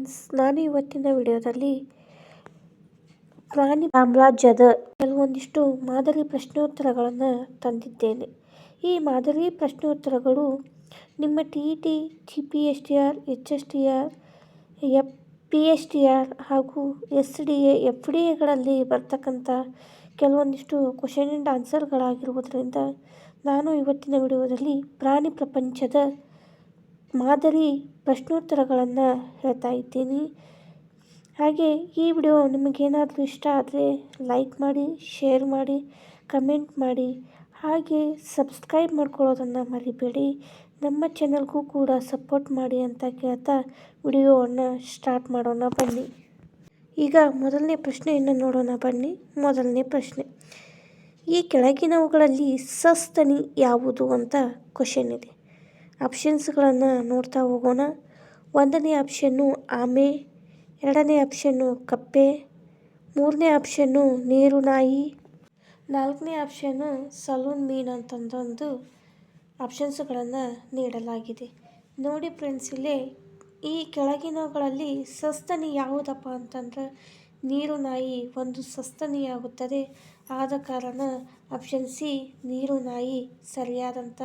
Friends, ನಾನು ಇವತ್ತಿನ ವಿಡಿಯೋದಲ್ಲಿ ಪ್ರಾಣಿ ಸಾಮ್ರಾಜ್ಯದ ಕೆಲವೊಂದಿಷ್ಟು ಮಾದರಿ ಪ್ರಶ್ನೋತ್ತರಗಳನ್ನು ತಂದಿದ್ದೇನೆ. ಈ ಮಾದರಿ ಪ್ರಶ್ನೋತ್ತರಗಳು ನಿಮ್ಮ TET, GPSTR, HSTR, PSTR ಹಾಗೂ SDA, FDAಗಳಲ್ಲಿ ಬರ್ತಕ್ಕಂಥ ಕೆಲವೊಂದಿಷ್ಟು ಕ್ವಶನ್ ಆ್ಯಂಡ್ ಆನ್ಸರ್ಗಳಾಗಿರುವುದರಿಂದ ನಾನು ಇವತ್ತಿನ ವಿಡಿಯೋದಲ್ಲಿ ಪ್ರಾಣಿ ಪ್ರಪಂಚದ ಮಾದರಿ ಪ್ರಶ್ನೋತ್ತರಗಳನ್ನು ಹೇಳ್ತಾ ಇದ್ದೀನಿ. ಹಾಗೆ ಈ ವಿಡಿಯೋ ನಿಮಗೇನಾದರೂ ಇಷ್ಟ ಆದರೆ ಲೈಕ್ ಮಾಡಿ, ಶೇರ್ ಮಾಡಿ, ಕಮೆಂಟ್ ಮಾಡಿ, ಹಾಗೆ ಸಬ್ಸ್ಕ್ರೈಬ್ ಮಾಡ್ಕೊಳ್ಳೋದನ್ನು ಮರಿಬೇಡಿ. ನಮ್ಮ ಚಾನಲ್ಗೂ ಕೂಡ ಸಪೋರ್ಟ್ ಮಾಡಿ ಅಂತ ಕೇಳ್ತಾ ವಿಡಿಯೋವನ್ನು ಸ್ಟಾರ್ಟ್ ಮಾಡೋಣ ಬನ್ನಿ. ಈಗ ಮೊದಲನೇ ಪ್ರಶ್ನೆಯನ್ನು ನೋಡೋಣ ಬನ್ನಿ. ಮೊದಲನೇ ಪ್ರಶ್ನೆ, ಈ ಕೆಳಗಿನವುಗಳಲ್ಲಿ ಸಸ್ತನಿ ಯಾವುದು ಅಂತ ಕ್ವಶನ್ ಇದೆ. ಆಪ್ಷನ್ಸ್ಗಳನ್ನು ನೋಡ್ತಾ ಹೋಗೋಣ. 1ನೇ ಆಪ್ಷನ್ನು ಆಮೆ, 2ನೇ ಆಪ್ಷನ್ನು ಕಪ್ಪೆ, 3ನೇ ಆಪ್ಷನ್ನು ನೀರು ನಾಯಿ, 4ನೇ ಆಪ್ಷನ್ನು ಸಲೂನ್ ಮೀನ್ ಅಂತಂದೊಂದು ಆಪ್ಷನ್ಸ್ಗಳನ್ನು ನೀಡಲಾಗಿದೆ. ನೋಡಿ ಫ್ರೆಂಡ್ಸ್, ಇಲ್ಲೇ ಈ ಕೆಳಗಿನವುಗಳಲ್ಲಿ ಸಸ್ತನಿ ಯಾವುದಪ್ಪ ಅಂತಂದ್ರೆ ನೀರು ನಾಯಿ ಒಂದು ಸಸ್ತನಿಯಾಗುತ್ತದೆ. ಆದ ಕಾರಣ ಆಪ್ಷನ್ ಸಿ ನೀರು ನಾಯಿ ಸರಿಯಾದಂಥ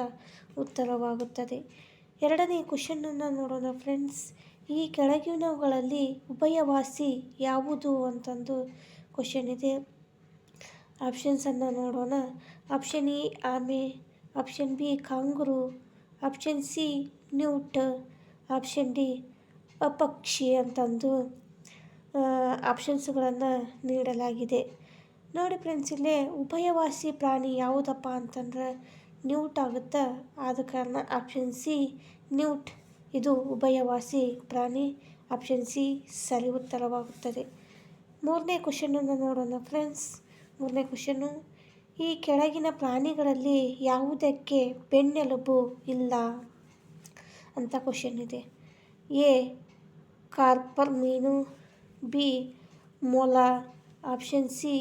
ಉತ್ತರವಾಗುತ್ತದೆ. 2ನೇ ಕ್ವಶನ್ನನ್ನು ನೋಡೋಣ ಫ್ರೆಂಡ್ಸ್. ಈ ಕೆಳಗಿನವುಗಳಲ್ಲಿ ಉಭಯವಾಸಿ ಯಾವುದು ಅಂತಂದು ಕ್ವಶನ್ ಇದೆ. ಆಪ್ಷನ್ಸನ್ನು ನೋಡೋಣ. ಆಪ್ಷನ್ ಎ ಆಮೆ, option B kangaroo, option C newt, option D ಅಪಕ್ಷಿ ಅಂತಂದು ಆಪ್ಷನ್ಸ್ಗಳನ್ನು ನೀಡಲಾಗಿದೆ. ನೋಡಿ ಫ್ರೆಂಡ್ಸ್, ಇಲ್ಲೇ ಉಭಯವಾಸಿ ಪ್ರಾಣಿ ಯಾವುದಪ್ಪ ಅಂತಂದ್ರೆ ನ್ಯೂಟ್ ಆಗುತ್ತೆ. ಆದ ಕಾರಣ ಆಪ್ಷನ್ ಸಿ ನ್ಯೂಟ್ ಇದು ಉಭಯವಾಸಿ ಪ್ರಾಣಿ. ಆಪ್ಷನ್ ಸಿ ಸರಿ ಉತ್ತರವಾಗುತ್ತದೆ. 3ನೇ ಕ್ವಶನನ್ನು ನೋಡೋಣ ಫ್ರೆಂಡ್ಸ್. 3ನೇ ಕ್ವಶನ್ನು, ಈ ಕೆಳಗಿನ ಪ್ರಾಣಿಗಳಲ್ಲಿ ಯಾವುದಕ್ಕೆ ಬೆನ್ನೆಲುಬು ಇಲ್ಲ ಅಂತ ಕ್ವಶನ್ ಇದೆ. ಎ ಕಾರ್ಪರ್ ಮೀನು, ಬಿ ಮೊಲ, ಆಪ್ಷನ್ ಸಿ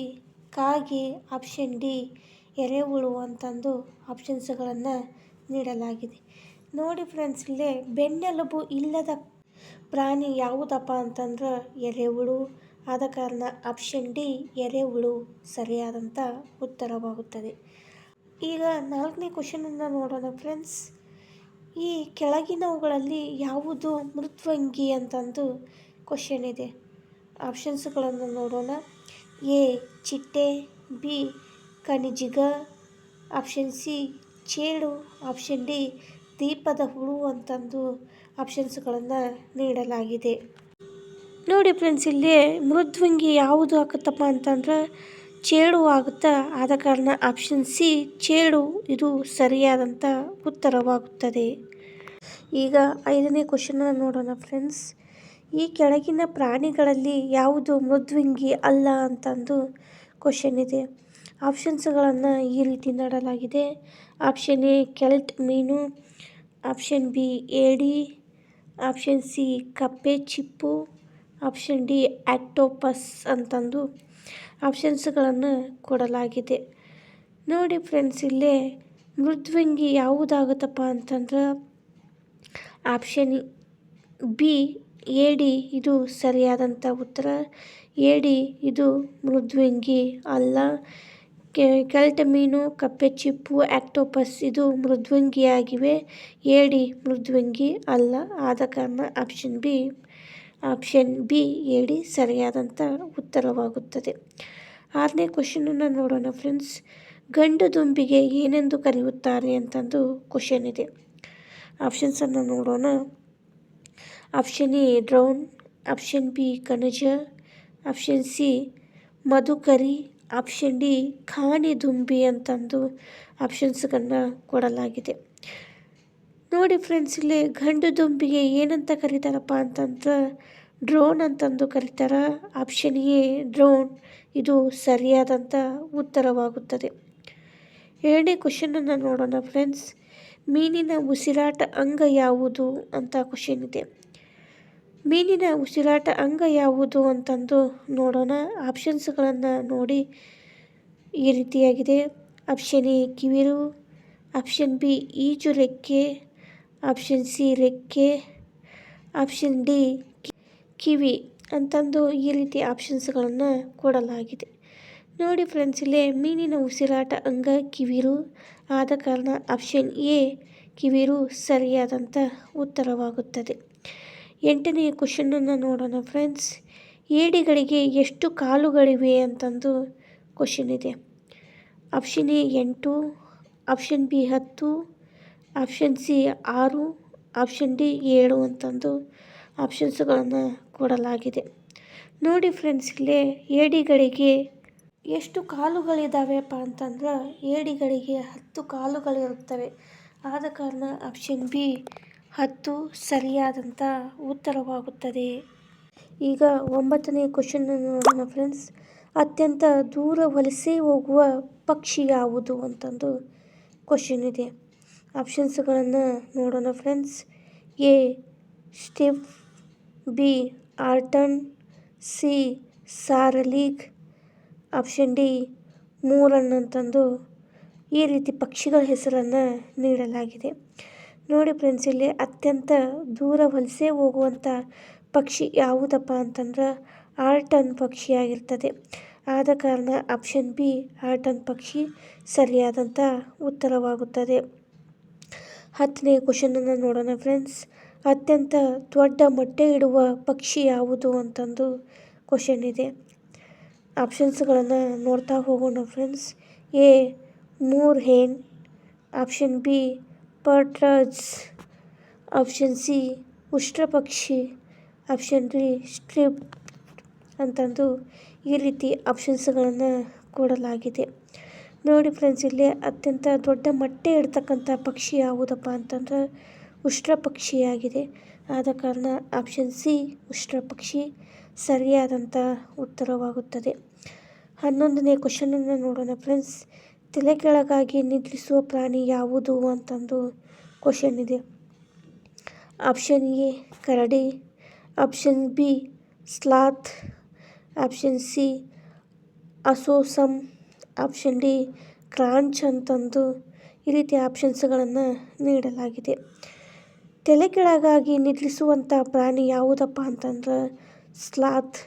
ಕಾಗೆ, ಆಪ್ಷನ್ ಡಿ ಎರೆಹುಳು ಅಂತಂದು ಆಪ್ಷನ್ಸ್ಗಳನ್ನು ನೀಡಲಾಗಿದೆ. ನೋಡಿ ಫ್ರೆಂಡ್ಸ್, ಇಲ್ಲೇ ಬೆನ್ನೆಲುಬು ಇಲ್ಲದ ಪ್ರಾಣಿ ಯಾವುದಪ್ಪ ಅಂತಂದ್ರೆ ಎರೆಹುಳು. ಆದ ಕಾರಣ ಆಪ್ಷನ್ ಡಿ ಎರೆಹುಳು ಸರಿಯಾದಂಥ ಉತ್ತರವಾಗುತ್ತದೆ. ಈಗ 4ನೇ ಕ್ವಶನನ್ನು ನೋಡೋಣ ಫ್ರೆಂಡ್ಸ್. ಈ ಕೆಳಗಿನವುಗಳಲ್ಲಿ ಯಾವುದು ಮೃದ್ವಂಗಿ ಅಂತಂದು ಕ್ವಶನ್ ಇದೆ. ಆಪ್ಷನ್ಸ್ಗಳನ್ನು ನೋಡೋಣ. ಎ ಚಿಟ್ಟೆ, ಬಿ ಕಣಿಜಿಗ, ಆಪ್ಷನ್ ಸಿ ಚೇಳು, ಆಪ್ಷನ್ ಡಿ ದೀಪದ ಹುಳು ಅಂತಂದು ಆಪ್ಷನ್ಸ್ಗಳನ್ನು ನೀಡಲಾಗಿದೆ. ನೋಡಿ ಫ್ರೆಂಡ್ಸ್, ಇಲ್ಲಿ ಮೃದ್ವಂಗಿ ಯಾವುದು ಆಗುತ್ತಪ್ಪ ಅಂತಂದ್ರೆ ಚೇಳು ಆಗುತ್ತಾ. ಆದ ಕಾರಣ ಆಪ್ಷನ್ ಸಿ ಚೇಳು ಇದು ಸರಿಯಾದಂಥ ಉತ್ತರವಾಗುತ್ತದೆ. ಈಗ 5ನೇ ಕ್ವಶನನ್ನು ನೋಡೋಣ ಫ್ರೆಂಡ್ಸ್. ಈ ಕೆಳಗಿನ ಪ್ರಾಣಿಗಳಲ್ಲಿ ಯಾವುದು ಮೃದ್ವಂಗಿ ಅಲ್ಲ ಅಂತಂದು ಕ್ವಶನ್ ಇದೆ. ಆಪ್ಷನ್ಸ್ಗಳನ್ನು ಈ ರೀತಿ ನೀಡಲಾಗಿದೆ. ಆಪ್ಷನ್ ಎ ಕೆಲ್ಟ್ ಮೀನು, ಆಪ್ಷನ್ ಬಿ ಏಡಿ, ಆಪ್ಷನ್ ಸಿ ಕಪ್ಪೆ ಚಿಪ್ಪು, ಆಪ್ಷನ್ ಡಿ ಆಕ್ಟೋಪಸ್ ಅಂತಂದು ಆಪ್ಷನ್ಸ್ಗಳನ್ನು ಕೊಡಲಾಗಿದೆ. ನೋಡಿ ಫ್ರೆಂಡ್ಸ್, ಇಲ್ಲೇ ಮೃದ್ವಂಗಿ ಯಾವುದಾಗುತ್ತಪ್ಪ ಅಂತಂದ್ರೆ ಆಪ್ಷನ್ ಬಿ ಏಡಿ ಇದು ಸರಿಯಾದಂಥ ಉತ್ತರ. ಏಡಿ ಇದು ಮೃದ್ವಂಗಿ ಅಲ್ಲ. ಕೆಲ್ಟ್ ಮೀನು, ಕಪ್ಪೆ ಚಿಪ್ಪು, ಆಕ್ಟೋಪಸ್ ಇದು ಮೃದ್ವಂಗಿಯಾಗಿವೆ. ಏಡಿ ಮೃದ್ವಂಗಿ ಅಲ್ಲ. ಆದ ಕಾರಣ ಆಪ್ಷನ್ ಬಿ ಏಡಿ ಸರಿಯಾದಂಥ ಉತ್ತರವಾಗುತ್ತದೆ. 6ನೇ ಕ್ವಶನನ್ನು ನೋಡೋಣ ಫ್ರೆಂಡ್ಸ್. ಗಂಡು ದುಂಬಿಗೆ ಏನೆಂದು ಕರೆಯುತ್ತಾರೆ ಅಂತಂದು ಕ್ವಶನ್ ಇದೆ. ಆಪ್ಷನ್ಸನ್ನು ನೋಡೋಣ. Option A drone, option B ಕಣಜ, ಆಪ್ಷನ್ ಸಿ ಮಧುಕರಿ, ಆಪ್ಷನ್ ಡಿ ಖಾನಿ ದುಂಬಿ ಅಂತಂದು ಆಪ್ಷನ್ಸ್ಗಳನ್ನು ಕೊಡಲಾಗಿದೆ. ನೋಡಿ ಫ್ರೆಂಡ್ಸ್, ಇಲ್ಲಿ ಗಂಡು ದುಂಬಿಗೆ ಏನಂತ ಕರೀತಾರಪ್ಪ ಅಂತಂದ್ರೆ ಡ್ರೋನ್ ಅಂತಂದು ಕರೀತಾರ. ಆಪ್ಷನ್ ಎ ಡ್ರೋನ್ ಇದು ಸರಿಯಾದಂಥ ಉತ್ತರವಾಗುತ್ತದೆ. 7ನೇ ಕ್ವಶನನ್ನು ನೋಡೋಣ ಫ್ರೆಂಡ್ಸ್. ಮೀನಿನ ಉಸಿರಾಟ ಅಂಗ ಯಾವುದು ಅಂತ ಕ್ವಶನ್ ಇದೆ. ಮೀನಿನ ಉಸಿರಾಟ ಅಂಗ ಯಾವುದು ಅಂತಂದು ನೋಡೋಣ. ಆಪ್ಷನ್ಸ್ಗಳನ್ನು ನೋಡಿ ಈ ರೀತಿಯಾಗಿದೆ. ಆಪ್ಷನ್ ಎ ಕಿವಿರು, ಆಪ್ಷನ್ ಬಿ ಈಜು ರೆಕ್ಕೆ, ಆಪ್ಷನ್ ಸಿ ರೆಕ್ಕೆ, ಆಪ್ಷನ್ ಡಿ ಕಿವಿ ಅಂತಂದು ಈ ರೀತಿ ಆಪ್ಷನ್ಸ್ಗಳನ್ನು ಕೊಡಲಾಗಿದೆ. ನೋಡಿ ಫ್ರೆಂಡ್ಸ್, ಇಲ್ಲೇ ಮೀನಿನ ಉಸಿರಾಟ ಅಂಗ ಕಿವಿರು. ಆದ ಕಾರಣ ಆಪ್ಷನ್ ಎ ಕಿವಿರು ಸರಿಯಾದಂಥ ಉತ್ತರವಾಗುತ್ತದೆ. 8ನೇ ಕ್ವಶನನ್ನು ನೋಡೋಣ ಫ್ರೆಂಡ್ಸ್. ಏಡಿಗಳಿಗೆ ಎಷ್ಟು ಕಾಲುಗಳಿವೆ ಅಂತಂದು ಕ್ವಶನ್ ಇದೆ. Option A 8, option B 10, option C 6, option D 7 ಅಂತಂದು ಆಪ್ಷನ್ಸ್ಗಳನ್ನು ಕೊಡಲಾಗಿದೆ. ನೋಡಿ ಫ್ರೆಂಡ್ಸ್, ಇಲ್ಲೇ ಏಡಿಗಳಿಗೆ ಎಷ್ಟು ಕಾಲುಗಳಿದ್ದಾವೆಪ್ಪ ಅಂತಂದ್ರೆ ಏಡಿಗಳಿಗೆ 10 ಕಾಲುಗಳಿರುತ್ತವೆ. ಆದ ಕಾರಣ ಆಪ್ಷನ್ ಬಿ 10 ಸರಿಯಾದಂಥ ಉತ್ತರವಾಗುತ್ತದೆ. ಈಗ 9ನೇ ಕ್ವಶನನ್ನು ನೋಡೋಣ ಫ್ರೆಂಡ್ಸ್. ಅತ್ಯಂತ ದೂರ ವಲಸೆ ಹೋಗುವ ಪಕ್ಷಿ ಯಾವುದು ಅಂತಂದು ಕ್ವಶನ್ ಇದೆ. ಆಪ್ಷನ್ಸ್ಗಳನ್ನು ನೋಡೋಣ ಫ್ರೆಂಡ್ಸ್. ಎ ಸ್ಟಿಫ್, ಬಿ ಆರ್ಟನ್, ಸಿ ಸಾರಲೀಗ್, ಆಪ್ಷನ್ ಡಿ ಮೂರನ್ ಅಂತಂದು ಈ ರೀತಿ ಪಕ್ಷಿಗಳ ಹೆಸರನ್ನು ನೀಡಲಾಗಿದೆ. ನೋಡಿ ಫ್ರೆಂಡ್ಸ್, ಇಲ್ಲಿ ಅತ್ಯಂತ ದೂರ ವಲಸೆ ಹೋಗುವಂಥ ಪಕ್ಷಿ ಯಾವುದಪ್ಪ ಅಂತಂದ್ರೆ ಆರ್ಟನ್ ಪಕ್ಷಿಯಾಗಿರ್ತದೆ. ಆದ ಕಾರಣ ಆಪ್ಷನ್ ಬಿ ಆರ್ಟನ್ ಪಕ್ಷಿ ಸರಿಯಾದಂಥ ಉತ್ತರವಾಗುತ್ತದೆ. 10ನೇ ಕ್ವಶನನ್ನು ನೋಡೋಣ ಫ್ರೆಂಡ್ಸ್. ಅತ್ಯಂತ ದೊಡ್ಡ ಮೊಟ್ಟೆ ಇಡುವ ಪಕ್ಷಿ ಯಾವುದು ಅಂತಂದು ಕ್ವಶನ್ ಇದೆ. ಆಪ್ಷನ್ಸ್ಗಳನ್ನು ನೋಡ್ತಾ ಹೋಗೋಣ friends. A moorhen, option B partridge, option C ಉಷ್ಟ್ರಪಕ್ಷಿ, ಆಪ್ಷನ್ ಡಿ ಸ್ಟ್ರಿಪ್ ಅಂತಂದು ಈ ರೀತಿ ಆಪ್ಷನ್ಸ್ಗಳನ್ನು ಕೊಡಲಾಗಿದೆ. ನೋಡಿ ಫ್ರೆಂಡ್ಸ್, ಇಲ್ಲಿ ಅತ್ಯಂತ ದೊಡ್ಡ ಮೊಟ್ಟೆ ಇಡ್ತಕ್ಕಂಥ ಪಕ್ಷಿ ಯಾವುದಪ್ಪ ಅಂತಂದ್ರೆ ಉಷ್ಟ್ರಪಕ್ಷಿಯಾಗಿದೆ. ಆದ ಕಾರಣ ಆಪ್ಷನ್ ಸಿ ಉಷ್ಟ್ರಪಕ್ಷಿ ಸರಿಯಾದಂಥ ಉತ್ತರವಾಗುತ್ತದೆ. 11ನೇ ಕ್ವಶನನ್ನು ನೋಡೋಣ ಫ್ರೆಂಡ್ಸ್. ತಲೆ ಕೆಳಗಾಗಿ ನಿದ್ರಿಸುವ ಪ್ರಾಣಿ ಯಾವುದು ಅಂತಂದು ಕ್ವಶನ್ ಇದೆ. ಆಪ್ಷನ್ ಎ ಕರಡಿ, option B sloth, option C ಅಸೋಸಮ್, ಆಪ್ಷನ್ ಡಿ ಕ್ರಾಂಚ್ ಅಂತಂದು ಈ ರೀತಿ ಆಪ್ಷನ್ಸ್ಗಳನ್ನು ನೀಡಲಾಗಿದೆ. ತಲೆ ಕೆಳಗಾಗಿ ನಿದ್ರಿಸುವಂಥ ಪ್ರಾಣಿ ಯಾವುದಪ್ಪ ಅಂತಂದ್ರೆ ಸ್ಲಾತ್.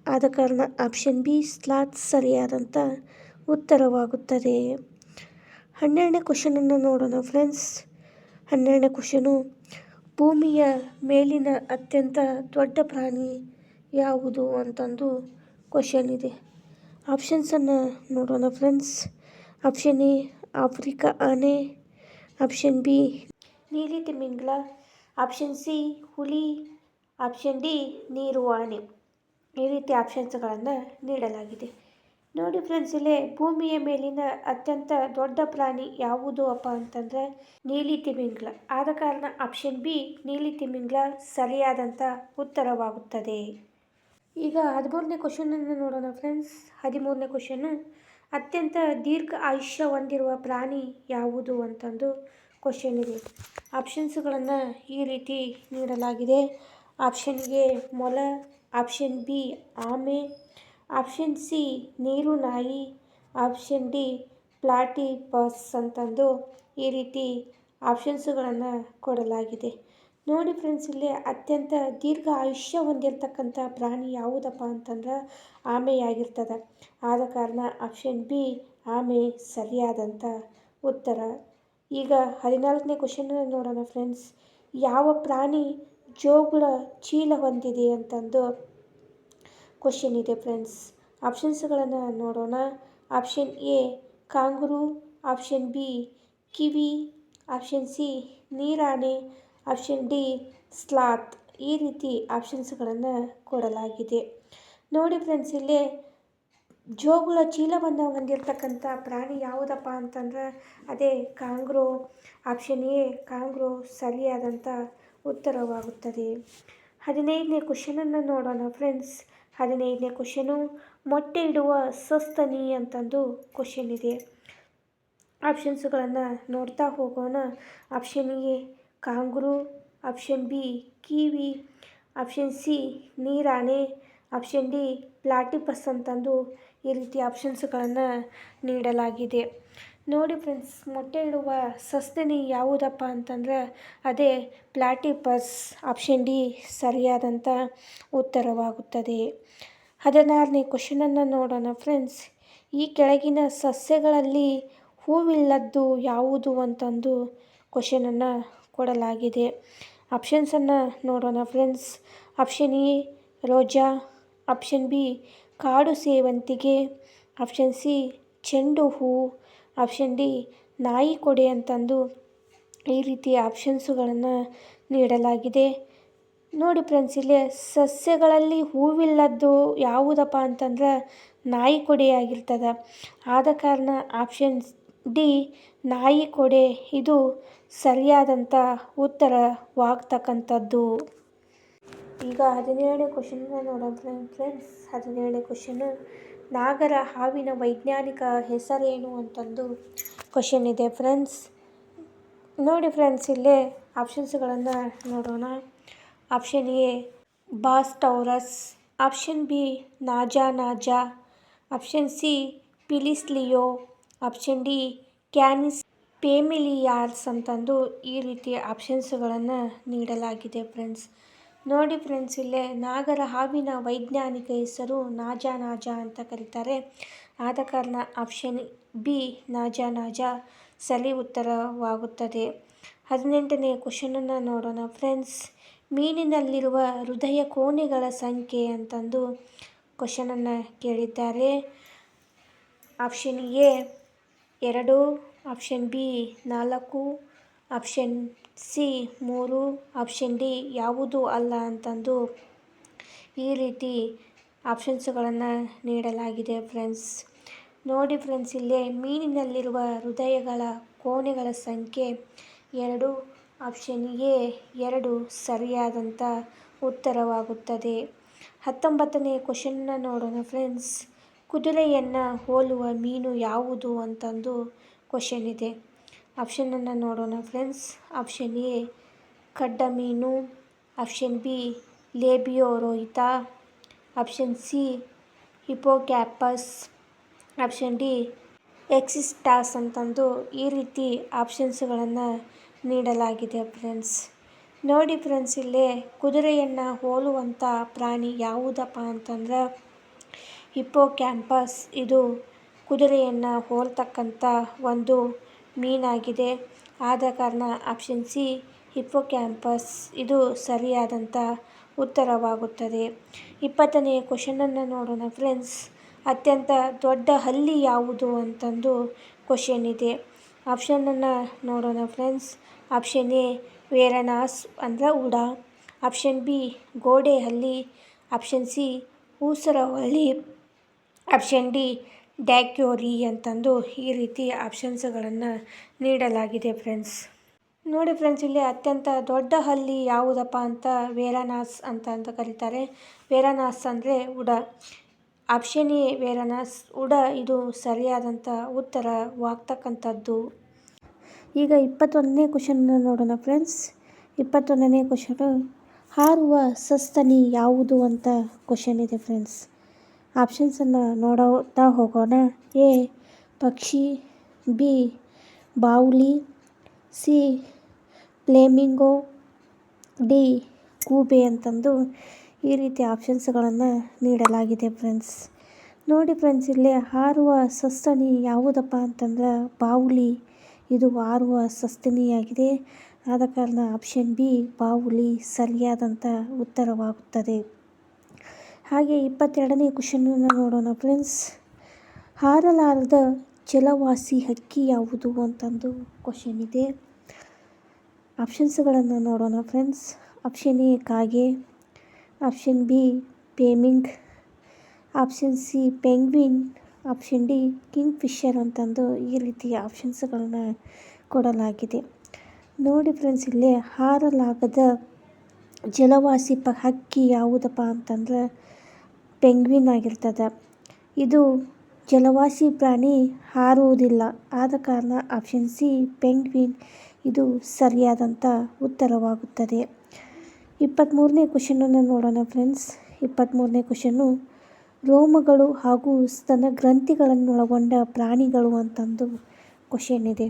ಆದ ಕಾರಣ ಆಪ್ಷನ್ ಬಿ ಸ್ಲಾತ್ ಸರಿಯಾದಂಥ ಉತ್ತರವಾಗುತ್ತದೆ. 12ನೇ ಕ್ವಶನನ್ನು ನೋಡೋಣ ಫ್ರೆಂಡ್ಸ್. 12ನೇ ಕ್ವಶನು, ಭೂಮಿಯ ಮೇಲಿನ ಅತ್ಯಂತ ದೊಡ್ಡ ಪ್ರಾಣಿ ಯಾವುದು ಅಂತಂದು ಕ್ವಶನ್ ಇದೆ. ಆಪ್ಷನ್ಸನ್ನು ನೋಡೋಣ ಫ್ರೆಂಡ್ಸ್. ಆಪ್ಷನ್ ಎ ಆಫ್ರಿಕಾ ಆನೆ, ಆಪ್ಷನ್ ಬಿ ನೀಲಿ ತಿಮಿಂಗಲ, ಆಪ್ಷನ್ ಸಿ ಹುಲಿ, ಆಪ್ಷನ್ ಡಿ ನೀರು ಆನೆ. ಈ ರೀತಿ ಆಪ್ಷನ್ಸ್ಗಳನ್ನು ನೀಡಲಾಗಿದೆ. ನೋಡಿ ಫ್ರೆಂಡ್ಸ್, ಇಲ್ಲಿ ಭೂಮಿಯ ಮೇಲಿನ ಅತ್ಯಂತ ದೊಡ್ಡ ಪ್ರಾಣಿ ಯಾವುದು ಅಪ್ಪ ಅಂತಂದ್ರೆ ನೀಲಿ ತಿಮಿಂಗಲ. ಆದ ಕಾರಣ ಆಪ್ಷನ್ ಬಿ ನೀಲಿ ತಿಮಿಂಗಲ ಸರಿಯಾದಂಥ ಉತ್ತರವಾಗುತ್ತದೆ. ಈಗ 13ನೇ ಕ್ವಶನನ್ನು ನೋಡೋಣ ಫ್ರೆಂಡ್ಸ್. 13ನೇ ಕ್ವಶನು, ಅತ್ಯಂತ ದೀರ್ಘ ಆಯುಷ್ಯ ಹೊಂದಿರುವ ಪ್ರಾಣಿ ಯಾವುದು ಅಂತಂದು ಕ್ವಶನ್ ಇದೆ. ಆಪ್ಷನ್ಸ್ಗಳನ್ನು ಈ ರೀತಿ ನೀಡಲಾಗಿದೆ. ಆಪ್ಷನ್ ಎ ಮೊಲ, ಆಪ್ಷನ್ ಬಿ ಆಮೆ, ಆಪ್ಷನ್ ಸಿ ನೀರು ನಾಯಿ, ಆಪ್ಷನ್ ಡಿ ಪ್ಲಾಟಿಪಸ್ ಅಂತಂದು ಈ ರೀತಿ ಆಪ್ಷನ್ಸ್ಗಳನ್ನು ಕೊಡಲಾಗಿದೆ. ನೋಡಿ ಫ್ರೆಂಡ್ಸ್, ಇಲ್ಲಿ ಅತ್ಯಂತ ದೀರ್ಘ ಆಯುಷ್ಯ ಹೊಂದಿರತಕ್ಕಂಥ ಪ್ರಾಣಿ ಯಾವುದಪ್ಪ ಅಂತಂದ್ರೆ ಆಮೆಯಾಗಿರ್ತದೆ. ಆದ ಕಾರಣ ಆಪ್ಷನ್ ಬಿ ಆಮೆ ಸರಿಯಾದಂಥ ಉತ್ತರ. ಈಗ 14ನೇ ಕ್ವಶನನ್ನು ನೋಡೋಣ ಫ್ರೆಂಡ್ಸ್. ಯಾವ ಪ್ರಾಣಿ ಜೋಗುಳ ಚೀಲ ಹೊಂದಿದೆ ಅಂತಂದು ಕ್ವಶನ್ ಇದೆ ಫ್ರೆಂಡ್ಸ್. ಆಪ್ಷನ್ಸ್ಗಳನ್ನು ನೋಡೋಣ. Option A kangaroo, option B kiwi, option C ನೀರಾನೆ, ಆಪ್ಷನ್ ಡಿ ಸ್ಲಾತ್. ಈ ರೀತಿ ಆಪ್ಷನ್ಸ್ಗಳನ್ನು ಕೊಡಲಾಗಿದೆ. ನೋಡಿ ಫ್ರೆಂಡ್ಸ್, ಇಲ್ಲಿ ಜೋಗುಳ ಚೀಲವನ್ನು ಹೊಂದಿರತಕ್ಕಂಥ ಪ್ರಾಣಿ ಯಾವುದಪ್ಪ ಅಂತಂದ್ರೆ ಅದೇ ಕಾಂಗ್ರೋ. ಆಪ್ಷನ್ ಎ ಕಾಂಗ್ರೋ ಸರಿಯಾದಂಥ ಉತ್ತರವಾಗುತ್ತದೆ. 15ನೇ ಕ್ವಶನನ್ನು ನೋಡೋಣ ಫ್ರೆಂಡ್ಸ್. 15ನೇ ಕ್ವಶನು, ಮೊಟ್ಟೆ ಇಡುವ ಸಸ್ತನಿ ಅಂತಂದು ಕ್ವಶನ್ ಇದೆ. ಆಪ್ಷನ್ಸ್ಗಳನ್ನು ನೋಡ್ತಾ ಹೋಗೋಣ. Option A kangaroo, option B kiwi, option C ನೀರಾನೆ, ಆಪ್ಷನ್ ಡಿ ಪ್ಲಾಟಿಪಸ್ ಅಂತಂದು ಈ ರೀತಿ ಆಪ್ಷನ್ಸ್ಗಳನ್ನು ನೀಡಲಾಗಿದೆ. ನೋಡಿ ಫ್ರೆಂಡ್ಸ್, ಮೊಟ್ಟೆ ಇಡುವ ಸಸ್ತನಿ ಯಾವುದಪ್ಪ ಅಂತಂದ್ರೆ ಅದೇ ಪ್ಲಾಟಿಪಸ್. ಆಪ್ಷನ್ ಡಿ ಸರಿಯಾದಂಥ ಉತ್ತರವಾಗುತ್ತದೆ. 16ನೇ ಕ್ವಶನನ್ನು ನೋಡೋಣ ಫ್ರೆಂಡ್ಸ್. ಈ ಕೆಳಗಿನ ಸಸ್ಯಗಳಲ್ಲಿ ಹೂವಿಲ್ಲದ್ದು ಯಾವುದು ಅಂತಂದು ಕ್ವಶನನ್ನು ಕೊಡಲಾಗಿದೆ. ಆಪ್ಷನ್ಸನ್ನು ನೋಡೋಣ ಫ್ರೆಂಡ್ಸ್. ಆಪ್ಷನ್ ಎ ರೋಜಾ, ಆಪ್ಷನ್ ಬಿ ಕಾಡು ಸೇವಂತಿಗೆ, ಆಪ್ಷನ್ ಸಿ ಚೆಂಡು ಹೂ, ಆಪ್ಷನ್ ಡಿ ನಾಯಿ ಕೊಡೆ ಅಂತಂದು ಈ ರೀತಿಯ ಆಪ್ಷನ್ಸುಗಳನ್ನು ನೀಡಲಾಗಿದೆ. ನೋಡಿ ಫ್ರೆಂಡ್ಸ್, ಇಲ್ಲಿ ಸಸ್ಯಗಳಲ್ಲಿ ಹೂವಿಲ್ಲದ್ದು ಯಾವುದಪ್ಪ ಅಂತಂದ್ರೆ ನಾಯಿ ಕೊಡೆಯಾಗಿರ್ತದೆ. ಆದ ಕಾರಣ ಆಪ್ಷನ್ ಡಿ ನಾಯಿ ಕೊಡೆ ಇದು ಸರಿಯಾದಂಥ ಉತ್ತರವಾಗ್ತಕ್ಕಂಥದ್ದು. ಈಗ 17ನೇ ಕ್ವಶನ್ನ ನೋಡೋಣ ಫ್ರೆಂಡ್ಸ್. 17ನೇ ಕ್ವಶನು, ನಾಗರ ಹಾವಿನ ವೈಜ್ಞಾನಿಕ ಹೆಸರೇನು ಅಂತಂದು ಕ್ವಶನ್ ಇದೆ ಫ್ರೆಂಡ್ಸ್. ನೋಡಿ ಫ್ರೆಂಡ್ಸ್, ಇಲ್ಲೇ ಆಪ್ಷನ್ಸ್ಗಳನ್ನು ನೋಡೋಣ. Option A Bos taurus, option B Naja naja, option C Felis leo, option D Canis familiaris ಅಂತಂದು ಈ ರೀತಿಯ ಆಪ್ಷನ್ಸ್ಗಳನ್ನು ನೀಡಲಾಗಿದೆ ಫ್ರೆಂಡ್ಸ್. ನೋಡಿ ಫ್ರೆಂಡ್ಸ್, ಇಲ್ಲೇ ನಾಗರ ಹಾವಿನ ವೈಜ್ಞಾನಿಕ ಹೆಸರು ನಾಜಾ ನಾಜಾ ಅಂತ ಕರೀತಾರೆ. ಆದ ಕಾರಣ ಆಪ್ಷನ್ ಬಿ ನಾಜಾ ನಾಜಾ ಸರಿ ಉತ್ತರವಾಗುತ್ತದೆ. 18ನೇ ಕ್ವಶನನ್ನು ನೋಡೋಣ ಫ್ರೆಂಡ್ಸ್. ಮೀನಿನಲ್ಲಿರುವ ಹೃದಯ ಕೋಣೆಗಳ ಸಂಖ್ಯೆ ಅಂತಂದು ಕ್ವಶನನ್ನು ಕೇಳಿದ್ದಾರೆ. Option A 2, option B 4, option C 3, option D ಯಾವುದೂ ಅಲ್ಲ ಅಂತಂದು ಈ ರೀತಿ ಆಪ್ಷನ್ಸ್ಗಳನ್ನು ನೀಡಲಾಗಿದೆ ಫ್ರೆಂಡ್ಸ್. ನೋಡಿ ಫ್ರೆಂಡ್ಸ್, ಇಲ್ಲೇ ಮೀನಿನಲ್ಲಿರುವ ಹೃದಯಗಳ ಕೋಣೆಗಳ ಸಂಖ್ಯೆ 2, ಆಪ್ಷನ್ ಎ 2 ಸರಿಯಾದಂಥ ಉತ್ತರವಾಗುತ್ತದೆ. 19ನೇ ಕ್ವಶನ್ನ ನೋಡೋಣ ಫ್ರೆಂಡ್ಸ್. ಕುದುರೆಯನ್ನು ಹೋಲುವ ಮೀನು ಯಾವುದು ಅಂತಂದು ಕ್ವಶನ್ ಇದೆ. ಆಪ್ಷನನ್ನು ನೋಡೋಣ ಫ್ರೆಂಡ್ಸ್. ಆಪ್ಷನ್ ಎ ಕಡ್ಡ ಮೀನು, ಆಪ್ಷನ್ ಬಿ ಲೇಬಿಯೋ ರೋಹಿತ, ಆಪ್ಷನ್ ಸಿ ಹಿಪೋಕ್ಯಾಂಪಸ್, ಆಪ್ಷನ್ ಡಿ ಎಕ್ಸಿಸ್ಟಾಸ್ ಅಂತಂದು ಈ ರೀತಿ ಆಪ್ಷನ್ಸ್ಗಳನ್ನು ನೀಡಲಾಗಿದೆ ಫ್ರೆಂಡ್ಸ್. ನೋಡಿ ಫ್ರೆಂಡ್ಸ್, ಇಲ್ಲೇ ಕುದುರೆಯನ್ನು ಹೋಲುವಂಥ ಪ್ರಾಣಿ ಯಾವುದಪ್ಪ ಅಂತಂದ್ರೆ ಹಿಪೋಕ್ಯಾಂಪಸ್. ಇದು ಕುದುರೆಯನ್ನು ಹೋಲ್ತಕ್ಕಂಥ ಒಂದು ಮೀನಾಗಿದೆ. ಆದ ಕಾರಣ ಆಪ್ಷನ್ ಸಿ ಹಿಪೋಕ್ಯಾಂಪಸ್ ಇದು ಸರಿಯಾದಂಥ ಉತ್ತರವಾಗುತ್ತದೆ. 20ನೇ ಕ್ವಶನನ್ನು ನೋಡೋಣ ಫ್ರೆಂಡ್ಸ್. ಅತ್ಯಂತ ದೊಡ್ಡ ಹಲ್ಲಿ ಯಾವುದು ಅಂತಂದು ಕ್ವಶನ್ ಇದೆ. ಆಪ್ಷನನ್ನು ನೋಡೋಣ ಫ್ರೆಂಡ್ಸ್. ಆಪ್ಷನ್ ಎ ವೆರನಾಸ್ ಅಂದರೆ ಉಡ, ಆಪ್ಷನ್ ಬಿ ಗೋಡೆ ಹಲ್ಲಿ, ಆಪ್ಷನ್ ಸಿ ಊಸರವಳ್ಳಿ, ಆಪ್ಷನ್ ಡಿ ಡ್ಯಾಕ್ಯೋರಿ ಅಂತಂದು ಈ ರೀತಿ ಆಪ್ಷನ್ಸ್ಗಳನ್ನು ನೀಡಲಾಗಿದೆ ಫ್ರೆಂಡ್ಸ್. ನೋಡಿ ಫ್ರೆಂಡ್ಸ್, ಇಲ್ಲಿ ಅತ್ಯಂತ ದೊಡ್ಡ ಹಲ್ಲಿ ಯಾವುದಪ್ಪ ಅಂತ ವೆರನಾಸ್ ಅಂತ ಕರೀತಾರೆ. ವೆರನಾಸ್ ಅಂದರೆ ಉಡ. ಆಪ್ಷನ್ ಎ ವೆರನಾಸ್ ಉಡ ಇದು ಸರಿಯಾದಂಥ ಉತ್ತರವಾಗ್ತಕ್ಕಂಥದ್ದು. ಈಗ 21ನೇ ಕ್ವಶನ್ನ ನೋಡೋಣ ಫ್ರೆಂಡ್ಸ್. 21ನೇ ಕ್ವಶನು, ಹಾರುವ ಸಸ್ತನಿ ಯಾವುದು ಅಂತ ಕ್ವಶನ್ ಇದೆ ಫ್ರೆಂಡ್ಸ್. ಆಪ್ಷನ್ಸನ್ನು ನೋಡ್ತಾ ಹೋಗೋಣ. ಎ ಪಕ್ಷಿ, ಬಿ ಬಾವುಲಿ, ಸಿ ಫ್ಲೇಮಿಂಗೋ, ಡಿ ಗೂಬೆ ಅಂತಂದು ಈ ರೀತಿ ಆಪ್ಷನ್ಸ್ಗಳನ್ನು ನೀಡಲಾಗಿದೆ ಫ್ರೆಂಡ್ಸ್. ನೋಡಿ ಫ್ರೆಂಡ್ಸ್, ಇಲ್ಲಿ ಹಾರುವ ಸಸ್ತನಿ ಯಾವುದಪ್ಪ ಅಂತಂದ್ರೆ ಬಾವುಲಿ. ಇದು ಹಾರುವ ಸಸ್ತನಿಯಾಗಿದೆ. ಆದ ಕಾರಣ ಆಪ್ಷನ್ ಬಿ ಬಾವುಲಿ ಸರಿಯಾದಂಥ ಉತ್ತರವಾಗುತ್ತದೆ. ಹಾಗೆ 22ನೇ ಕ್ವಶನನ್ನು ನೋಡೋಣ ಫ್ರೆಂಡ್ಸ್. ಹಾರಲಾರದ ಜಲವಾಸಿ ಹಕ್ಕಿ ಯಾವುದು ಅಂತಂದು ಕ್ವಶನ್ ಇದೆ. ಆಪ್ಷನ್ಸ್ಗಳನ್ನು ನೋಡೋಣ ಫ್ರೆಂಡ್ಸ್. ಆಪ್ಷನ್ ಎ ಕಾಗೆ, ಆಪ್ಷನ್ ಬಿ ಪೇಮಿಂಗ್, option C penguin, option D kingfisher ಅಂತಂದು ಈ ರೀತಿಯ ಆಪ್ಷನ್ಸ್ಗಳನ್ನು ಕೊಡಲಾಗಿದೆ. ನೋಡಿ ಫ್ರೆಂಡ್ಸ್, ಇಲ್ಲಿ ಹಾರಲಾಗದ ಜಲವಾಸಿ ಹಕ್ಕಿ ಯಾವುದಪ್ಪ ಅಂತಂದ್ರೆ ಪೆಂಗ್ವಿನ್ ಆಗಿರ್ತದೆ. ಇದು ಜಲವಾಸಿ ಪ್ರಾಣಿ, ಹಾರುವುದಿಲ್ಲ. ಆದ ಕಾರಣ ಆಪ್ಷನ್ ಸಿ ಪೆಂಗ್ವಿನ್ ಇದು ಸರಿಯಾದಂಥ ಉತ್ತರವಾಗುತ್ತದೆ. 23ನೇ ಕ್ವಶನನ್ನು ನೋಡೋಣ ಫ್ರೆಂಡ್ಸ್. 23ನೇ ಕ್ವಶನು, ರೋಮಗಳು ಹಾಗೂ ಸ್ತನ ಗ್ರಂಥಿಗಳನ್ನೊಳಗೊಂಡ ಪ್ರಾಣಿಗಳು ಅಂತಂದು ಕ್ವಶನ್ ಇದೆ.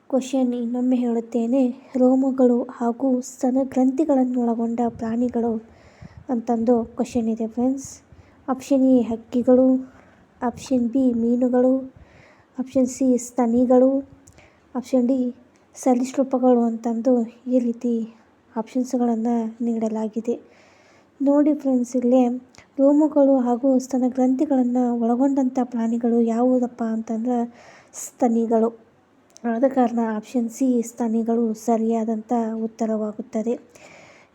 ಕ್ವಶನ್ ಇನ್ನೊಮ್ಮೆ ಹೇಳುತ್ತೇನೆ. ರೋಮಗಳು ಹಾಗೂ ಸ್ತನಗ್ರಂಥಿಗಳನ್ನೊಳಗೊಂಡ ಪ್ರಾಣಿಗಳು ಅಂತಂದು ಕ್ವಶನ್ ಇದೆ ಫ್ರೆಂಡ್ಸ್. ಆಪ್ಷನ್ ಎ ಹಕ್ಕಿಗಳು, ಆಪ್ಷನ್ ಬಿ ಮೀನುಗಳು, ಆಪ್ಷನ್ ಸಿ ಸ್ತನಿಗಳು, ಆಪ್ಷನ್ ಡಿ ಸರೀಸೃಪಗಳು ಅಂತಂದು ಈ ರೀತಿ ಆಪ್ಷನ್ಸ್ಗಳನ್ನು ನೀಡಲಾಗಿದೆ. ನೋಡಿ ಫ್ರೆಂಡ್ಸ್, ಇಲ್ಲೇ ರೋಮಗಳು ಹಾಗೂ ಸ್ತನಗ್ರಂಥಿಗಳನ್ನು ಒಳಗೊಂಡಂಥ ಪ್ರಾಣಿಗಳು ಯಾವುದಪ್ಪ ಅಂತಂದ್ರೆ ಸ್ತನಿಗಳು. ಆದ ಕಾರಣ ಆಪ್ಷನ್ ಸಿ ಸ್ತನಿಗಳು ಸರಿಯಾದಂಥ ಉತ್ತರವಾಗುತ್ತದೆ.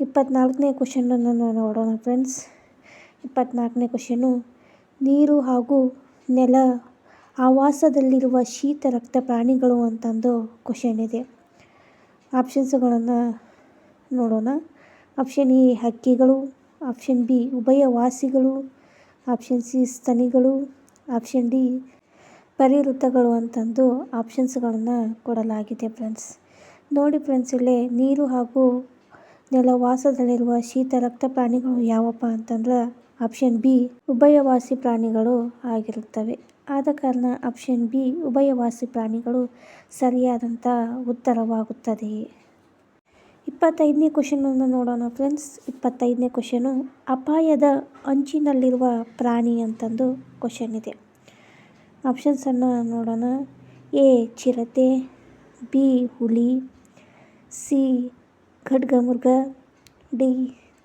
24ನೇ ಕ್ವಶನನ್ನು ನೋಡೋಣ ಫ್ರೆಂಡ್ಸ್. 24ನೇ ಕ್ವಶನು, ನೀರು ಹಾಗೂ ನೆಲ ಆವಾಸದಲ್ಲಿರುವ ಶೀತ ರಕ್ತ ಪ್ರಾಣಿಗಳು ಅಂತಂದು ಕ್ವಶನ್ ಇದೆ. ಆಪ್ಷನ್ಸ್ಗಳನ್ನು ನೋಡೋಣ. ಆಪ್ಷನ್ ಎ ಹಕ್ಕಿಗಳು, ಆಪ್ಷನ್ ಬಿ ಉಭಯವಾಸಿಗಳು, ಆಪ್ಷನ್ ಸಿ ಸ್ತನಿಗಳು, ಆಪ್ಷನ್ ಡಿ ಪರಿವೃತ್ತಗಳು ಅಂತಂದು ಆಪ್ಷನ್ಸ್ಗಳನ್ನು ಕೊಡಲಾಗಿದೆ ಫ್ರೆಂಡ್ಸ್. ನೋಡಿ ಫ್ರೆಂಡ್ಸ್, ಇಲ್ಲಿ ನೀರು ಹಾಗೂ ನೆಲವಾಸದಲ್ಲಿರುವ ಶೀತ ರಕ್ತ ಪ್ರಾಣಿಗಳು ಯಾವಪ್ಪ ಅಂತಂದ್ರೆ ಆಪ್ಷನ್ ಬಿ ಉಭಯವಾಸಿ ಪ್ರಾಣಿಗಳು ಆಗಿರುತ್ತವೆ. ಆದ ಕಾರಣ ಆಪ್ಷನ್ ಬಿ ಉಭಯವಾಸಿ ಪ್ರಾಣಿಗಳು ಸರಿಯಾದಂಥ ಉತ್ತರವಾಗುತ್ತದೆ. 25ನೇ ಕ್ವಶನನ್ನು ನೋಡೋಣ ಫ್ರೆಂಡ್ಸ್. 25ನೇ ಕ್ವಶನು, ಅಪಾಯದ ಅಂಚಿನಲ್ಲಿರುವ ಪ್ರಾಣಿ ಅಂತಂದು ಕ್ವಶನ್ ಇದೆ. ಆಪ್ಷನ್ಸನ್ನು ನೋಡೋಣ. ಎ ಚಿರತೆ, ಬಿ ಹುಲಿ, ಸಿ ಖಡ್ಗಮೃಗ, ಡಿ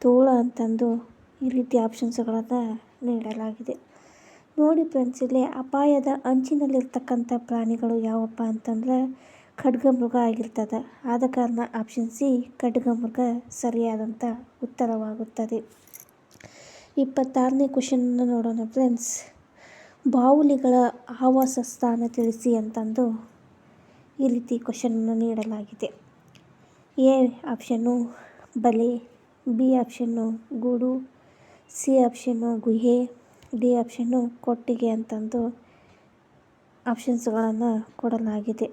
ತೋಳ ಅಂತಂದು ಈ ರೀತಿ ಆಪ್ಷನ್ಸ್ಗಳನ್ನು ನೀಡಲಾಗಿದೆ. ನೋಡಿ ಫ್ರೆಂಡ್ಸ್, ಇಲ್ಲಿ ಅಪಾಯದ ಅಂಚಿನಲ್ಲಿರ್ತಕ್ಕಂಥ ಪ್ರಾಣಿಗಳು ಯಾವಪ್ಪ ಅಂತಂದ್ರೆ ಖಡ್ಗಮೃಗ ಆಗಿರ್ತದೆ. ಆದ ಕಾರಣ ಆಪ್ಷನ್ ಸಿ ಖಡ್ಗಮೃಗ ಸರಿಯಾದಂಥ ಉತ್ತರವಾಗುತ್ತದೆ. 26ನೇ ಕ್ವಶನನ್ನು ನೋಡೋಣ ಫ್ರೆಂಡ್ಸ್. ಬಾವುಲಿಗಳ ಆವಾಸ ಸ್ಥಾನ ತಿಳಿಸಿ ಅಂತಂದು ಈ ರೀತಿ ಕ್ವಶನನ್ನು ನೀಡಲಾಗಿದೆ. ಎ ಆಪ್ಷನ್ನು ಬಲೆ, ಬಿ ಆಪ್ಷನ್ನು ಗೂಡು, ಸಿ ಆಪ್ಷನ್ನು ಗುಹೆ, ಡಿ ಆಪ್ಷನ್ನು ಕೊಟ್ಟಿಗೆ ಅಂತಂದು ಆಪ್ಷನ್ಸ್ಗಳನ್ನು ಕೊಡಲಾಗಿದೆ.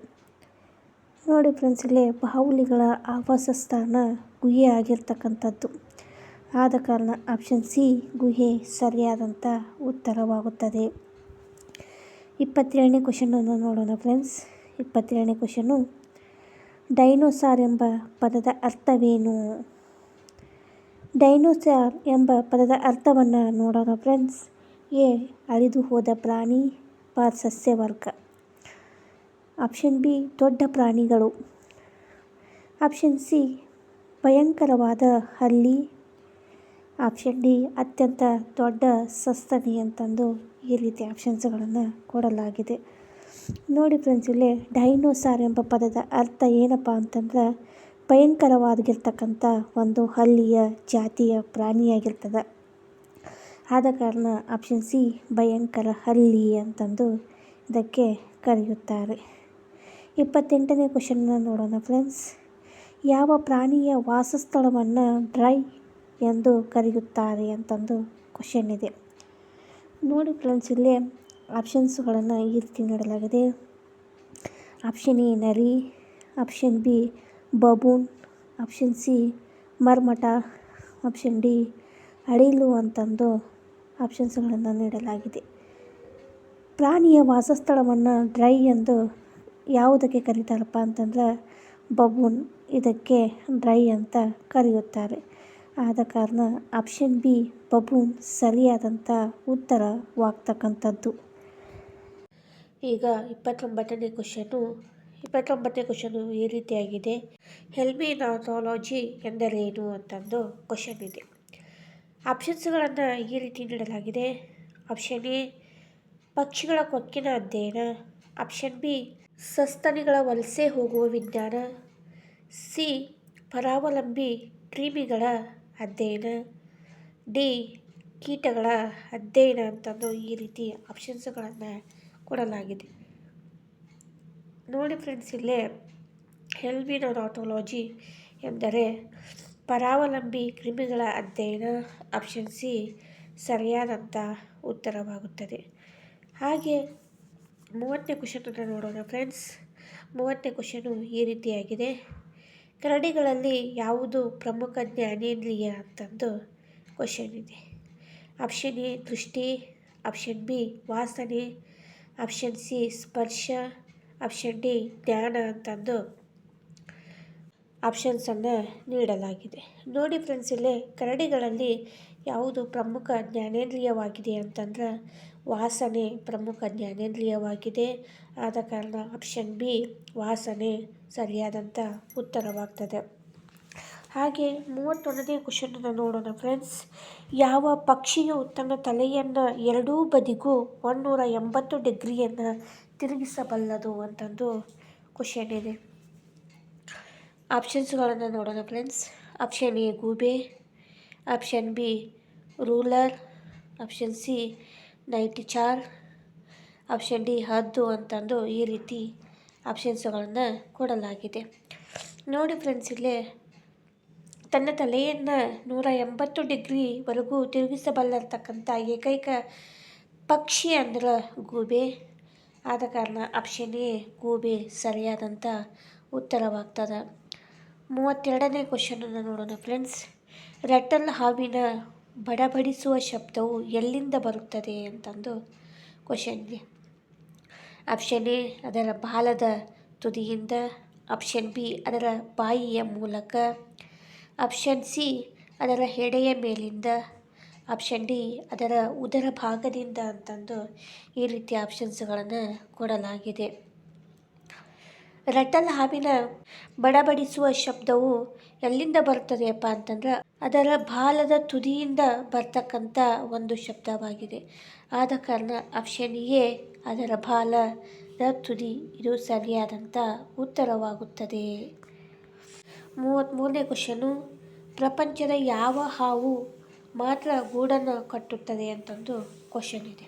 ನೋಡಿ ಫ್ರೆಂಡ್ಸ್, ಇಲ್ಲಿ ಬಾವುಲಿಗಳ ಆವಾಸ ಸ್ಥಾನ ಗುಹೆ ಆಗಿರ್ತಕ್ಕಂಥದ್ದು. ಆದ ಕಾರಣ ಆಪ್ಷನ್ ಸಿ ಗುಹೆ ಸರಿಯಾದಂಥ ಉತ್ತರವಾಗುತ್ತದೆ. 27ನೇ ಕ್ವಶನನ್ನು ನೋಡೋಣ ಫ್ರೆಂಡ್ಸ್. 27ನೇ ಕ್ವಶನು, ಡೈನೋಸಾರ್ ಎಂಬ ಪದದ ಅರ್ಥವೇನು? ಡೈನೋಸಾರ್ ಎಂಬ ಪದದ ಅರ್ಥವನ್ನು ನೋಡೋಣ ಫ್ರೆಂಡ್ಸ್. ಎ ಅಳಿದು ಹೋದ ಪ್ರಾಣಿ, ಬ ಸಸ್ಯವರ್ಗ, ಆಪ್ಷನ್ ಬಿ ದೊಡ್ಡ ಪ್ರಾಣಿಗಳು, ಆಪ್ಷನ್ ಸಿ ಭಯಂಕರವಾದ ಹಲ್ಲಿ, ಆಪ್ಷನ್ ಡಿ ಅತ್ಯಂತ ದೊಡ್ಡ ಸಸ್ತನಿ ಅಂತಂದು ಈ ರೀತಿ ಆಪ್ಷನ್ಸ್ಗಳನ್ನು ಕೊಡಲಾಗಿದೆ. ನೋಡಿ ಫ್ರೆಂಡ್ಸ್, ಇಲ್ಲಿ ಡೈನೋಸಾರ್ ಎಂಬ ಪದದ ಅರ್ಥ ಏನಪ್ಪ ಅಂತಂದ್ರೆ ಭಯಂಕರವಾಗಿರ್ತಕ್ಕಂಥ ಒಂದು ಹಲ್ಲಿಯ ಜಾತಿಯ ಪ್ರಾಣಿಯಾಗಿರ್ತದೆ. ಆದ ಕಾರಣ ಆಪ್ಷನ್ ಸಿ ಭಯಂಕರ ಹಲ್ಲಿ ಅಂತಂದು ಇದಕ್ಕೆ ಕರೆಯುತ್ತಾರೆ. 28ನೇ ಕ್ವಶನನ್ನು ನೋಡೋಣ ಫ್ರೆಂಡ್ಸ್. ಯಾವ ಪ್ರಾಣಿಯ ವಾಸಸ್ಥಳವನ್ನು ಡ್ರೈ ಎಂದು ಕರೆಯುತ್ತಾರೆ ಅಂತಂದು ಕ್ವಶನ್ ಇದೆ. ನೋಡಿ ಫ್ರೆಂಡ್ಸ್, ಇಲ್ಲಿ ಆಪ್ಷನ್ಸ್ಗಳನ್ನು ಈ ರೀತಿ ನೀಡಲಾಗಿದೆ. ಆಪ್ಷನ್ ಎ ನರಿ, ಆಪ್ಷನ್ ಬಿ ಬಬೂನ್, ಆಪ್ಷನ್ ಸಿ ಮರ್ಮಟ, ಆಪ್ಷನ್ ಡಿ ಅಳಿಲು ಅಂತಂದು ಆಪ್ಷನ್ಸ್ಗಳನ್ನು ನೀಡಲಾಗಿದೆ. ಪ್ರಾಣಿಯ ವಾಸಸ್ಥಳವನ್ನು ಡ್ರೈ ಎಂದು ಯಾವುದಕ್ಕೆ ಕರೀತಾರಪ್ಪ ಅಂತಂದ್ರೆ ಬಬೂನ್, ಇದಕ್ಕೆ ಡ್ರೈ ಅಂತ ಕರೆಯುತ್ತಾರೆ. ಆದ ಕಾರಣ ಆಪ್ಷನ್ ಬಿ ಬಬೂನ್ ಸರಿಯಾದಂಥ ಉತ್ತರವಾಗ್ತಕ್ಕಂಥದ್ದು. ಈಗ 29ನೇ ಕ್ವಶನು ಈ ರೀತಿಯಾಗಿದೆ. ಹೆಲ್ಮಿನಾಥಾಲಜಿ ಎಂದರೇನು ಅಂತಂದು ಕ್ವಶನ್ ಇದೆ. ಆಪ್ಷನ್ಸ್ಗಳನ್ನು ಈ ರೀತಿ ನೀಡಲಾಗಿದೆ. ಆಪ್ಷನ್ ಎ ಪಕ್ಷಿಗಳ ಕೊಕ್ಕಿನ ಅಧ್ಯಯನ, ಆಪ್ಷನ್ ಬಿ ಸಸ್ತನಿಗಳ ವಲಸೆ ಹೋಗುವ ವಿಜ್ಞಾನ, ಸಿ ಪರಾವಲಂಬಿ ಕ್ರಿಮಿಗಳ ಅಧ್ಯಯನ, ಡಿ ಕೀಟಗಳ ಅಧ್ಯಯನ ಅಂತಂದು ಈ ರೀತಿ ಆಪ್ಷನ್ಸ್ಗಳನ್ನು ಕೊಡಲಾಗಿದೆ. ನೋಡಿ ಫ್ರೆಂಡ್ಸ್, ಇಲ್ಲೇ ಹೆಲ್ಮಿನಾಥಾಲಜಿ ಎಂದರೆ ಪರಾವಲಂಬಿ ಕ್ರಿಮಿಗಳ ಅಧ್ಯಯನ, ಆಪ್ಷನ್ ಸಿ ಸರಿಯಾದಂಥ ಉತ್ತರವಾಗುತ್ತದೆ. ಹಾಗೆ 30ನೇ ಕ್ವಶನನ್ನು ನೋಡೋಣ ಫ್ರೆಂಡ್ಸ್. 30ನೇ ಕ್ವಶನು ಈ ರೀತಿಯಾಗಿದೆ. ಕರಡಿಗಳಲ್ಲಿ ಯಾವುದು ಪ್ರಮುಖ ಜ್ಞಾನೇಂದ್ರಿಯ ಅಂತಂದು ಕ್ವಶನ್ ಇದೆ. ಆಪ್ಷನ್ ಎ ದೃಷ್ಟಿ, ಆಪ್ಷನ್ ಬಿ ವಾಸನೆ, ಆಪ್ಷನ್ ಸಿ ಸ್ಪರ್ಶ, ಆಪ್ಷನ್ ಡಿ ಜ್ಞಾನ ಅಂತಂದು ಆಪ್ಷನ್ಸನ್ನು ನೀಡಲಾಗಿದೆ. ನೋಡಿ ಫ್ರೆಂಡ್ಸ್, ಇಲ್ಲೇ ಕರಡಿಗಳಲ್ಲಿ ಯಾವುದು ಪ್ರಮುಖ ಜ್ಞಾನೇಂದ್ರಿಯವಾಗಿದೆ ಅಂತಂದ್ರೆ ವಾಸನೆ ಪ್ರಮುಖ ಜ್ಞಾನೇಂದ್ರಿಯವಾಗಿದೆ. ಆದ ಕಾರಣ ಆಪ್ಷನ್ ಬಿ ವಾಸನೆ ಸರಿಯಾದಂಥ ಉತ್ತರವಾಗ್ತದೆ. ಹಾಗೆ 31ನೇ ಕ್ವಶನನ್ನು ನೋಡೋಣ ಫ್ರೆಂಡ್ಸ್. ಯಾವ ಪಕ್ಷಿಯು ತನ್ನ ತಲೆಯನ್ನು ಎರಡೂ ಬದಿಗೂ 180 ಡಿಗ್ರಿಯನ್ನು ತಿರುಗಿಸಬಲ್ಲದು ಅಂತಂದು ಕ್ವಶನ್ ಇದೆ. ಆಪ್ಷನ್ಸ್ಗಳನ್ನು ನೋಡೋಣ ಫ್ರೆಂಡ್ಸ್. ಆಪ್ಷನ್ ಎ ಗೂಬೆ, ಆಪ್ಷನ್ ಬಿ ರೂಲರ್, option C nightjar, option D ಹದ್ದು ಅಂತಂದು ಈ ರೀತಿ ಆಪ್ಷನ್ಸ್ಗಳನ್ನು ಕೊಡಲಾಗಿದೆ. ನೋಡಿ ಫ್ರೆಂಡ್ಸ್, ಇಲ್ಲೇ ತನ್ನ ತಲೆಯನ್ನು 180 ಡಿಗ್ರಿವರೆಗೂ ತಿರುಗಿಸಬಲ್ಲತಕ್ಕಂಥ ಏಕೈಕ ಪಕ್ಷಿ ಅಂದ್ರೆ ಗೂಬೆ. ಆದ ಕಾರಣ ಆಪ್ಷನ್ ಎ ಗೂಬೆ ಸರಿಯಾದಂಥ ಉತ್ತರವಾಗ್ತದೆ. 32ನೇ ಕ್ವಶನನ್ನು ನೋಡೋಣ ಫ್ರೆಂಡ್ಸ್. ರಟಲ್ ಹಾವಿನ ಬಡಬಡಿಸುವ ಶಬ್ದವು ಎಲ್ಲಿಂದ ಬರುತ್ತದೆ ಅಂತಂದು ಕ್ವಶನ್ ಇದೆ. ಆಪ್ಷನ್ ಎ ಅದರ ಬಾಲದ ತುದಿಯಿಂದ, ಆಪ್ಷನ್ ಬಿ ಅದರ ಬಾಯಿಯ ಮೂಲಕ, ಆಪ್ಷನ್ ಸಿ ಅದರ ಹೆಡೆಯ ಮೇಲಿಂದ, ಆಪ್ಷನ್ ಡಿ ಅದರ ಉದರ ಭಾಗದಿಂದ ಅಂತಂದು ಈ ರೀತಿ ಆಪ್ಷನ್ಸ್ಗಳನ್ನು ಕೊಡಲಾಗಿದೆ. ರಟಲ್ ಹಾವಿನ ಬಡಬಡಿಸುವ ಶಬ್ದವು ಎಲ್ಲಿಂದ ಬರ್ತದೆಯಪ್ಪ ಅಂತಂದ್ರೆ ಅದರ ಬಾಲದ ತುದಿಯಿಂದ ಬರ್ತಕ್ಕಂಥ ಒಂದು ಶಬ್ದವಾಗಿದೆ. ಆದ ಕಾರಣ ಆಪ್ಷನ್ ಎ ಅದರ ಬಾಲದ ತುದಿ ಇದು ಸರಿಯಾದಂಥ ಉತ್ತರವಾಗುತ್ತದೆ. 33ನೇ ಕ್ವಶನು. ಪ್ರಪಂಚದ ಯಾವ ಹಾವು ಮಾತ್ರ ಗೂಡನ್ನು ಕಟ್ಟುತ್ತದೆ ಅಂತಂದು ಕ್ವಶನ್ ಇದೆ.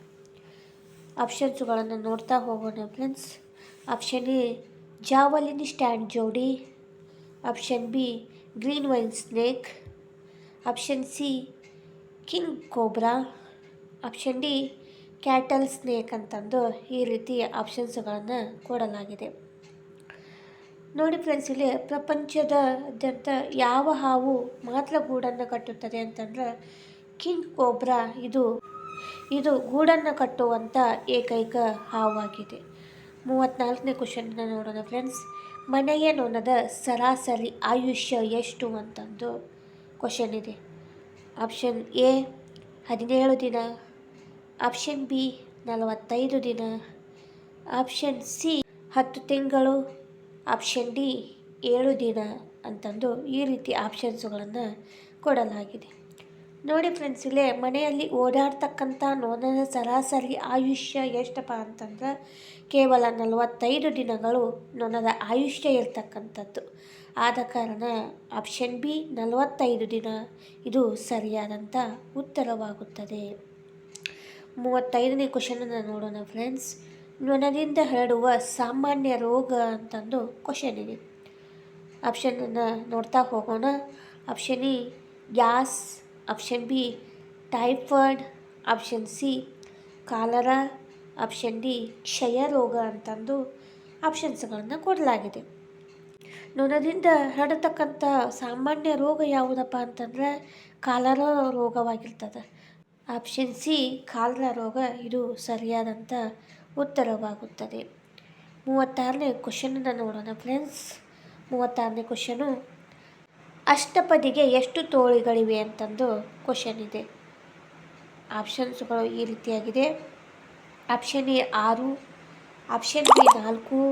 ಆಪ್ಷನ್ಸ್ಗಳನ್ನು ನೋಡ್ತಾ ಹೋಗೋಣ friends. Option A javelin stand ಜೋಡಿ, option B green vine snake, option C king cobra, option D cattle snake ಅಂತಂದು ಈ ರೀತಿ ಆಪ್ಷನ್ಸ್ಗಳನ್ನು ಕೊಡಲಾಗಿದೆ. ನೋಡಿ ಫ್ರೆಂಡ್ಸ್, ಇಲ್ಲಿ ಪ್ರಪಂಚದಾದ್ಯಂತ ಯಾವ ಹಾವು ಮಾತ್ರ ಗೂಡನ್ನು ಕಟ್ಟುತ್ತದೆ ಅಂತಂದ್ರೆ ಕಿಂಗ್ ಕೋಬ್ರಾ ಇದು ಗೂಡನ್ನು ಕಟ್ಟುವಂಥ ಏಕೈಕ ಹಾವಾಗಿದೆ. 34ನೇ ಕ್ವಶನ್ನ ನೋಡೋಣ ಫ್ರೆಂಡ್ಸ್. ಮನೆಯ ನೊಣದ ಸರಾಸರಿ ಆಯುಷ್ಯ ಎಷ್ಟು ಅಂತಂದು ಕ್ವಶನ್ ಇದೆ. ಆಪ್ಷನ್ ಎ 17 ದಿನ, ಆಪ್ಷನ್ ಬಿ 45 ದಿನ, ಆಪ್ಷನ್ ಸಿ 10 ತಿಂಗಳು, ಆಪ್ಷನ್ ಡಿ 7 ದಿನ ಅಂತಂದು ಈ ರೀತಿ ಆಪ್ಷನ್ಸ್ಗಳನ್ನು ಕೊಡಲಾಗಿದೆ. ನೋಡಿ ಫ್ರೆಂಡ್ಸ್, ಇಲ್ಲೇ ಮನೆಯಲ್ಲಿ ಓಡಾಡ್ತಕ್ಕಂಥ ನೊಣದ ಸರಾಸರಿ ಆಯುಷ್ಯ ಎಷ್ಟಪ್ಪ ಅಂತಂದ್ರೆ ಕೇವಲ 45 ದಿನಗಳು ನೊಣದ ಆಯುಷ್ಯ ಇರ್ತಕ್ಕಂಥದ್ದು. ಆದ ಕಾರಣ ಆಪ್ಷನ್ ಬಿ 45 ದಿನ ಇದು ಸರಿಯಾದಂಥ ಉತ್ತರವಾಗುತ್ತದೆ. 35ನೇ ಕ್ವಶನನ್ನು ನೋಡೋಣ ಫ್ರೆಂಡ್ಸ್. ನೊಣದಿಂದ ಹರಡುವ ಸಾಮಾನ್ಯ ರೋಗ ಅಂತಂದು ಕ್ವಶನ್ ಇದೆ. ಆಪ್ಷನನ್ನು ನೋಡ್ತಾ ಹೋಗೋಣ. Option E gas, option B typhoid, option C cholera, option D ಕ್ಷಯ ರೋಗ ಅಂತಂದು ಆಪ್ಷನ್ಸ್ಗಳನ್ನು ಕೊಡಲಾಗಿದೆ. ನೊಣದಿಂದ ಹರಡತಕ್ಕಂಥ ಸಾಮಾನ್ಯ ರೋಗ ಯಾವುದಪ್ಪ ಅಂತಂದರೆ ಕಾಲರಾ ರೋಗವಾಗಿರ್ತದೆ. ಆಪ್ಷನ್ ಸಿ ಕಾಲರಾ ರೋಗ ಇದು ಸರಿಯಾದಂಥ ಉತ್ತರವಾಗುತ್ತದೆ. 36ನೇ ಕ್ವಶನನ್ನು ನೋಡೋಣ ಫ್ರೆಂಡ್ಸ್. 36ನೇ ಕ್ವಶನು. ಅಷ್ಟಪದಿಗೆ ಎಷ್ಟು ತೋಳುಗಳಿವೆ ಅಂತಂದು ಕ್ವಶನ್ ಇದೆ. ಆಪ್ಷನ್ಸ್ಗಳು ಈ ರೀತಿಯಾಗಿದೆ. Option A 6, option B 4,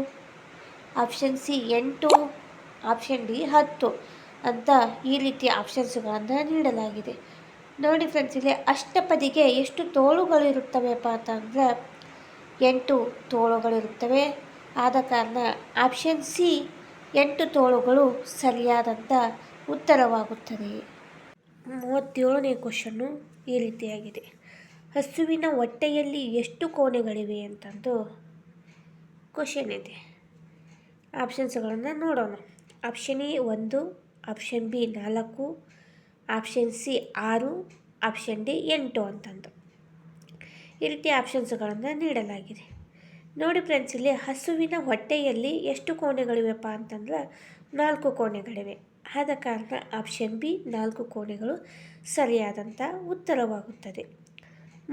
option C 8, option D 10 ಅಂತ ಈ ರೀತಿ ಆಪ್ಷನ್ಸ್ಗಳನ್ನು ನೀಡಲಾಗಿದೆ. ನೋಡಿ ಫ್ರೆಂಡ್ಸ್, ಇಲ್ಲಿ ಅಷ್ಟಪದಿಗೆ ಎಷ್ಟು ತೋಳುಗಳಿರುತ್ತವೆಪ್ಪ ಅಂತಂದರೆ 8 ತೋಳುಗಳಿರುತ್ತವೆ. ಆದ ಕಾರಣ ಆಪ್ಷನ್ ಸಿ 8 ತೋಳುಗಳು ಸರಿಯಾದಂಥ ಉತ್ತರವಾಗುತ್ತದೆ. 37ನೇ ಕ್ವಶನ್ನು ಈ ರೀತಿಯಾಗಿದೆ. ಹಸುವಿನ ಹೊಟ್ಟೆಯಲ್ಲಿ ಎಷ್ಟು ಕೋಣೆಗಳಿವೆ ಅಂತಂದು ಕ್ವಶನ್ ಇದೆ. ಆಪ್ಷನ್ಸ್ಗಳನ್ನು ನೋಡೋಣ. Option A 1, option B 4, option C 6, option D 8 ಅಂತಂದು ಈ ರೀತಿ ಆಪ್ಷನ್ಸ್ಗಳನ್ನು ನೀಡಲಾಗಿದೆ. ನೋಡಿ ಫ್ರೆಂಡ್ಸ್, ಇಲ್ಲಿ ಹಸುವಿನ ಹೊಟ್ಟೆಯಲ್ಲಿ ಎಷ್ಟು ಕೋಣೆಗಳಿವೆಪ್ಪ ಅಂತಂದ್ರೆ 4 ಕೋಣೆಗಳಿವೆ. ಆದ ಕಾರಣ ಆಪ್ಷನ್ ಬಿ 4 ಕೋಣೆಗಳು ಸರಿಯಾದಂಥ ಉತ್ತರವಾಗುತ್ತದೆ.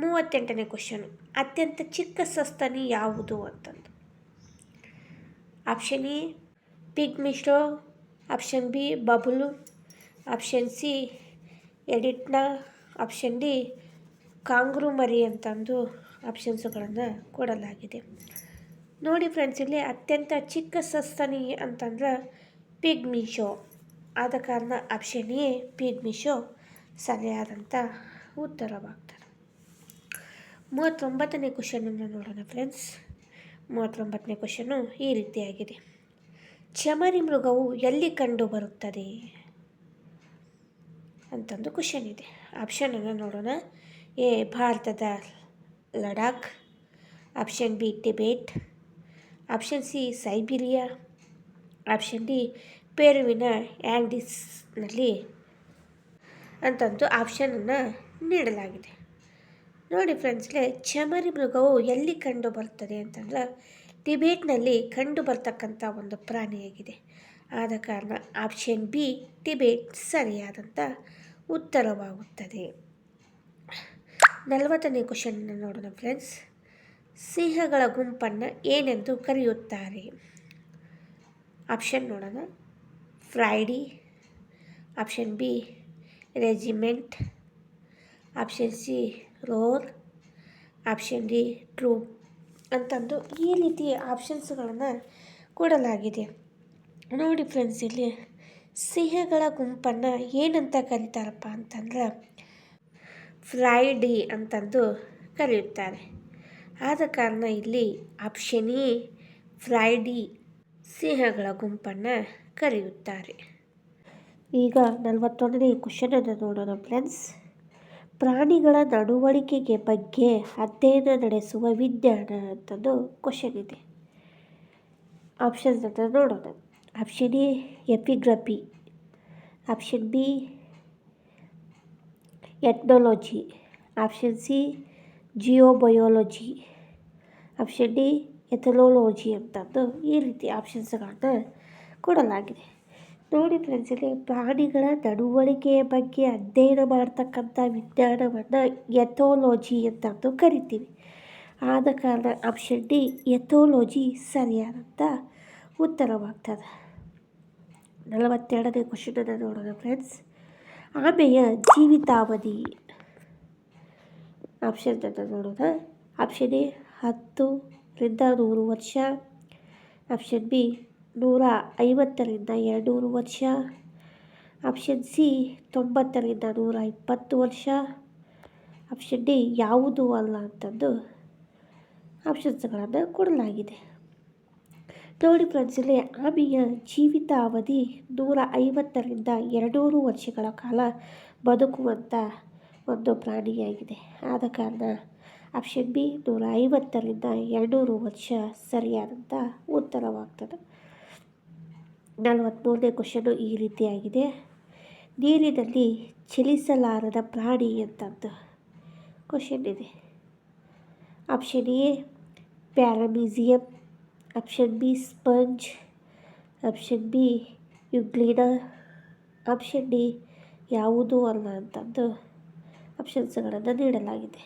38ನೇ ಕ್ವಶನು, ಅತ್ಯಂತ ಚಿಕ್ಕ ಸಸ್ತನಿ ಯಾವುದು ಅಂತಂದು. Option A pygmy shrew, option B ಬಬುಲು, ಆಪ್ಷನ್ ಸಿ ಎಡಿಟ್ನಾ, ಆಪ್ಷನ್ ಡಿ ಕಾಂಗ್ರೂ ಮರಿ ಅಂತಂದು ಆಪ್ಷನ್ಸ್ಗಳನ್ನು ಕೊಡಲಾಗಿದೆ. ನೋಡಿ ಫ್ರೆಂಡ್ಸ್, ಇಲ್ಲಿ ಅತ್ಯಂತ ಚಿಕ್ಕ ಸಸ್ತನಿ ಅಂತಂದ್ರೆ ಪಿಗ್ಮಿಶೋ. ಆದ ಕಾರಣ ಆಪ್ಷನ್ ಎ ಪಿಗ್ಮಿಶೋ ಸರಿಯಾದಂಥ ಉತ್ತರವಾಗ್ತದೆ. 39ನೇ ಕ್ವಶನನ್ನು ನೋಡೋಣ ಫ್ರೆಂಡ್ಸ್. 39ನೇ ಕ್ವಶನು ಈ ರೀತಿಯಾಗಿದೆ. ಚಮರಿ ಮೃಗವು ಎಲ್ಲಿ ಕಂಡು ಬರುತ್ತದೆ ಅಂತಂದು ಕ್ವಶನ್ ಇದೆ. ಆಪ್ಷನನ್ನು ನೋಡೋಣ. ಎ ಭಾರತದ Ladakh, option B Tibet, option C Siberia, option D ಪೆರುವಿನ ಆ್ಯಂಡೀಸ್ನಲ್ಲಿ ಅಂತಂದು ಆಪ್ಷನನ್ನು ನೀಡಲಾಗಿದೆ. ನೋಡಿ ಫ್ರೆಂಡ್ಸ್ಗೆ, ಚಮರಿ ಮೃಗವು ಎಲ್ಲಿ ಕಂಡು ಬರ್ತದೆ ಅಂತಂದ್ರೆ ಟಿಬೇಟ್ನಲ್ಲಿ ಕಂಡು ಬರ್ತಕ್ಕಂಥ ಒಂದು ಪ್ರಾಣಿಯಾಗಿದೆ. ಆದ ಕಾರಣ ಆಪ್ಷನ್ ಬಿ ಟಿಬೇಟ್ ಸರಿಯಾದಂಥ ಉತ್ತರವಾಗುತ್ತದೆ. 40ನೇ ಕ್ವಶನನ್ನು ನೋಡೋಣ ಫ್ರೆಂಡ್ಸ್. ಸಿಂಹಗಳ ಗುಂಪನ್ನು ಏನೆಂದು ಕರೆಯುತ್ತಾರೆ? ಆಪ್ಷನ್ ನೋಡೋಣ. Pride, option B regiment, option C roar, option D troop ಅಂತಂದು ಈ ರೀತಿ ಆಪ್ಷನ್ಸ್ಗಳನ್ನು ಕೊಡಲಾಗಿದೆ. ನೋಡಿ ಫ್ರೆಂಡ್ಸ್, ಇಲ್ಲಿ ಸಿಂಹಗಳ ಗುಂಪನ್ನು ಏನಂತ ಕರೀತಾರಪ್ಪ ಅಂತಂದ್ರೆ ಫ್ರೈಡಿ ಅಂತಂದು ಕರೆಯುತ್ತಾರೆ. ಆದ ಕಾರಣ ಇಲ್ಲಿ ಆಪ್ಷನ್ ಎ ಫ್ರೈಡಿ ಸಿಂಹಗಳ ಗುಂಪನ್ನು ಕರೆಯುತ್ತಾರೆ. ಈಗ 41ನೇ ಕ್ವಶನನ್ನು ನೋಡೋಣ ಫ್ರೆಂಡ್ಸ್. ಪ್ರಾಣಿಗಳ ನಡವಳಿಕೆಗೆ ಬಗ್ಗೆ ಅಧ್ಯಯನ ನಡೆಸುವ ವಿಜ್ಞಾನ ಅಂತಂದು ಕ್ವಶನ್ ಇದೆ. ಆಪ್ಷನ್ಸನ್ನು ನೋಡೋಣ. Option A epigraphy, option B ethnology, option C geobiology, option D ethnology ಅಂತಂದು ಈ ರೀತಿ ಆಪ್ಷನ್ಸ್ಗಳನ್ನು ಕೊಡಲಾಗಿದೆ. ನೋಡಿ ಫ್ರೆಂಡ್ಸ್, ಇಲ್ಲಿ ಪ್ರಾಣಿಗಳ ನಡವಳಿಕೆಯ ಬಗ್ಗೆ ಅಧ್ಯಯನ ಮಾಡ್ತಕ್ಕಂಥ ವಿಜ್ಞಾನವನ್ನು ಎಥಾಲಜಿ ಅಂತಂದು ಕರಿತೀವಿ. ಆದ ಕಾರಣ ಆಪ್ಷನ್ ಡಿ ಎಥಾಲಜಿ ಸರಿಯಾದಂಥ ಉತ್ತರವಾಗ್ತದೆ. 42ನೇ ಕ್ವಶನನ್ನು ನೋಡೋಣ ಫ್ರೆಂಡ್ಸ್. ಆಮೆಯ ಜೀವಿತಾವಧಿ ಆಪ್ಷನನ್ನು ನೋಡೋಣ. ಆಪ್ಷನ್ ಎ 10 ರಿಂದ 100 ವರ್ಷ, ಆಪ್ಷನ್ ಬಿ 150 ರಿಂದ 200 ವರ್ಷ, ಆಪ್ಷನ್ ಸಿ 90 ರಿಂದ 120 ವರ್ಷ, ಆಪ್ಷನ್ ಡಿ ಯಾವುದೂ ಅಲ್ಲ ಅಂತಂದು ಆಪ್ಷನ್ಸ್ಗಳನ್ನು ಕೊಡಲಾಗಿದೆ. ನೋಡಿ ಫ್ರೆಂಡ್ಸ್, ಇಲ್ಲಿ ಆಮೆಯ ಜೀವಿತಾವಧಿ 150 ರಿಂದ 200 ವರ್ಷಗಳ ಕಾಲ ಬದುಕುವಂಥ ಒಂದು ಪ್ರಾಣಿಯಾಗಿದೆ. ಆದ ಕಾರಣ ಆಪ್ಷನ್ ಬಿ 150 ರಿಂದ 200 ವರ್ಷ ಸರಿಯಾದಂಥ ಉತ್ತರವಾಗ್ತದೆ. 43ನೇ ಕ್ವಶನು ಈ ರೀತಿಯಾಗಿದೆ. ನೀರಿನಲ್ಲಿ ಚಲಿಸಲಾರದ ಪ್ರಾಣಿ ಅಂತಂದು ಕ್ವಶನ್ ಇದೆ. Option A paramecium, option B sponge, option B euglena, option D ಯಾವುದೂ ಅಲ್ಲ ಅಂತಂದು ಆಪ್ಷನ್ಸ್ಗಳನ್ನು ನೀಡಲಾಗಿದೆ.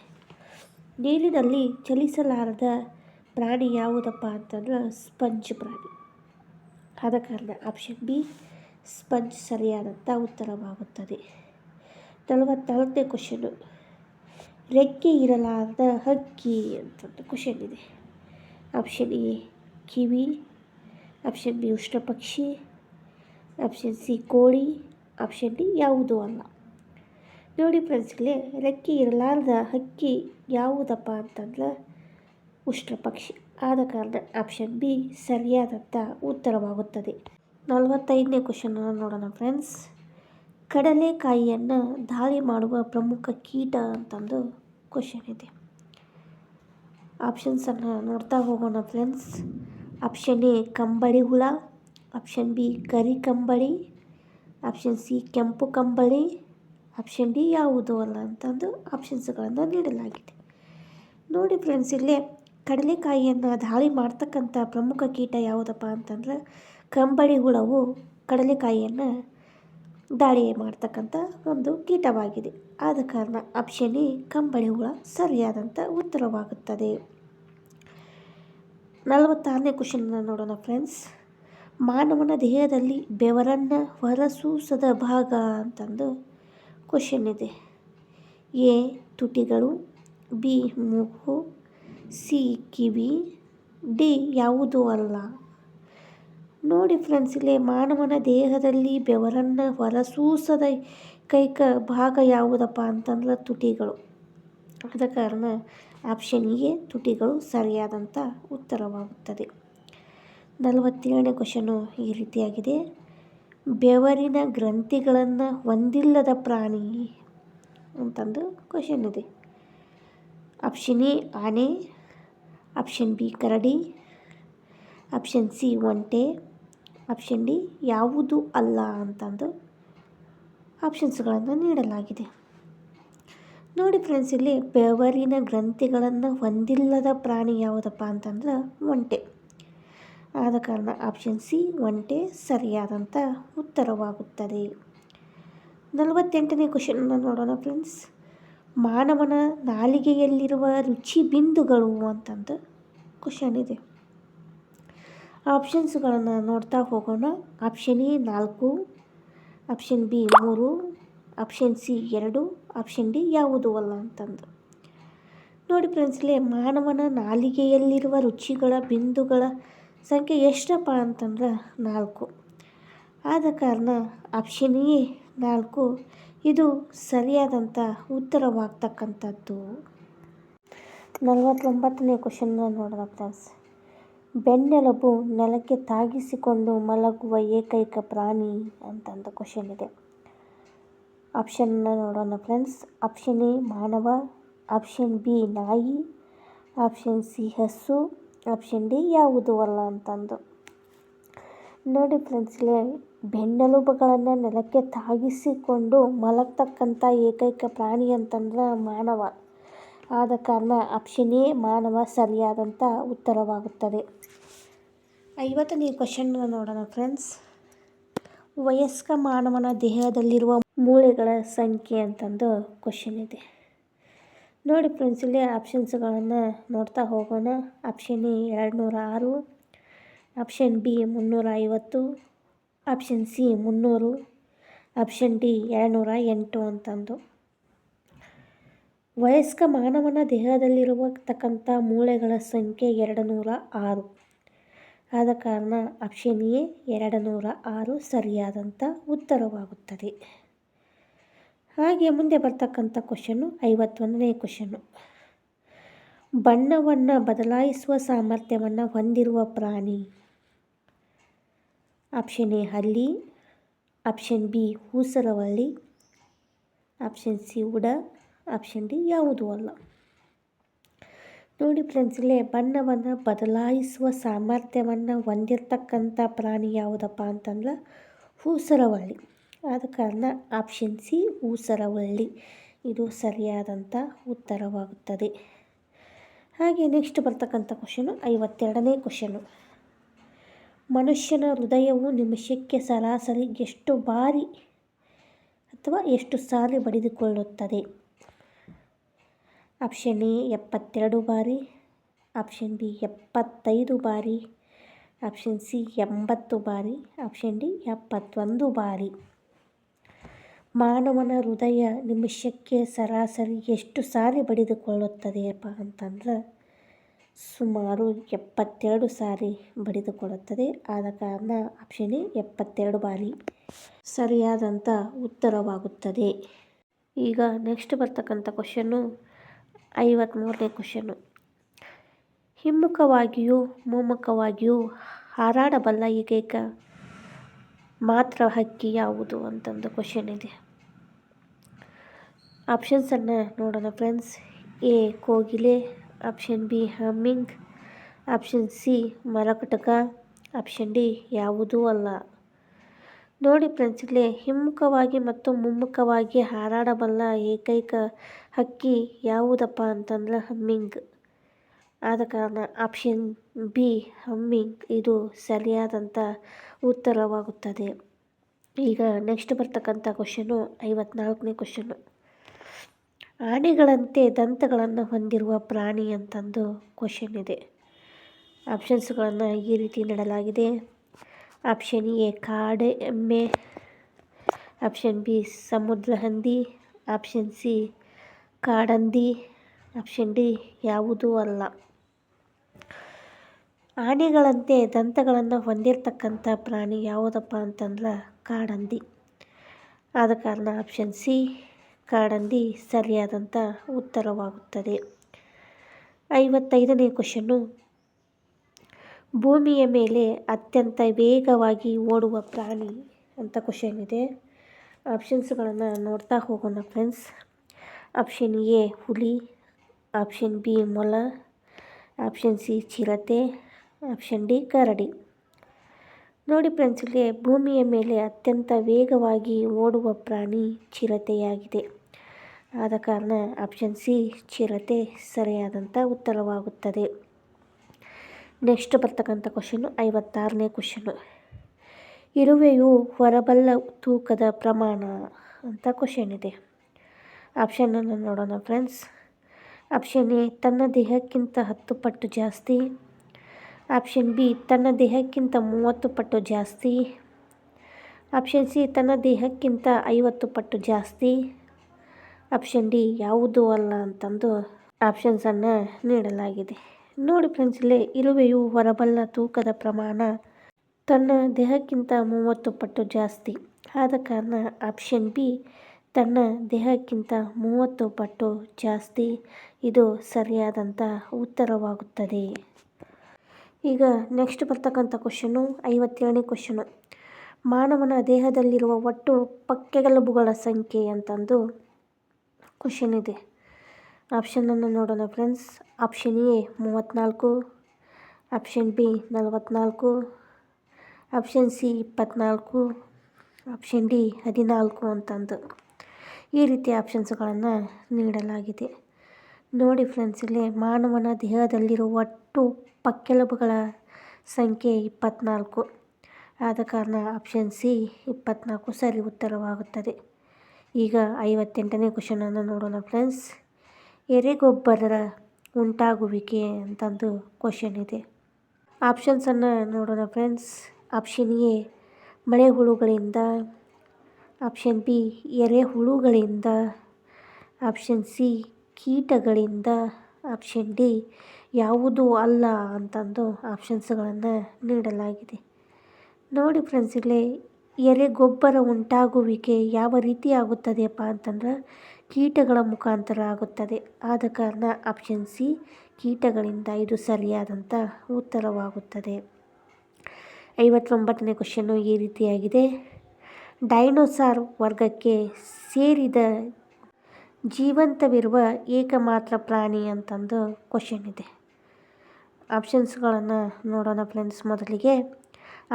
ನೀರಿನಲ್ಲಿ ಚಲಿಸಲಾರದ ಪ್ರಾಣಿ ಯಾವುದಪ್ಪ ಅಂತಂದ್ರೆ ಸ್ಪಂಜ್ ಪ್ರಾಣಿ. ಆದ ಕಾರಣ ಆಪ್ಷನ್ ಬಿ ಸ್ಪಂಜ್ ಸರಿಯಾದಂಥ ಉತ್ತರವಾಗುತ್ತದೆ. 44ನೇ ಕ್ವಶನು, ರೆಕ್ಕೆ ಇರಲಾರದ ಹಕ್ಕಿ ಅಂತಂದು ಕ್ವಶನ್ ಇದೆ. Option A kiwi, option B ಉಷ್ಟ್ರ ಪಕ್ಷಿ, ಆಪ್ಷನ್ ಸಿ ಕೋಳಿ, ಆಪ್ಷನ್ ಡಿ ಯಾವುದೂ ಅಲ್ಲ. ನೋಡಿ ಫ್ರೆಂಡ್ಸ್, ಇಲ್ಲಿ ರೆಕ್ಕೆ ಇರಲಾರದ ಹಕ್ಕಿ ಯಾವುದಪ್ಪ ಅಂತಂದ್ರೆ ಉಷ್ಟ್ರ ಪಕ್ಷಿ. ಆದ ಕಾರಣ ಆಪ್ಷನ್ ಬಿ ಸರಿಯಾದಂಥ ಉತ್ತರವಾಗುತ್ತದೆ. 45ನೇ ಕ್ವಶನನ್ನು ನೋಡೋಣ ಫ್ರೆಂಡ್ಸ್. ಕಡಲೆಕಾಯಿಯನ್ನು ದಾಳಿ ಮಾಡುವ ಪ್ರಮುಖ ಕೀಟ ಅಂತಂದು ಕ್ವಶನ್ ಇದೆ. ಆಪ್ಷನ್ಸನ್ನು ನೋಡ್ತಾ ಹೋಗೋಣ ಫ್ರೆಂಡ್ಸ್. ಆಪ್ಷನ್ ಎ ಕಂಬಳಿ ಹುಳ, ಆಪ್ಷನ್ ಬಿ ಕರಿ ಕಂಬಳಿ, ಆಪ್ಷನ್ ಸಿ ಕೆಂಪು ಕಂಬಳಿ, ಆಪ್ಷನ್ ಡಿ ಯಾವುದೂ ಅಲ್ಲ ಅಂತಂದು ಆಪ್ಷನ್ಸ್ಗಳನ್ನು ನೀಡಲಾಗಿದೆ. ನೋಡಿ ಫ್ರೆಂಡ್ಸ್, ಇಲ್ಲೇ ಕಡಲೆಕಾಯಿಯನ್ನು ದಾಳಿ ಮಾಡ್ತಕ್ಕಂಥ ಪ್ರಮುಖ ಕೀಟ ಯಾವುದಪ್ಪ ಅಂತಂದ್ರೆ ಕಂಬಳಿ ಹುಳವು ಕಡಲೆಕಾಯಿಯನ್ನು ದಾಳಿ ಮಾಡ್ತಕ್ಕಂಥ ಒಂದು ಕೀಟವಾಗಿದೆ. ಆದ ಕಾರಣ ಆಪ್ಷನ್ ಎ ಕಂಬಳಿ ಹುಳ ಸರಿಯಾದಂಥ ಉತ್ತರವಾಗುತ್ತದೆ. 46ನೇ ಕ್ವಶನ್ನ ನೋಡೋಣ ಫ್ರೆಂಡ್ಸ್. ಮಾನವನ ದೇಹದಲ್ಲಿ ಬೆವರನ್ನು ಹೊರಸೂಸದ ಭಾಗ ಅಂತಂದು ಕ್ವಶನ್ ಇದೆ. ಎ ತುಟಿಗಳು, ಬಿ ಮೂಗು, ಸಿ ಕಿವಿ, ಡಿ ಯಾವುದೂ ಅಲ್ಲ. ನೋಡಿ ಫ್ರೆಂಡ್ಸ್, ಇಲ್ಲಿ ಮಾನವನ ದೇಹದಲ್ಲಿ ಬೆವರನ್ನು ಹೊರಸೂಸದ ಏಕೈಕ ಭಾಗ ಯಾವುದಪ್ಪ ಅಂತಂದ್ರೆ ತುಟಿಗಳು. ಆದ ಕಾರಣ ಆಪ್ಷನ್ ಎ ತುಟಿಗಳು ಸರಿಯಾದಂಥ ಉತ್ತರವಾಗುತ್ತದೆ. 47ನೇ ಕ್ವಶನು ಈ ರೀತಿಯಾಗಿದೆ. ಬೆವರಿನ ಗ್ರಂಥಿಗಳನ್ನು ಹೊಂದಿಲ್ಲದ ಪ್ರಾಣಿ ಅಂತಂದು ಕ್ವಶನ್ ಇದೆ. ಆಪ್ಷನ್ ಎ ಆನೆ, ಆಪ್ಷನ್ ಬಿ ಕರಡಿ, ಆಪ್ಷನ್ ಸಿ ಒಂಟೆ, ಆಪ್ಷನ್ ಡಿ ಯಾವುದೂ ಅಲ್ಲ ಅಂತಂದು ಆಪ್ಷನ್ಸ್ಗಳನ್ನು ನೀಡಲಾಗಿದೆ. ನೋಡಿ ಫ್ರೆಂಡ್ಸ್, ಇಲ್ಲಿ ಬೆವರಿನ ಗ್ರಂಥಿಗಳನ್ನು ಹೊಂದಿಲ್ಲದ ಪ್ರಾಣಿ ಯಾವುದಪ್ಪ ಅಂತಂದ್ರೆ ಒಂಟೆ. ಆದ ಕಾರಣ ಆಪ್ಷನ್ ಸಿ ಒಂಟೆ ಸರಿಯಾದಂಥ ಉತ್ತರವಾಗುತ್ತದೆ. 48ನೇ ಕ್ವಶನ್ನ ನೋಡೋಣ ಫ್ರೆಂಡ್ಸ್. ಮಾನವನ ನಾಲಿಗೆಯಲ್ಲಿರುವ ರುಚಿ ಬಿಂದುಗಳು ಅಂತಂದು ಕ್ವಶನ್ ಇದೆ. ಆಪ್ಷನ್ಸ್ಗಳನ್ನು ನೋಡ್ತಾ ಹೋಗೋಣ. Option A 4, option B 3, option C 2, option D ಯಾವುದೂ ಅಲ್ಲ ಅಂತಂದು. ನೋಡಿ ಫ್ರೆಂಡ್ಸ್, ಇಲ್ಲಿ ಮಾನವನ ನಾಲಿಗೆಯಲ್ಲಿರುವ ರುಚಿಗಳ ಬಿಂದುಗಳ ಸಂಖ್ಯೆ ಎಷ್ಟಪ್ಪ ಅಂತಂದ್ರೆ 4. ಆದ ಕಾರಣ ಆಪ್ಷನ್ ಎ 4 ಇದು ಸರಿಯಾದಂಥ ಉತ್ತರವಾಗ್ತಕ್ಕಂಥದ್ದು. 49ನೇ ಕ್ವಶನ್ನ ನೋಡೋಣ ಫ್ರೆಂಡ್ಸ್. ಬೆನ್ನೆಲುಬು ನೆಲಕ್ಕೆ ತಾಗಿಸಿಕೊಂಡು ಮಲಗುವ ಏಕೈಕ ಪ್ರಾಣಿ ಅಂತಂದು ಕ್ವಶನ್ ಇದೆ. ಆಪ್ಷನ್ನ ನೋಡೋಣ ಫ್ರೆಂಡ್ಸ್. ಆಪ್ಷನ್ ಎ ಮಾನವ, ಆಪ್ಷನ್ ಬಿ ನಾಯಿ, ಆಪ್ಷನ್ ಸಿ ಹಸು, ಆಪ್ಷನ್ ಡಿ ಯಾವುದೂ ಅಲ್ಲ ಅಂತಂದು. ನೋಡಿ ಫ್ರೆಂಡ್ಸ್, ಇಲ್ಲಿ ಬೆನ್ನೆಲುಬುಗಳನ್ನು ನೆಲಕ್ಕೆ ತಾಗಿಸಿಕೊಂಡು ಮಲಗ್ತಕ್ಕಂಥ ಏಕೈಕ ಪ್ರಾಣಿ ಅಂತಂದ್ರೆ ಮಾನವ. ಆದ ಕಾರಣ ಆಪ್ಷನ್ ಎ ಮಾನವ ಸರಿಯಾದಂಥ ಉತ್ತರವಾಗುತ್ತದೆ. 50ನೇ ಕ್ವಶನ್ ನೋಡೋಣ ಫ್ರೆಂಡ್ಸ್. ವಯಸ್ಕ ಮಾನವನ ದೇಹದಲ್ಲಿರುವ ಮೂಳೆಗಳ ಸಂಖ್ಯೆ ಅಂತಂದು ಕ್ವಶನ್ ಇದೆ. ನೋಡಿ ಫ್ರೆಂಡ್ಸ್, ಇಲ್ಲಿ ಆಪ್ಷನ್ಸ್ಗಳನ್ನು ನೋಡ್ತಾ ಹೋಗೋಣ. Option A 206, option B 350, option C 300, option D 208 ಅಂತಂದು. ವಯಸ್ಕ ಮಾನವನ ದೇಹದಲ್ಲಿರತಕ್ಕಂಥ ಮೂಳೆಗಳ ಸಂಖ್ಯೆ 206. ಆದ ಕಾರಣ ಆಪ್ಷನ್ ಎ 206 ಸರಿಯಾದಂಥ ಉತ್ತರವಾಗುತ್ತದೆ. ಹಾಗೆ ಮುಂದೆ ಬರ್ತಕ್ಕಂಥ ಕ್ವಶನ್ನು 51ನೇ ಕ್ವಶನ್ನು. ಬಣ್ಣವನ್ನು ಬದಲಾಯಿಸುವ ಸಾಮರ್ಥ್ಯವನ್ನು ಹೊಂದಿರುವ ಪ್ರಾಣಿ. ಆಪ್ಷನ್ ಎ ಹಲ್ಲಿ, ಆಪ್ಷನ್ ಬಿ ಊಸರವಳ್ಳಿ, ಆಪ್ಷನ್ ಸಿ ಉಡ, ಆಪ್ಷನ್ ಡಿ ಯಾವುದೂ ಅಲ್ಲ. ನೋಡಿ ಫ್ರೆಂಡ್ಸ್, ಇಲ್ಲೇ ಬಣ್ಣವನ್ನು ಬದಲಾಯಿಸುವ ಸಾಮರ್ಥ್ಯವನ್ನು ಹೊಂದಿರತಕ್ಕಂಥ ಪ್ರಾಣಿ ಯಾವುದಪ್ಪ ಅಂತಂದ್ರೆ ಊಸರವಳ್ಳಿ. ಆದ ಕಾರಣ ಆಪ್ಷನ್ ಸಿ ಊಸರವಳ್ಳಿ ಇದು ಸರಿಯಾದಂಥ ಉತ್ತರವಾಗುತ್ತದೆ. ಹಾಗೆ ನೆಕ್ಸ್ಟ್ ಬರ್ತಕ್ಕಂಥ ಕ್ವಶನು 52ನೇ ಕ್ವಶನು. ಮನುಷ್ಯನ ಹೃದಯವು ನಿಮಿಷಕ್ಕೆ ಸರಾಸರಿ ಎಷ್ಟು ಬಾರಿ ಅಥವಾ ಎಷ್ಟು ಸಾರಿ ಬಡಿದುಕೊಳ್ಳುತ್ತದೆ? ಆಪ್ಷನ್ ಎ 72 ಬಾರಿ, ಆಪ್ಷನ್ ಬಿ 75 ಬಾರಿ, ಆಪ್ಷನ್ ಸಿ 80 ಬಾರಿ, ಆಪ್ಷನ್ ಡಿ 71 ಬಾರಿ. ಮಾನವನ ಹೃದಯ ನಿಮಿಷಕ್ಕೆ ಸರಾಸರಿ ಎಷ್ಟು ಸಾರಿ ಬಡಿದುಕೊಳ್ಳುತ್ತದೆಯಪ್ಪ ಅಂತಂದ್ರೆ ಸುಮಾರು 72 ಸಾರಿ ಬಡಿದುಕೊಳ್ಳುತ್ತದೆ. ಆದ ಕಾರಣ ಆಪ್ಷನ್ ಎ 72 ಬಾರಿ ಸರಿಯಾದಂಥ ಉತ್ತರವಾಗುತ್ತದೆ. ಈಗ ನೆಕ್ಸ್ಟ್ ಬರ್ತಕ್ಕಂಥ ಕ್ವಶನ್ನು 53ನೇ ಕ್ವಶನ್ನು. ಹಿಮ್ಮುಖವಾಗಿಯೂ ಮುಮ್ಮುಖವಾಗಿಯೂ ಹಾರಾಡಬಲ್ಲ ಏಕೈಕ ಮಾತ್ರ ಹಕ್ಕಿ ಯಾವುದು ಅಂತಂದು ಕ್ವಶನ್ ಇದೆ. ಆಪ್ಷನ್ಸನ್ನು ನೋಡೋಣ ಫ್ರೆಂಡ್ಸ್. ಎ ಕೋಗಿಲೆ, option B humming, option C ಮರಕಟಕ, ಆಪ್ಷನ್ ಡಿ ಯಾವುದೂ ಅಲ್ಲ. ನೋಡಿ ಫ್ರೆಂಡ್ಸ್, ಇಲ್ಲಿ ಹಿಮ್ಮುಖವಾಗಿ ಮತ್ತು ಮುಮ್ಮುಖವಾಗಿ ಹಾರಾಡಬಲ್ಲ ಏಕೈಕ ಹಕ್ಕಿ ಯಾವುದಪ್ಪ ಅಂತಂದ್ರೆ ಹಮ್ಮಿಂಗ್. ಆದ ಕಾರಣ ಆಪ್ಷನ್ ಬಿ ಹಮ್ಮಿಂಗ್ ಇದು ಸರಿಯಾದಂಥ ಉತ್ತರವಾಗುತ್ತದೆ. ಈಗ ನೆಕ್ಸ್ಟ್ ಬರ್ತಕ್ಕಂಥ ಕ್ವಶನು 54ನೇ ಕ್ವಶನು. ಆನೆಗಳಂತೆ ದಂತಗಳನ್ನು ಹೊಂದಿರುವ ಪ್ರಾಣಿ ಅಂತಂದು ಕ್ವಶನ್ ಇದೆ. ಆಪ್ಷನ್ಸ್ಗಳನ್ನು ಈ ರೀತಿ ನೀಡಲಾಗಿದೆ. ಆಪ್ಷನ್ ಎ ಕಾಡು ಎಮ್ಮೆ, ಆಪ್ಷನ್ ಬಿ ಸಮುದ್ರ ಹಂದಿ, ಆಪ್ಷನ್ ಸಿ ಕಾಡಂದಿ, ಆಪ್ಷನ್ ಡಿ ಯಾವುದೂ ಅಲ್ಲ. ಆನೆಗಳಂತೆ ದಂತಗಳನ್ನು ಹೊಂದಿರತಕ್ಕಂಥ ಪ್ರಾಣಿ ಯಾವುದಪ್ಪ ಅಂತಂದ್ರೆ ಕಾಡಂದಿ. ಆದ ಕಾರಣ ಆಪ್ಷನ್ ಸಿ ಕಾಡಂದಿ ಸರಿಯಾದಂಥ ಉತ್ತರವಾಗುತ್ತದೆ. 55ನೇ ಕ್ವಶನ್ನು. ಭೂಮಿಯ ಮೇಲೆ ಅತ್ಯಂತ ವೇಗವಾಗಿ ಓಡುವ ಪ್ರಾಣಿ ಅಂತ ಕ್ವಶನ್ ಇದೆ. ಆಪ್ಷನ್ಸ್ಗಳನ್ನು ನೋಡ್ತಾ ಹೋಗೋಣ ಫ್ರೆಂಡ್ಸ್. ಆಪ್ಷನ್ ಎ ಹುಲಿ, ಆಪ್ಷನ್ ಬಿ ಮೊಲ, ಆಪ್ಷನ್ ಸಿ ಚಿರತೆ, ಆಪ್ಷನ್ ಡಿ ಕರಡಿ. ನೋಡಿ ಫ್ರೆಂಡ್ಸ್, ಇಲ್ಲಿ ಭೂಮಿಯ ಮೇಲೆ ಅತ್ಯಂತ ವೇಗವಾಗಿ ಓಡುವ ಪ್ರಾಣಿ ಚಿರತೆಯಾಗಿದೆ. ಆದ ಕಾರಣ ಆಪ್ಷನ್ ಸಿ ಚಿರತೆ ಸರಿಯಾದಂಥ ಉತ್ತರವಾಗುತ್ತದೆ. ನೆಕ್ಸ್ಟ್ ಬರ್ತಕ್ಕಂಥ ಕ್ವಶನು 56ನೇ ಕ್ವಶನು. ಇರುವೆಯು ಹೊರಬಲ್ಲ ತೂಕದ ಪ್ರಮಾಣ ಅಂತ ಕ್ವಶನ್ ಇದೆ. ಆಪ್ಷನನ್ನು ನೋಡೋಣ ಫ್ರೆಂಡ್ಸ್. ಆಪ್ಷನ್ ಎ ತನ್ನ ದೇಹಕ್ಕಿಂತ 10 ಪಟ್ಟು ಜಾಸ್ತಿ, ಆಪ್ಷನ್ ಬಿ ತನ್ನ ದೇಹಕ್ಕಿಂತ 30 ಪಟ್ಟು ಜಾಸ್ತಿ, ಆಪ್ಷನ್ ಸಿ ತನ್ನ ದೇಹಕ್ಕಿಂತ 50 ಪಟ್ಟು ಜಾಸ್ತಿ, ಆಪ್ಷನ್ ಡಿ ಯಾವುದೂ ಅಲ್ಲ ಅಂತಂದು ಆಪ್ಷನ್ಸನ್ನು ನೀಡಲಾಗಿದೆ. ನೋಡಿ ಫ್ರೆಂಡ್ಸ್, ಇಲ್ಲಿ ಇರುವೆಯು ಹೊರಬಲ್ಲ ತೂಕದ ಪ್ರಮಾಣ ತನ್ನ ದೇಹಕ್ಕಿಂತ 30 ಪಟ್ಟು ಜಾಸ್ತಿ. ಆದ ಕಾರಣ ಆಪ್ಷನ್ ಬಿ ತನ್ನ ದೇಹಕ್ಕಿಂತ 30 ಪಟ್ಟು ಜಾಸ್ತಿ ಇದು ಸರಿಯಾದಂಥ ಉತ್ತರವಾಗುತ್ತದೆ. ಈಗ ನೆಕ್ಸ್ಟ್ ಬರ್ತಕ್ಕಂಥ ಕ್ವಶನು 57ನೇ ಕ್ವಶನು. ಮಾನವನ ದೇಹದಲ್ಲಿರುವ ಒಟ್ಟು ಪಕ್ಕೆಲುಬುಗಳ ಸಂಖ್ಯೆ ಅಂತಂದು ಕ್ವಶನ್ ಇದೆ. ಆಪ್ಷನನ್ನು ನೋಡೋಣ friends. Option A 34, option B 44, option C 24, option D 14 ಅಂತಂದು ಈ ರೀತಿ ಆಪ್ಷನ್ಸ್ಗಳನ್ನು ನೀಡಲಾಗಿದೆ. ನೋಡಿ ಫ್ರೆಂಡ್ಸ್, ಇಲ್ಲಿ ಮಾನವನ ದೇಹದಲ್ಲಿರುವ ಒಟ್ಟು ಪಕ್ಕೆಲುಬುಗಳ ಸಂಖ್ಯೆ 24. ಆದ ಕಾರಣ ಆಪ್ಷನ್ ಸಿ 24 ಸರಿ ಉತ್ತರವಾಗುತ್ತದೆ. ಈಗ 58ನೇ ಕ್ವಶನನ್ನು ನೋಡೋಣ ಫ್ರೆಂಡ್ಸ್. ಎರೆಗೊಬ್ಬರ ಉಂಟಾಗುವಿಕೆ ಅಂತಂದು ಕ್ವಶನ್ ಇದೆ. ಆಪ್ಷನ್ಸನ್ನು ನೋಡೋಣ ಫ್ರೆಂಡ್ಸ್. ಆಪ್ಷನ್ ಎ ಮಳೆಹುಳುಗಳಿಂದ, ಆಪ್ಷನ್ ಬಿ ಎರೆಹುಳುಗಳಿಂದ, ಆಪ್ಷನ್ ಸಿ ಕೀಟಗಳಿಂದ, ಆಪ್ಷನ್ ಡಿ ಯಾವುದೂ ಅಲ್ಲ ಅಂತಂದು ಆಪ್ಷನ್ಸ್ಗಳನ್ನು ನೀಡಲಾಗಿದೆ. ನೋಡಿ ಫ್ರೆಂಡ್ಸ್, ಇಲ್ಲಿ ಎರೆಗೊಬ್ಬರ ಉಂಟಾಗುವಿಕೆ ಯಾವ ರೀತಿ ಆಗುತ್ತದೆಯಪ್ಪ ಅಂತಂದ್ರೆ ಕೀಟಗಳ ಮುಖಾಂತರ ಆಗುತ್ತದೆ. ಆದ ಕಾರಣ ಆಪ್ಷನ್ ಸಿ ಕೀಟಗಳಿಂದ ಇದು ಸರಿಯಾದಂಥ ಉತ್ತರವಾಗುತ್ತದೆ. 59ನೇ ಕ್ವಶನ್ನು ಈ ರೀತಿಯಾಗಿದೆ. ಡೈನೋಸಾರ್ ವರ್ಗಕ್ಕೆ ಸೇರಿದ ಜೀವಂತವಿರುವ ಏಕಮಾತ್ರ ಪ್ರಾಣಿ ಅಂತಂದು ಕ್ವಶನ್ ಇದೆ. ಆಪ್ಷನ್ಸ್ಗಳನ್ನು ನೋಡೋಣ ಫ್ರೆಂಡ್ಸ್. ಮೊದಲಿಗೆ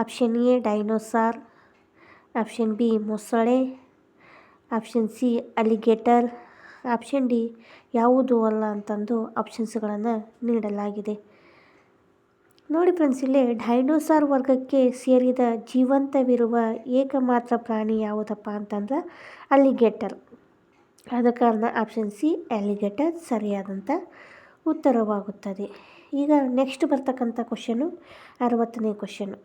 option A dinosaur, option B ಮೊಸಳೆ, option C alligator, option D ಯಾವುದೂ ಅಲ್ಲ ಅಂತಂದು ಆಪ್ಷನ್ಸ್ಗಳನ್ನು ನೀಡಲಾಗಿದೆ. ನೋಡಿ ಫ್ರೆಂಡ್ಸ್, ಇಲ್ಲಿ ಡೈನೋಸಾರ್ ವರ್ಗಕ್ಕೆ ಸೇರಿದ ಜೀವಂತವಿರುವ ಏಕಮಾತ್ರ ಪ್ರಾಣಿ ಯಾವುದಪ್ಪ ಅಂತಂದ್ರೆ ಅಲಿಗೇಟರ್. ಆದ ಕಾರಣ ಆಪ್ಷನ್ ಸಿ ಅಲಿಗೇಟರ್ ಸರಿಯಾದಂಥ ಉತ್ತರವಾಗುತ್ತದೆ. ಈಗ ನೆಕ್ಸ್ಟ್ ಬರ್ತಕ್ಕಂಥ ಕ್ವಶನು 60ನೇ ಕ್ವಶನು.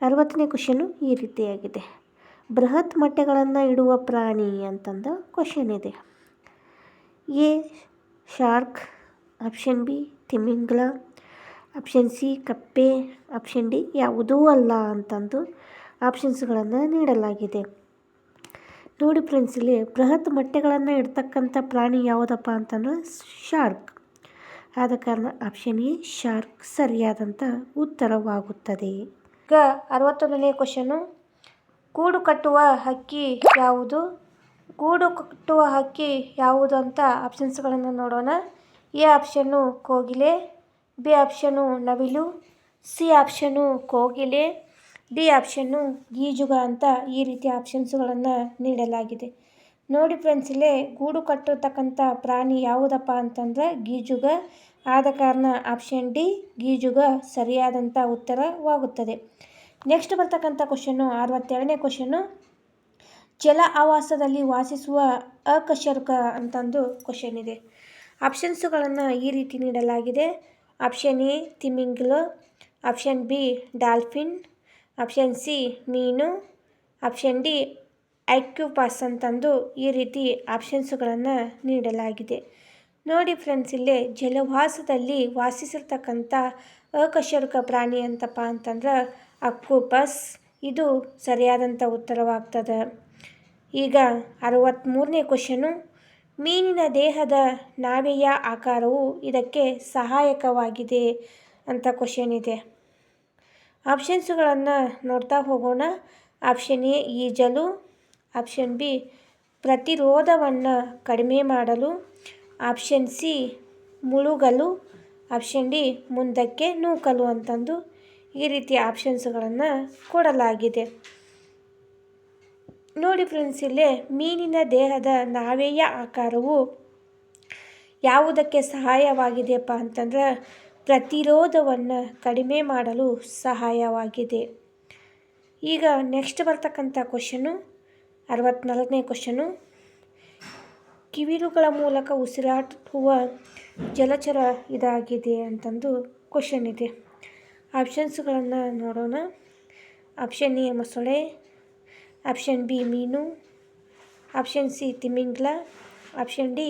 60ನೇ ಕ್ವಶನು ಈ ರೀತಿಯಾಗಿದೆ. ಬೃಹತ್ ಮೊಟ್ಟೆಗಳನ್ನು ಇಡುವ ಪ್ರಾಣಿ ಅಂತಂದು ಕ್ವಶನ್ ಇದೆ. ಎ ಶಾರ್ಕ್, ಆಪ್ಷನ್ ಬಿ ತಿಮಿಂಗ್ಲ, ಆಪ್ಷನ್ ಸಿ ಕಪ್ಪೆ, ಆಪ್ಷನ್ ಡಿ ಯಾವುದೂ ಅಲ್ಲ ಅಂತಂದು ಆಪ್ಷನ್ಸ್ಗಳನ್ನು ನೀಡಲಾಗಿದೆ. ನೋಡಿ ಫ್ರೆಂಡ್ಸ್, ಇಲ್ಲಿ ಬೃಹತ್ ಮೊಟ್ಟೆಗಳನ್ನು ಇಡ್ತಕ್ಕಂಥ ಪ್ರಾಣಿ ಯಾವುದಪ್ಪ ಅಂತಂದ್ರೆ ಶಾರ್ಕ್. ಆದ ಕಾರಣ ಆಪ್ಷನ್ ಎ ಶಾರ್ಕ್ ಸರಿಯಾದಂಥ ಉತ್ತರವಾಗುತ್ತದೆ. ಈಗ 61ನೇ ಕ್ವಶನು. ಗೂಡು ಕಟ್ಟುವ ಹಕ್ಕಿ ಯಾವುದು? ಗೂಡು ಕಟ್ಟುವ ಹಕ್ಕಿ ಯಾವುದು ಅಂತ ಆಪ್ಷನ್ಸ್ಗಳನ್ನು ನೋಡೋಣ. ಎ ಆಪ್ಷನ್ನು ಕೋಗಿಲೆ, ಬಿ ಆಪ್ಷನ್ನು ನವಿಲು, ಸಿ ಆಪ್ಷನ್ನು ಕೋಗಿಲೆ, ಡಿ ಆಪ್ಷನ್ನು ಗೀಜುಗ ಅಂತ ಈ ರೀತಿ ಆಪ್ಷನ್ಸ್ಗಳನ್ನು ನೀಡಲಾಗಿದೆ. ನೋಡಿ ಫ್ರೆಂಡ್ಸ್, ಇಲ್ಲೇ ಗೂಡು ಕಟ್ಟಿರ್ತಕ್ಕಂಥ ಪ್ರಾಣಿ ಯಾವುದಪ್ಪ ಅಂತಂದರೆ ಗೀಜುಗ. ಆದ ಕಾರಣ ಆಪ್ಷನ್ ಡಿ ಗೀಜುಗ ಸರಿಯಾದಂಥ ಉತ್ತರವಾಗುತ್ತದೆ. ನೆಕ್ಸ್ಟ್ ಬರ್ತಕ್ಕಂಥ ಕ್ವಶನ್ನು 62ನೇ ಕ್ವಶನ್ನು ಜಲ ಆವಾಸದಲ್ಲಿ ವಾಸಿಸುವ ಅಕಶೇರುಕ ಅಂತಂದು ಕ್ವಶನ್ ಇದೆ. ಆಪ್ಷನ್ಸುಗಳನ್ನು ಈ ರೀತಿ ನೀಡಲಾಗಿದೆ. ಆಪ್ಷನ್ ಎ ತಿಮಿಂಗಿಲ, option B dolphin, option C ಮೀನು, ಆಪ್ಷನ್ ಡಿ ಆಕ್ಯುಪಾಸ್ ಅಂತಂದು ಈ ರೀತಿ ಆಪ್ಷನ್ಸುಗಳನ್ನು ನೀಡಲಾಗಿದೆ. ನೋಡಿ ಫ್ರೆಂಡ್ಸ್, ಇಲ್ಲೇ ಜಲವಾಸದಲ್ಲಿ ವಾಸಿಸಿರ್ತಕ್ಕಂಥ ಅಕಶೇರುಕ ಪ್ರಾಣಿ ಅಂತಪ್ಪ ಅಂತಂದ್ರೆ ಆಕ್ಟೋಪಸ್. ಇದು ಸರಿಯಾದಂಥ ಉತ್ತರವಾಗ್ತದೆ. ಈಗ 63ನೇ ಕ್ವಶನು. ಮೀನಿನ ದೇಹದ ನಾವೆಯ ಆಕಾರವು ಇದಕ್ಕೆ ಸಹಾಯಕವಾಗಿದೆ ಅಂತ ಕ್ವಶನ್ ಇದೆ. ಆಪ್ಷನ್ಸುಗಳನ್ನು ನೋಡ್ತಾ ಹೋಗೋಣ. ಆಪ್ಷನ್ ಎ ಈಜಲು, ಆಪ್ಷನ್ ಬಿ ಪ್ರತಿರೋಧವನ್ನು ಕಡಿಮೆ ಮಾಡಲು, ಆಪ್ಷನ್ ಸಿ ಮುಳುಗಲು, ಆಪ್ಷನ್ ಡಿ ಮುಂದಕ್ಕೆ ನೂಕಲು ಅಂತಂದು ಈ ರೀತಿಯ ಆಪ್ಷನ್ಸ್ಗಳನ್ನು ಕೊಡಲಾಗಿದೆ. ನೋಡಿ ಫ್ರೆಂಡ್ಸ್, ಇಲ್ಲೇ ಮೀನಿನ ದೇಹದ ನಾವೆಯ ಆಕಾರವು ಯಾವುದಕ್ಕೆ ಸಹಾಯವಾಗಿದೆಯಪ್ಪ ಅಂತಂದ್ರೆ ಪ್ರತಿರೋಧವನ್ನು ಕಡಿಮೆ ಮಾಡಲು ಸಹಾಯವಾಗಿದೆ. ಈಗ ನೆಕ್ಸ್ಟ್ ಬರ್ತಕ್ಕಂಥ ಕ್ವಶನು 64ನೇ ಕ್ವಶನು. ಕಿವಿರುಗಳ ಮೂಲಕ ಉಸಿರಾಡುವ ಜಲಚರ ಇದಾಗಿದೆ ಅಂತಂದು ಕ್ವಶನ್ ಇದೆ. ಆಪ್ಷನ್ಸ್ಗಳನ್ನು ನೋಡೋಣ. ಆಪ್ಷನ್ ಎ ಮೊಸಳೆ, ಆಪ್ಷನ್ ಬಿ ಮೀನು, ಆಪ್ಷನ್ ಸಿ ತಿಮಿಂಗಿಲ, ಆಪ್ಷನ್ ಡಿ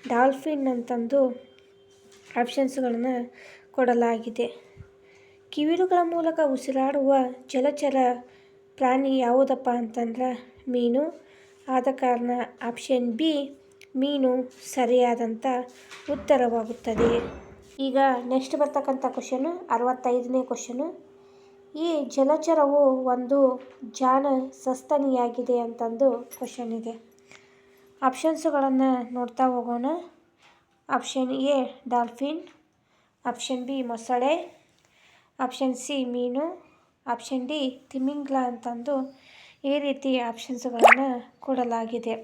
ಡಾಲ್ಫಿನ್ ಅಂತಂದು ಆಪ್ಷನ್ಸ್ಗಳನ್ನು ಕೊಡಲಾಗಿದೆ. ಕಿವಿರುಗಳ ಮೂಲಕ ಉಸಿರಾಡುವ ಜಲಚರ ಪ್ರಾಣಿ ಯಾವುದಪ್ಪ ಅಂತಂದ್ರೆ ಮೀನು. ಆದ ಕಾರಣ ಆಪ್ಷನ್ ಬಿ ಮೀನು ಸರಿಯಾದಂಥ ಉತ್ತರವಾಗುತ್ತದೆ. ಈಗ ನೆಕ್ಸ್ಟ್ ಬರ್ತಕ್ಕಂಥ ಕ್ವಶನು 65ನೇ ಕ್ವಶನು. ಈ ಜಲಚರವು ಒಂದು ಜಾಣ ಸಸ್ತನಿಯಾಗಿದೆ ಅಂತಂದು ಕ್ವಶನ್ ಇದೆ. ಆಪ್ಷನ್ಸುಗಳನ್ನು ನೋಡ್ತಾ ಹೋಗೋಣ. Option A dolphin, option B ಮೊಸಳೆ, ಆಪ್ಷನ್ ಸಿ ಮೀನು, ಆಪ್ಷನ್ ಡಿ ತಿಮಿಂಗಿಲ ಅಂತಂದು ಈ ರೀತಿ ಆಪ್ಷನ್ಸ್ಗಳನ್ನು ಕೊಡಲಾಗಿದೆ.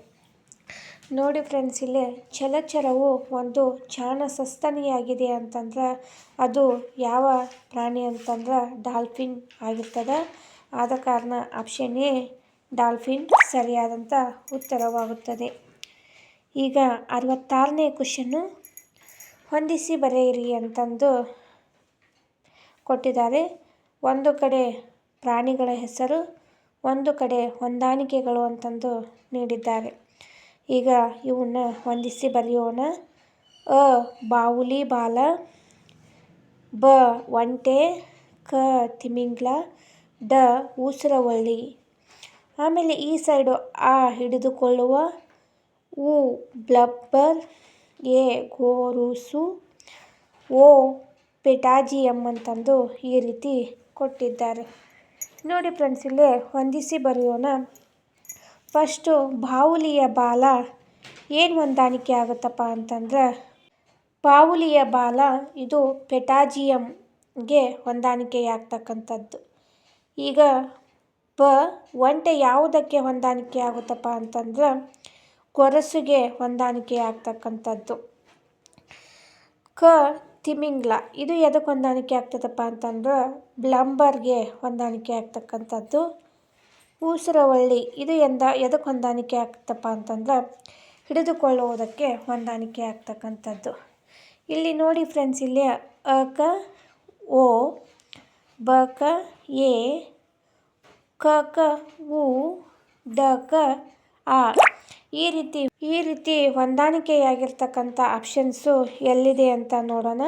ನೋಡಿ ಫ್ರೆಂಡ್ಸ್, ಇಲ್ಲೇ ಜಲಚರವು ಒಂದು ಜಾಣ ಸಸ್ತನಿಯಾಗಿದೆ ಅಂತಂದ್ರೆ ಅದು ಯಾವ ಪ್ರಾಣಿ ಅಂತಂದ್ರೆ ಡಾಲ್ಫಿನ್ ಆಗಿರ್ತದೆ. ಆದ ಕಾರಣ ಆಪ್ಷನ್ ಎ ಡಾಲ್ಫಿನ್ ಸರಿಯಾದಂಥ ಉತ್ತರವಾಗುತ್ತದೆ. ಈಗ 66ನೇ ಕ್ವಶನ್ನು. ಹೊಂದಿಸಿ ಬರೆಯಿರಿ ಅಂತಂದು ಕೊಟ್ಟಿದ್ದಾರೆ. ಒಂದು ಕಡೆ ಪ್ರಾಣಿಗಳ ಹೆಸರು, ಒಂದು ಕಡೆ ಹೊಂದಾಣಿಕೆಗಳು ಅಂತಂದು ನೀಡಿದ್ದಾರೆ. ಈಗ ಇವನ್ನ ಹೊಂದಿಸಿ ಬರೆಯೋಣ. ಅ ಬಾವುಲಿ ಬಾಲ, ಬ ಒಂಟೆ, ಕ ತಿಮಿಂಗಿಲ, ಡ ಉಸಿರವಳ್ಳಿ. ಆಮೇಲೆ ಈ ಸೈಡು ಆ ಹಿಡಿದುಕೊಳ್ಳುವ, ಉ ಬ್ಲಬ್ಬರ್, ಎ ಗೋರುಸು, ಓ ಪೆಟಾಜಿಯಂ ಅಂತಂದು ಈ ರೀತಿ ಕೊಟ್ಟಿದ್ದಾರೆ. ನೋಡಿ ಫ್ರೆಂಡ್ಸ್, ಇಲ್ಲೇ ಹೊಂದಿಸಿ ಬರೆಯೋಣ. ಫಸ್ಟು ಬಾವುಲಿಯ ಬಾಲ ಏನು ಹೊಂದಾಣಿಕೆ ಆಗುತ್ತಪ್ಪ ಅಂತಂದ್ರೆ ಬಾವುಲಿಯ ಬಾಲ ಇದು ಪೆಟಾಜಿಯಂಗೆ ಹೊಂದಾಣಿಕೆಯಾಗ್ತಕ್ಕಂಥದ್ದು. ಈಗ ಬ ಒಂಟೆ ಯಾವುದಕ್ಕೆ ಹೊಂದಾಣಿಕೆ ಆಗುತ್ತಪ್ಪ ಅಂತಂದ್ರೆ ಗೊರಸುಗೆ ಹೊಂದಾಣಿಕೆ ಆಗ್ತಕ್ಕಂಥದ್ದು. ಕ ತಿಮಿಂಗಿಲ ಇದು ಎದಕ್ಕೆ ಹೊಂದಾಣಿಕೆ ಆಗ್ತದಪ್ಪ ಅಂತಂದ್ರೆ ಬ್ಲಂಬರ್ಗೆ ಹೊಂದಾಣಿಕೆ ಆಗ್ತಕ್ಕಂಥದ್ದು. ಉಸಿರವಳ್ಳಿ ಇದು ಎದಕ್ಕೆ ಹೊಂದಾಣಿಕೆ ಆಗ್ತಪ್ಪ ಅಂತಂದ್ರೆ ಹಿಡಿದುಕೊಳ್ಳುವುದಕ್ಕೆ ಹೊಂದಾಣಿಕೆ ಆಗ್ತಕ್ಕಂಥದ್ದು. ಇಲ್ಲಿ ನೋಡಿ ಫ್ರೆಂಡ್ಸ್, ಇಲ್ಲಿ ಅಕ ಓ, ಬಕ ಎ, ಕಕ ಉ, ಡಕ ಆ. ಈ ರೀತಿ ಹೊಂದಾಣಿಕೆಯಾಗಿರ್ತಕ್ಕಂಥ ಆಪ್ಷನ್ಸು ಎಲ್ಲಿದೆ ಅಂತ ನೋಡೋಣ.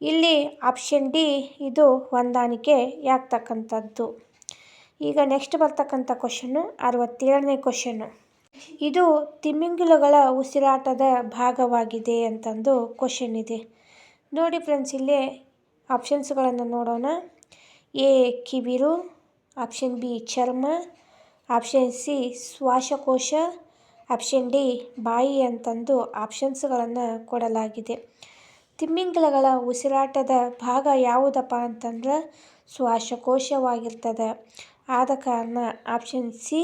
ಇಲ್ಲಿ ಆಪ್ಷನ್ ಡಿ ಇದು ಹೊಂದಾಣಿಕೆಯಾಗ್ತಕ್ಕಂಥದ್ದು. ಈಗ ನೆಕ್ಸ್ಟ್ ಬರ್ತಕ್ಕಂಥ ಕ್ವಶನ್ನು 67ನೇ ಕ್ವಶನ್ನು. ಇದು ತಿಮಿಂಗಿಲಗಳ ಉಸಿರಾಟದ ಭಾಗವಾಗಿದೆ ಅಂತಂದು ಕ್ವಶನ್ ಇದೆ. ನೋಡಿ ಫ್ರೆಂಡ್ಸ್, ಇಲ್ಲಿ ಆಪ್ಷನ್ಸ್ಗಳನ್ನು ನೋಡೋಣ. ಎ ಕಿವಿರು, ಆಪ್ಷನ್ ಬಿ ಚರ್ಮ, ಆಪ್ಷನ್ ಸಿ ಶ್ವಾಸಕೋಶ, ಆಪ್ಷನ್ ಡಿ ಬಾಯಿ ಅಂತಂದು ಆಪ್ಷನ್ಸ್ಗಳನ್ನು ಕೊಡಲಾಗಿದೆ. ತಿಮಿಂಗಿಲಗಳ ಉಸಿರಾಟದ ಭಾಗ ಯಾವುದಪ್ಪ ಅಂತಂದ್ರೆ ಶ್ವಾಸಕೋಶವಾಗಿರ್ತದೆ. ಆದ ಕಾರಣ ಆಪ್ಷನ್ ಸಿ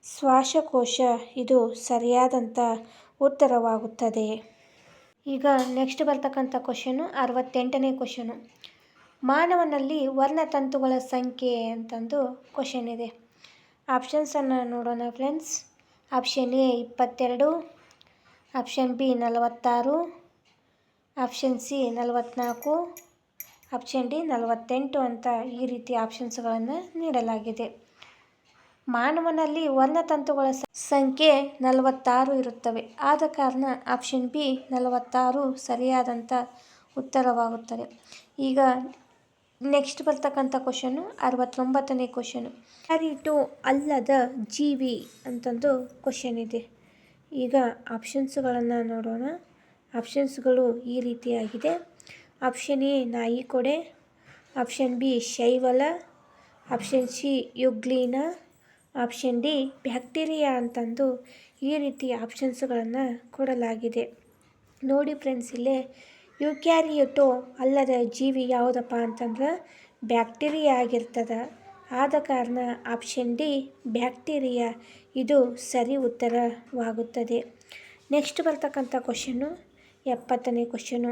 ಶ್ವಾಸಕೋಶ ಇದು ಸರಿಯಾದಂಥ ಉತ್ತರವಾಗುತ್ತದೆ. ಈಗ ನೆಕ್ಸ್ಟ್ ಬರ್ತಕ್ಕಂಥ ಕ್ವಶನು 68ನೇ ಕ್ವಶನು. ಮಾನವನಲ್ಲಿ ವರ್ಣತಂತುಗಳ ಸಂಖ್ಯೆ ಅಂತಂದು ಕ್ವಶನ್ ಇದೆ. ಆಪ್ಷನ್ಸನ್ನು ನೋಡೋಣ friends. Option A 22, option B 46, option C 44, option D 48 ಅಂತ ಈ ರೀತಿ ಆಪ್ಷನ್ಸ್ಗಳನ್ನು ನೀಡಲಾಗಿದೆ. ಮಾನವನಲ್ಲಿ ವರ್ಣತಂತುಗಳ ಸಂಖ್ಯೆ 46 ಇರುತ್ತವೆ. ಆದ ಕಾರಣ ಆಪ್ಷನ್ ಬಿ 46 ಸರಿಯಾದಂಥ ಉತ್ತರವಾಗುತ್ತದೆ. ಈಗ ನೆಕ್ಸ್ಟ್ ಬರ್ತಕ್ಕಂಥ ಕ್ವಶನು 69ನೇ ಕ್ವಶನು. ಯುಕ್ಯಾರಿಯೋಟ್ ಅಲ್ಲದ ಜೀವಿ ಅಂತಂದು ಕ್ವಶನ್ ಇದೆ. ಈಗ ಆಪ್ಷನ್ಸ್ಗಳನ್ನು ನೋಡೋಣ. ಆಪ್ಷನ್ಸ್ಗಳು ಈ ರೀತಿಯಾಗಿದೆ. ಆಪ್ಷನ್ ಎ ನಾಯಿಕೊಡೆ, ಆಪ್ಷನ್ ಬಿ ಶೈವಲ, option C euglena, option D bacteria ಅಂತಂದು ಈ ರೀತಿ ಆಪ್ಷನ್ಸ್ಗಳನ್ನು ಕೊಡಲಾಗಿದೆ. ನೋಡಿ ಫ್ರೆಂಡ್ಸ್, ಇಲ್ಲೇ ಯುಕ್ಯಾರಿಯೋಟ್ ಅಲ್ಲದ ಜೀವಿ ಯಾವುದಪ್ಪ ಅಂತಂದ್ರೆ ಬ್ಯಾಕ್ಟೀರಿಯಾ ಆಗಿರ್ತದೆ. ಆದ ಕಾರಣ ಆಪ್ಷನ್ ಡಿ ಬ್ಯಾಕ್ಟೀರಿಯಾ ಇದು ಸರಿ ಉತ್ತರವಾಗುತ್ತದೆ. ನೆಕ್ಸ್ಟ್ ಬರ್ತಕ್ಕಂಥ ಕ್ವಶನು 70ನೇ ಕ್ವಶನು.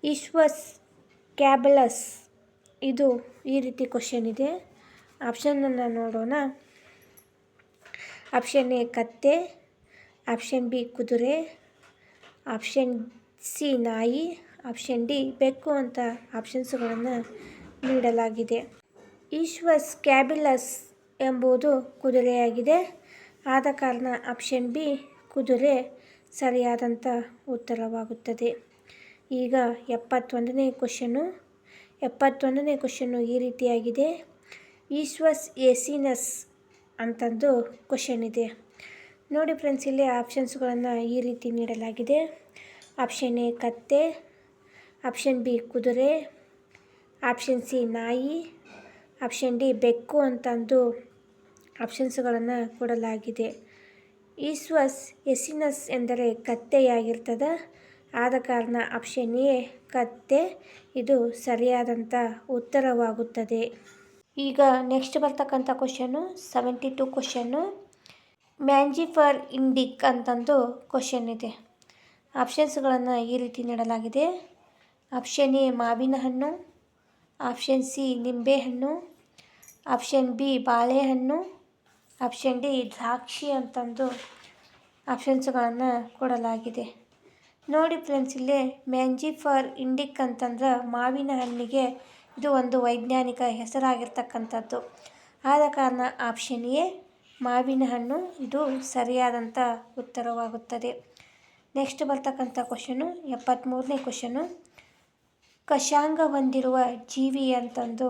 ಈಶ್ವಸ್ ಕ್ಯಾಬಲಸ್ ಇದು ಈ ರೀತಿ ಕ್ವಶನ್ ಇದೆ. ಆಪ್ಷನನ್ನು ನೋಡೋಣ. ಆಪ್ಷನ್ ಎ ಕತ್ತೆ, ಆಪ್ಷನ್ ಬಿ ಕುದುರೆ, ಆಪ್ಷನ್ ಸಿ ನಾಯಿ, ಆಪ್ಷನ್ ಡಿ ಬೆಕ್ಕು ಅಂತ ಆಪ್ಷನ್ಸ್ಗಳನ್ನು ನೀಡಲಾಗಿದೆ. ಈಶ್ವಸ್ ಕ್ಯಾಬಿಲಸ್ ಎಂಬುದು ಕುದುರೆಯಾಗಿದೆ. ಆದ ಕಾರಣ ಆಪ್ಷನ್ ಬಿ ಕುದುರೆ ಸರಿಯಾದಂಥ ಉತ್ತರವಾಗುತ್ತದೆ. ಈಗ 71ನೇ ಕ್ವಶನು. 71ನೇ ಕ್ವಶನು ಈ ರೀತಿಯಾಗಿದೆ. ಈಶ್ವಸ್ ಏಸಿನಸ್ ಅಂತಂದು ಕ್ವಶನ್ ಇದೆ. ನೋಡಿ ಫ್ರೆಂಡ್ಸ್, ಇಲ್ಲಿ ಆಪ್ಷನ್ಸ್ಗಳನ್ನು ಈ ರೀತಿ ನೀಡಲಾಗಿದೆ. ಆಪ್ಷನ್ ಎ ಕತ್ತೆ, ಆಪ್ಷನ್ ಬಿ ಕುದುರೆ, ಆಪ್ಷನ್ ಸಿ ನಾಯಿ, ಆಪ್ಷನ್ ಡಿ ಬೆಕ್ಕು ಅಂತಂದು ಆಪ್ಷನ್ಸ್ಗಳನ್ನು ಕೊಡಲಾಗಿದೆ. ಈಶ್ವಸ್ ಎಸಿನಸ್ ಎಂದರೆ ಕತ್ತೆಯಾಗಿರ್ತದೆ. ಆದ ಕಾರಣ ಆಪ್ಷನ್ ಎ ಕತ್ತೆ ಇದು ಸರಿಯಾದಂಥ ಉತ್ತರವಾಗುತ್ತದೆ. ಈಗ ನೆಕ್ಸ್ಟ್ ಬರ್ತಕ್ಕಂಥ ಕ್ವಶನು 72 ಕ್ವಶನ್ನು. ಮ್ಯಾಂಜಿಫರ್ ಇಂಡಿಕ್ ಅಂತಂದು ಕ್ವಶನ್ ಇದೆ. ಆಪ್ಷನ್ಸ್ಗಳನ್ನು ಈ ರೀತಿ ನೀಡಲಾಗಿದೆ. ಆಪ್ಷನ್ ಎ ಮಾವಿನ ಹಣ್ಣು, ಆಪ್ಷನ್ ಸಿ ನಿಂಬೆಹಣ್ಣು, ಆಪ್ಷನ್ ಬಿ ಬಾಳೆಹಣ್ಣು, ಆಪ್ಷನ್ ಡಿ ದ್ರಾಕ್ಷಿ ಅಂತಂದು ಆಪ್ಷನ್ಸ್ಗಳನ್ನು ಕೊಡಲಾಗಿದೆ. ನೋಡಿ ಫ್ರೆಂಡ್ಸ್, ಇಲ್ಲೇ ಮ್ಯಾಂಜಿಫರ್ ಇಂಡಿಕ್ ಅಂತಂದ್ರೆ ಮಾವಿನ ಹಣ್ಣಿಗೆ ಇದು ಒಂದು ವೈಜ್ಞಾನಿಕ ಹೆಸರಾಗಿರ್ತಕ್ಕಂಥದ್ದು. ಆದ ಕಾರಣ ಆಪ್ಷನ್ ಎ ಮಾವಿನ ಹಣ್ಣು ಇದು ಸರಿಯಾದಂಥ ಉತ್ತರವಾಗುತ್ತದೆ. ನೆಕ್ಸ್ಟ್ ಬರ್ತಕ್ಕಂಥ ಕ್ವಶನು 73ನೇ ಕ್ವಶನು. ಕಶಾಂಗ ಹೊಂದಿರುವ ಜೀವಿ ಅಂತಂದು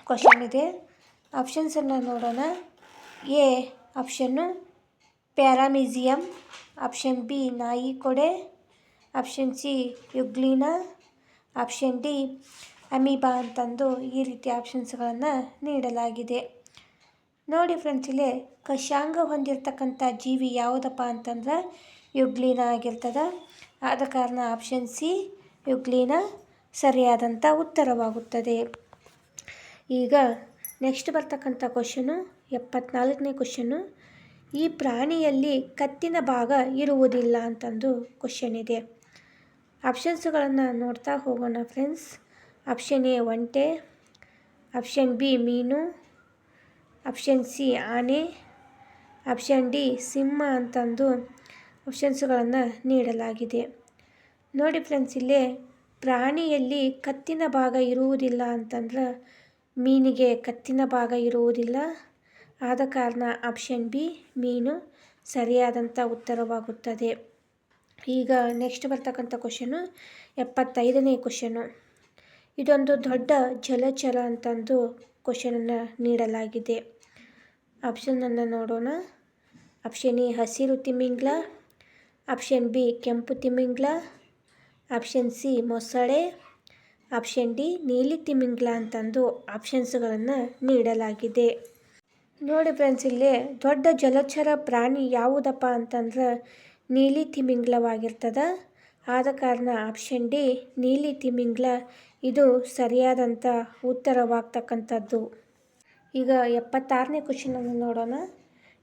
ಕ್ವಶನ್ ಇದೆ. ಆಪ್ಷನ್ಸನ್ನು ನೋಡೋಣ. A option paramecium, option B ನಾಯಿಕೊಡೆ, option C euglena, option D amoeba ಅಂತಂದು ಈ ರೀತಿ ಆಪ್ಷನ್ಸ್ಗಳನ್ನು ನೀಡಲಾಗಿದೆ. ನೋಡಿ ಫ್ರೆಂಡ್ಸ್, ಇಲ್ಲಿ ಕಶಾಂಗ ಹೊಂದಿರತಕ್ಕಂಥ ಜೀವಿ ಯಾವುದಪ್ಪ ಅಂತಂದ್ರೆ ಯುಗ್ಲೀನ ಆಗಿರ್ತದೆ. ಆದ ಕಾರಣ ಆಪ್ಷನ್ ಸಿ ಯುಗ್ಲೀನ ಸರಿಯಾದಂಥ ಉತ್ತರವಾಗುತ್ತದೆ. ಈಗ ನೆಕ್ಸ್ಟ್ ಬರ್ತಕ್ಕಂಥ ಕ್ವಶನು 74ನೇ ಕ್ವಶನು. ಈ ಪ್ರಾಣಿಯಲ್ಲಿ ಕತ್ತಿನ ಭಾಗ ಇರುವುದಿಲ್ಲ ಅಂತಂದು ಕ್ವಶನ್ ಇದೆ. ಆಪ್ಷನ್ಸ್ಗಳನ್ನು ನೋಡ್ತಾ ಹೋಗೋಣ ಫ್ರೆಂಡ್ಸ್. ಆಪ್ಷನ್ ಎ ಒಂಟೆ, ಆಪ್ಷನ್ ಬಿ ಮೀನು, ಆಪ್ಷನ್ ಸಿ ಆನೆ, ಆಪ್ಷನ್ ಡಿ ಸಿಂಹ ಅಂತಂದು ಆಪ್ಷನ್ಸ್ಗಳನ್ನು ನೀಡಲಾಗಿದೆ. ನೋಡಿ ಫ್ರೆಂಡ್ಸ್, ಇಲ್ಲೇ ಪ್ರಾಣಿಯಲ್ಲಿ ಕತ್ತಿನ ಭಾಗ ಇರುವುದಿಲ್ಲ ಅಂತಂದ್ರೆ ಮೀನಿಗೆ ಕತ್ತಿನ ಭಾಗ ಇರುವುದಿಲ್ಲ. ಆದ ಕಾರಣ ಆಪ್ಷನ್ ಬಿ ಮೀನು ಸರಿಯಾದಂಥ ಉತ್ತರವಾಗುತ್ತದೆ. ಈಗ ನೆಕ್ಸ್ಟ್ ಬರ್ತಕ್ಕಂಥ ಕ್ವಶನು 75ನೇ ಕ್ವಶನು. ಇದೊಂದು ದೊಡ್ಡ ಜಲಚರ ಅಂತಂದು ಕ್ವಶನನ್ನು ನೀಡಲಾಗಿದೆ. ಆಪ್ಷನನ್ನು ನೋಡೋಣ. ಆಪ್ಷನ್ ಎ ಹಸಿರು ತಿಮಿಂಗ್ಲ, ಆಪ್ಷನ್ ಬಿ ಕೆಂಪು ತಿಮಿಂಗ್ಲ, ಆಪ್ಷನ್ ಸಿ ಮೊಸಳೆ, ಆಪ್ಷನ್ ಡಿ ನೀಲಿ ತಿಮಿಂಗ್ಲ ಅಂತಂದು ಆಪ್ಷನ್ಸ್ಗಳನ್ನು ನೀಡಲಾಗಿದೆ. ನೋಡಿ ಫ್ರೆಂಡ್ಸ್, ಇಲ್ಲಿ ದೊಡ್ಡ ಜಲಚರ ಪ್ರಾಣಿ ಯಾವುದಪ್ಪ ಅಂತಂದ್ರೆ ನೀಲಿ ತಿಮಿಂಗ್ಲವಾಗಿರ್ತದೆ. ಆದ ಕಾರಣ ಆಪ್ಷನ್ ಡಿ ನೀಲಿ ತಿಮಿಂಗ್ಲ ಇದು ಸರಿಯಾದಂಥ ಉತ್ತರವಾಗ್ತಕ್ಕಂಥದ್ದು. ಈಗ 76ನೇ ಕ್ವಶನನ್ನು ನೋಡೋಣ.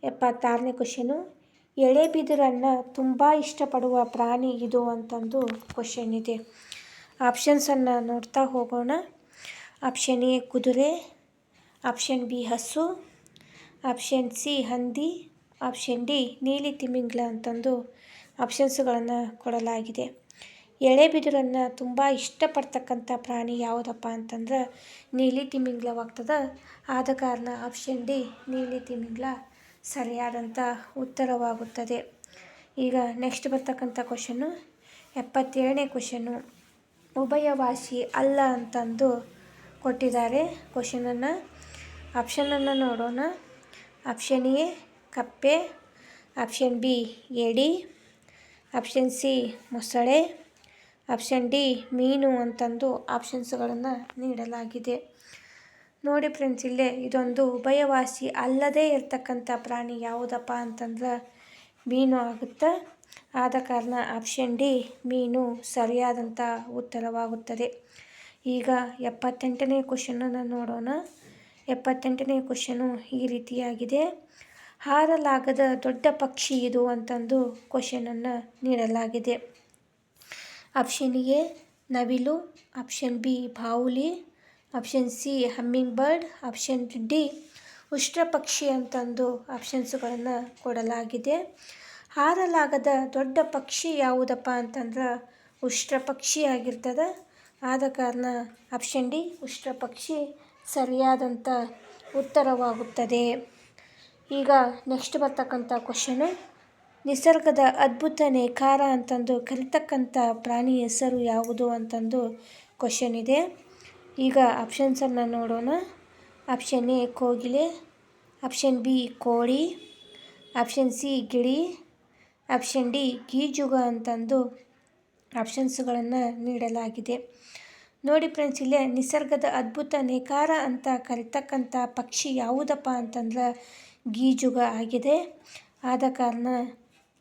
76ನೇ ಕ್ವಶನು. ಎಳೆಬಿದಿರನ್ನು ತುಂಬ ಇಷ್ಟಪಡುವ ಪ್ರಾಣಿ ಇದು ಅಂತಂದು ಕ್ವಶನ್ ಇದೆ. ಆಪ್ಷನ್ಸನ್ನು ನೋಡ್ತಾ ಹೋಗೋಣ. ಆಪ್ಷನ್ ಎ ಕುದುರೆ, ಆಪ್ಷನ್ ಬಿ ಹಸು, ಆಪ್ಷನ್ ಸಿ ಹಂದಿ, ಆಪ್ಷನ್ ಡಿ ನೀಲಿ ತಿಮಿಂಗ್ಲ ಅಂತಂದು ಆಪ್ಷನ್ಸ್ಗಳನ್ನು ಕೊಡಲಾಗಿದೆ. ಎಳೆಬಿದಿರನ್ನು ತುಂಬ ಇಷ್ಟಪಡ್ತಕ್ಕಂಥ ಪ್ರಾಣಿ ಯಾವುದಪ್ಪ ಅಂತಂದ್ರೆ ನೀಲಿ ತಿಮಿಂಗ್ಲವಾಗ್ತದೆ. ಆದ ಕಾರಣ ಆಪ್ಷನ್ ಡಿ ನೀಲಿ ತಿಮಿಂಗ್ಲ ಸರಿಯಾದಂಥ ಉತ್ತರವಾಗುತ್ತದೆ. ಈಗ ನೆಕ್ಸ್ಟ್ ಬರ್ತಕ್ಕಂಥ ಕ್ವಶನ್ನು 77ನೇ ಕ್ವಶನ್ನು. ಉಭಯವಾಸಿ ಅಲ್ಲ ಅಂತಂದು ಕೊಟ್ಟಿದ್ದಾರೆ ಕ್ವಶನನ್ನು. ಆಪ್ಷನನ್ನು ನೋಡೋಣ. ಆಪ್ಷನ್ ಎ ಕಪ್ಪೆ, ಆಪ್ಷನ್ ಬಿ ಏಡಿ, ಆಪ್ಷನ್ ಸಿ ಮೊಸಳೆ, ಆಪ್ಷನ್ ಡಿ ಮೀನು ಅಂತಂದು ಆಪ್ಷನ್ಸ್ಗಳನ್ನು ನೀಡಲಾಗಿದೆ. ನೋಡಿ ಫ್ರೆಂಡ್ಸ್, ಇಲ್ಲೇ ಇದೊಂದು ಉಭಯವಾಸಿ ಅಲ್ಲದೇ ಇರತಕ್ಕಂಥ ಪ್ರಾಣಿ ಯಾವುದಪ್ಪ ಅಂತಂದ್ರೆ ಮೀನು ಆಗುತ್ತೆ. ಆದ ಕಾರಣ ಆಪ್ಷನ್ ಡಿ ಮೀನು ಸರಿಯಾದಂಥ ಉತ್ತರವಾಗುತ್ತದೆ. ಈಗ 78ನೇ ಕ್ವಶನನ್ನು ನೋಡೋಣ. 78ನೇ ಕ್ವಶನು ಈ ರೀತಿಯಾಗಿದೆ. ಹಾರಲಾಗದ ದೊಡ್ಡ ಪಕ್ಷಿ ಇದು ಅಂತಂದು ಕ್ವಶನನ್ನು ನೀಡಲಾಗಿದೆ. ಆಪ್ಷನ್ ಎ ನವಿಲು, ಆಪ್ಷನ್ ಬಿ ಬಾವುಲಿ, option C hummingbird, option D ಉಷ್ಟ್ರಪಕ್ಷಿ ಅಂತಂದು ಆಪ್ಷನ್ಸ್ಗಳನ್ನು ಕೊಡಲಾಗಿದೆ. ಹಾರಲಾಗದ ದೊಡ್ಡ ಪಕ್ಷಿ ಯಾವುದಪ್ಪ ಅಂತಂದ್ರೆ ಉಷ್ಟ್ರಪಕ್ಷಿ ಆಗಿರ್ತದೆ. ಆದ ಕಾರಣ ಆಪ್ಷನ್ ಡಿ ಉಷ್ಟ್ರಪಕ್ಷಿ ಸರಿಯಾದಂಥ ಉತ್ತರವಾಗುತ್ತದೆ. ಈಗ ನೆಕ್ಸ್ಟ್ ಬರ್ತಕ್ಕಂಥ ಕ್ವಶನು, ನಿಸರ್ಗದ ಅದ್ಭುತ ನೇಕಾರ ಅಂತಂದು ಕರಿತಕ್ಕಂಥ ಪ್ರಾಣಿ ಹೆಸರು ಯಾವುದು ಅಂತಂದು ಕ್ವಶನ್ ಇದೆ. ಈಗ ಆಪ್ಷನ್ಸನ್ನು ನೋಡೋಣ. ಆಪ್ಷನ್ ಎ ಕೋಗಿಲೆ, ಆಪ್ಷನ್ ಬಿ ಕೋಳಿ, ಆಪ್ಷನ್ ಸಿ ಗಿಳಿ, ಆಪ್ಷನ್ ಡಿ ಗೀಜುಗ ಅಂತಂದು ಆಪ್ಷನ್ಸ್ಗಳನ್ನು ನೀಡಲಾಗಿದೆ. ನೋಡಿ ಫ್ರೆಂಡ್ಸ್, ಇಲ್ಲೇ ನಿಸರ್ಗದ ಅದ್ಭುತ ನೇಕಾರ ಅಂತ ಕರಿತಕ್ಕಂಥ ಪಕ್ಷಿ ಯಾವುದಪ್ಪ ಅಂತಂದ್ರೆ ಗೀಜುಗ ಆಗಿದೆ. ಆದ ಕಾರಣ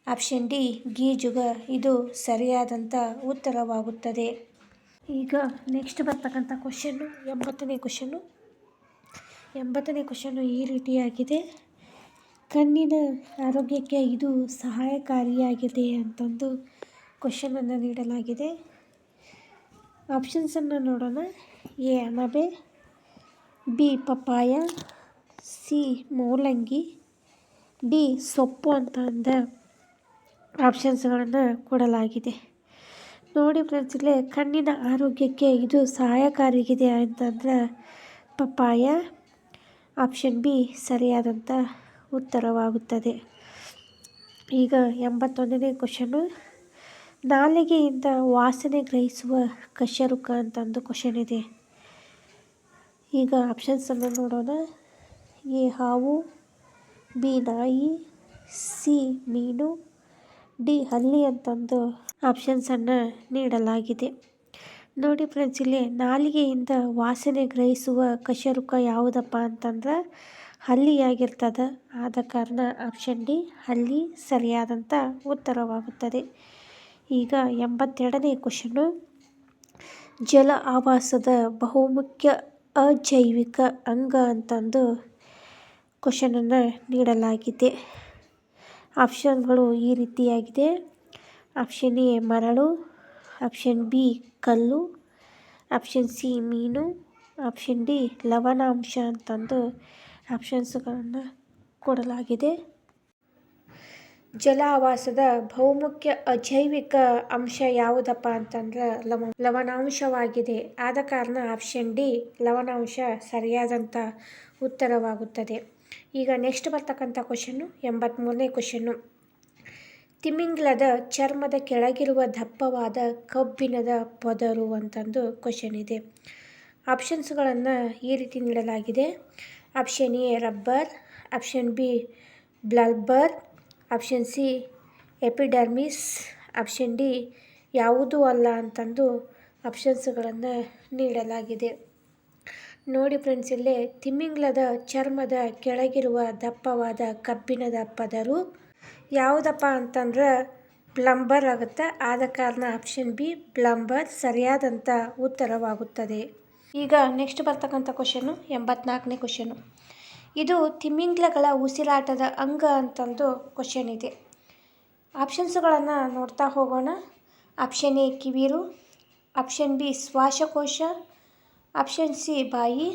ಆಪ್ಷನ್ ಡಿ ಗೀಜುಗ ಇದು ಸರಿಯಾದಂಥ ಉತ್ತರವಾಗುತ್ತದೆ. ಈಗ ನೆಕ್ಸ್ಟ್ ಬರ್ತಕ್ಕಂಥ ಕ್ವಶನ್ನು 80ನೇ ಕ್ವಶನ್ನು. 80ನೇ ಕ್ವಶನ್ನು ಈ ರೀತಿಯಾಗಿದೆ. ಕಣ್ಣಿನ ಆರೋಗ್ಯಕ್ಕೆ ಇದು ಸಹಾಯಕಾರಿಯಾಗಿದೆ ಅಂತಂದು ಕ್ವಶನನ್ನು ನೀಡಲಾಗಿದೆ. ಆಪ್ಷನ್ಸನ್ನು ನೋಡೋಣ. ಎ ಅಣಬೆ, ಬಿ ಪಪ್ಪಾಯ, ಸಿ ಮೂಲಂಗಿ, ಡಿ ಸೊಪ್ಪು ಅಂತ ಅಂದ ಆಪ್ಷನ್ಸ್ಗಳನ್ನು ಕೊಡಲಾಗಿದೆ. ನೋಡಿ ಫ್ರೆಂಡ್ಸ್, ಇಲ್ಲೇ ಕಣ್ಣಿನ ಆರೋಗ್ಯಕ್ಕೆ ಇದು ಸಹಾಯಕಾರಿಯಾಗಿದೆ ಅಂತಂದ್ರೆ ಪಪ್ಪಾಯ, ಆಪ್ಷನ್ ಬಿ ಸರಿಯಾದಂಥ ಉತ್ತರವಾಗುತ್ತದೆ. ಈಗ 81ನೇ ಕ್ವಶನು, ನಾಲಿಗೆಯಿಂದ ವಾಸನೆ ಗ್ರಹಿಸುವ ಕಶೇರುಕ ಅಂತಂದು ಕ್ವಶನ್ ಇದೆ. ಈಗ ಆಪ್ಷನ್ಸನ್ನು ನೋಡೋಣ. ಎ ಹಾವು, ಬಿ ನಾಯಿ, ಸಿ ಮೀನು, ಡಿ ಹಲ್ಲಿ ಅಂತಂದು ಆಪ್ಷನ್ಸನ್ನು ನೀಡಲಾಗಿದೆ. ನೋಡಿ ಫ್ರೆಂಡ್ಸ್, ಇಲ್ಲಿ ನಾಲಿಗೆಯಿಂದ ವಾಸನೆ ಗ್ರಹಿಸುವ ಕಶೇರುಕ ಯಾವುದಪ್ಪ ಅಂತಂದ್ರೆ ಹಲ್ಲಿಯಾಗಿರ್ತದೆ. ಆದ ಕಾರಣ ಆಪ್ಷನ್ ಡಿ ಹಲ್ಲಿ ಸರಿಯಾದಂಥ ಉತ್ತರವಾಗುತ್ತದೆ. ಈಗ 82ನೇ ಕ್ವಶನು, ಜಲ ಆವಾಸದ ಬಹುಮುಖ್ಯ ಅಜೈವಿಕ ಅಂಗ ಅಂತಂದು ಕ್ವಶನನ್ನು ನೀಡಲಾಗಿದೆ. ಆಪ್ಷನ್ಗಳು ಈ ರೀತಿಯಾಗಿದೆ. ಆಪ್ಷನ್ ಎ ಮರಳು, ಆಪ್ಷನ್ ಬಿ ಕಲ್ಲು, ಆಪ್ಷನ್ ಸಿ ಮೀನು, ಆಪ್ಷನ್ ಡಿ ಲವಣಾಂಶ ಅಂತಂದು ಆಪ್ಷನ್ಸ್ಗಳನ್ನು ಕೊಡಲಾಗಿದೆ. ಜಲ ಆವಾಸದ ಬಹುಮುಖ್ಯ ಅಜೈವಿಕ ಅಂಶ ಯಾವುದಪ್ಪ ಅಂತಂದ್ರೆ ಲವಣಾಂಶವಾಗಿದೆ. ಆದ ಕಾರಣ ಆಪ್ಷನ್ ಡಿ ಲವಣಾಂಶ ಸರಿಯಾದಂಥ ಉತ್ತರವಾಗುತ್ತದೆ. ಈಗ ನೆಕ್ಸ್ಟ್ ಬರ್ತಕ್ಕಂಥ ಕ್ವಶನ್ನು 83ನೇ ಕ್ವಶನ್ನು. ತಿಮಿಂಗ್ಲದ ಚರ್ಮದ ಕೆಳಗಿರುವ ದಪ್ಪವಾದ ಕಬ್ಬಿಣದ ಪದರು ಅಂತಂದು ಕ್ವಶನ್ ಇದೆ. ಆಪ್ಷನ್ಸ್ಗಳನ್ನು ಈ ರೀತಿ ನೀಡಲಾಗಿದೆ. Option A rubber, option B blubber, option C epidermis, option D ಯಾವುದೂ ಅಲ್ಲ ಅಂತಂದು ಆಪ್ಷನ್ಸ್ಗಳನ್ನು ನೀಡಲಾಗಿದೆ. ನೋಡಿ ಫ್ರೆಂಡ್ಸ್, ಇಲ್ಲೇ ತಿಮಿಂಗ್ಲದ ಚರ್ಮದ ಕೆಳಗಿರುವ ದಪ್ಪವಾದ ಕಬ್ಬಿಣದ ಪದರು ಯಾವುದಪ್ಪ ಅಂತಂದ್ರೆ ಬ್ಲಂಬರ್ ಆಗುತ್ತೆ. ಆದ ಕಾರಣ ಆಪ್ಷನ್ ಬಿ ಬ್ಲಂಬರ್ ಸರಿಯಾದಂಥ ಉತ್ತರವಾಗುತ್ತದೆ. ಈಗ ನೆಕ್ಸ್ಟ್ ಬರ್ತಕ್ಕಂಥ ಕ್ವಶನ್ನು 84ನೇ ಕ್ವಶನು. ಇದು ತಿಮಿಂಗ್ಲಗಳ ಉಸಿರಾಟದ ಅಂಗ ಅಂತಂದು ಕ್ವಶನ್ ಇದೆ. ಆಪ್ಷನ್ಸ್ಗಳನ್ನು ನೋಡ್ತಾ ಹೋಗೋಣ. ಆಪ್ಷನ್ ಎ ಕಿವಿರು, ಆಪ್ಷನ್ ಬಿ ಶ್ವಾಸಕೋಶ, ಆಪ್ಷನ್ ಸಿ ಬಾಯಿ,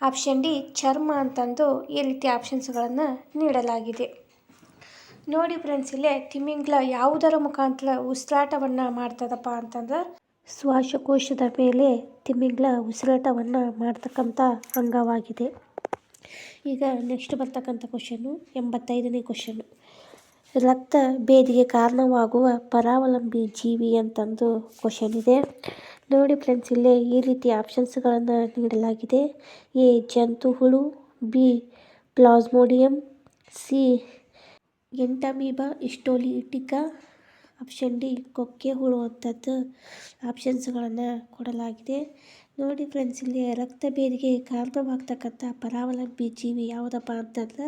ಆಪ್ಷನ್ ಡಿ ಚರ್ಮ ಅಂತಂದು ಈ ರೀತಿ ಆಪ್ಷನ್ಸ್ಗಳನ್ನು ನೀಡಲಾಗಿದೆ. ನೋಡಿ ಫ್ರೆಂಡ್ಸ್, ಇಲ್ಲೇ ತಿಮಿಂಗ್ಲ ಯಾವುದರ ಮುಖಾಂತರ ಉಸಿರಾಟವನ್ನು ಮಾಡ್ತದಪ್ಪ ಅಂತಂದ್ರೆ ಶ್ವಾಸಕೋಶದ ಮೇಲೆ ತಿಮಿಂಗ್ಲ ಉಸಿರಾಟವನ್ನು ಮಾಡ್ತಕ್ಕಂಥ ಅಂಗವಾಗಿದೆ. ಈಗ ನೆಕ್ಸ್ಟ್ ಬರ್ತಕ್ಕಂಥ ಕ್ವಶನ್ನು 85ನೇ ಕ್ವಶನ್ನು. ರಕ್ತ ಭೇದಿಗೆ ಕಾರಣವಾಗುವ ಪರಾವಲಂಬಿ ಜೀವಿ ಅಂತಂದು ಕ್ವಶನ್ ಇದೆ. ನೋಡಿ ಫ್ರೆಂಡ್ಸ್, ಇಲ್ಲೇ ಈ ರೀತಿ ಆಪ್ಷನ್ಸ್ಗಳನ್ನು ನೀಡಲಾಗಿದೆ. ಎ ಜಂತು ಹುಳು, B plasmodium, C Entamoeba histolytica, option D ಕೊಕ್ಕೆ ಹುಳು ಅಂತದ್ದು ಆಪ್ಷನ್ಸ್ಗಳನ್ನು ಕೊಡಲಾಗಿದೆ. ನೋಡಿ ಫ್ರೆಂಡ್ಸ್, ಇಲ್ಲಿ ರಕ್ತ ಭೇದಿಗೆ ಕಾರಣವಾಗ್ತಕ್ಕಂಥ ಪರಾವಲಂಬಿ ಜೀವಿ ಯಾವುದಪ್ಪ ಅಂತಂದ್ರೆ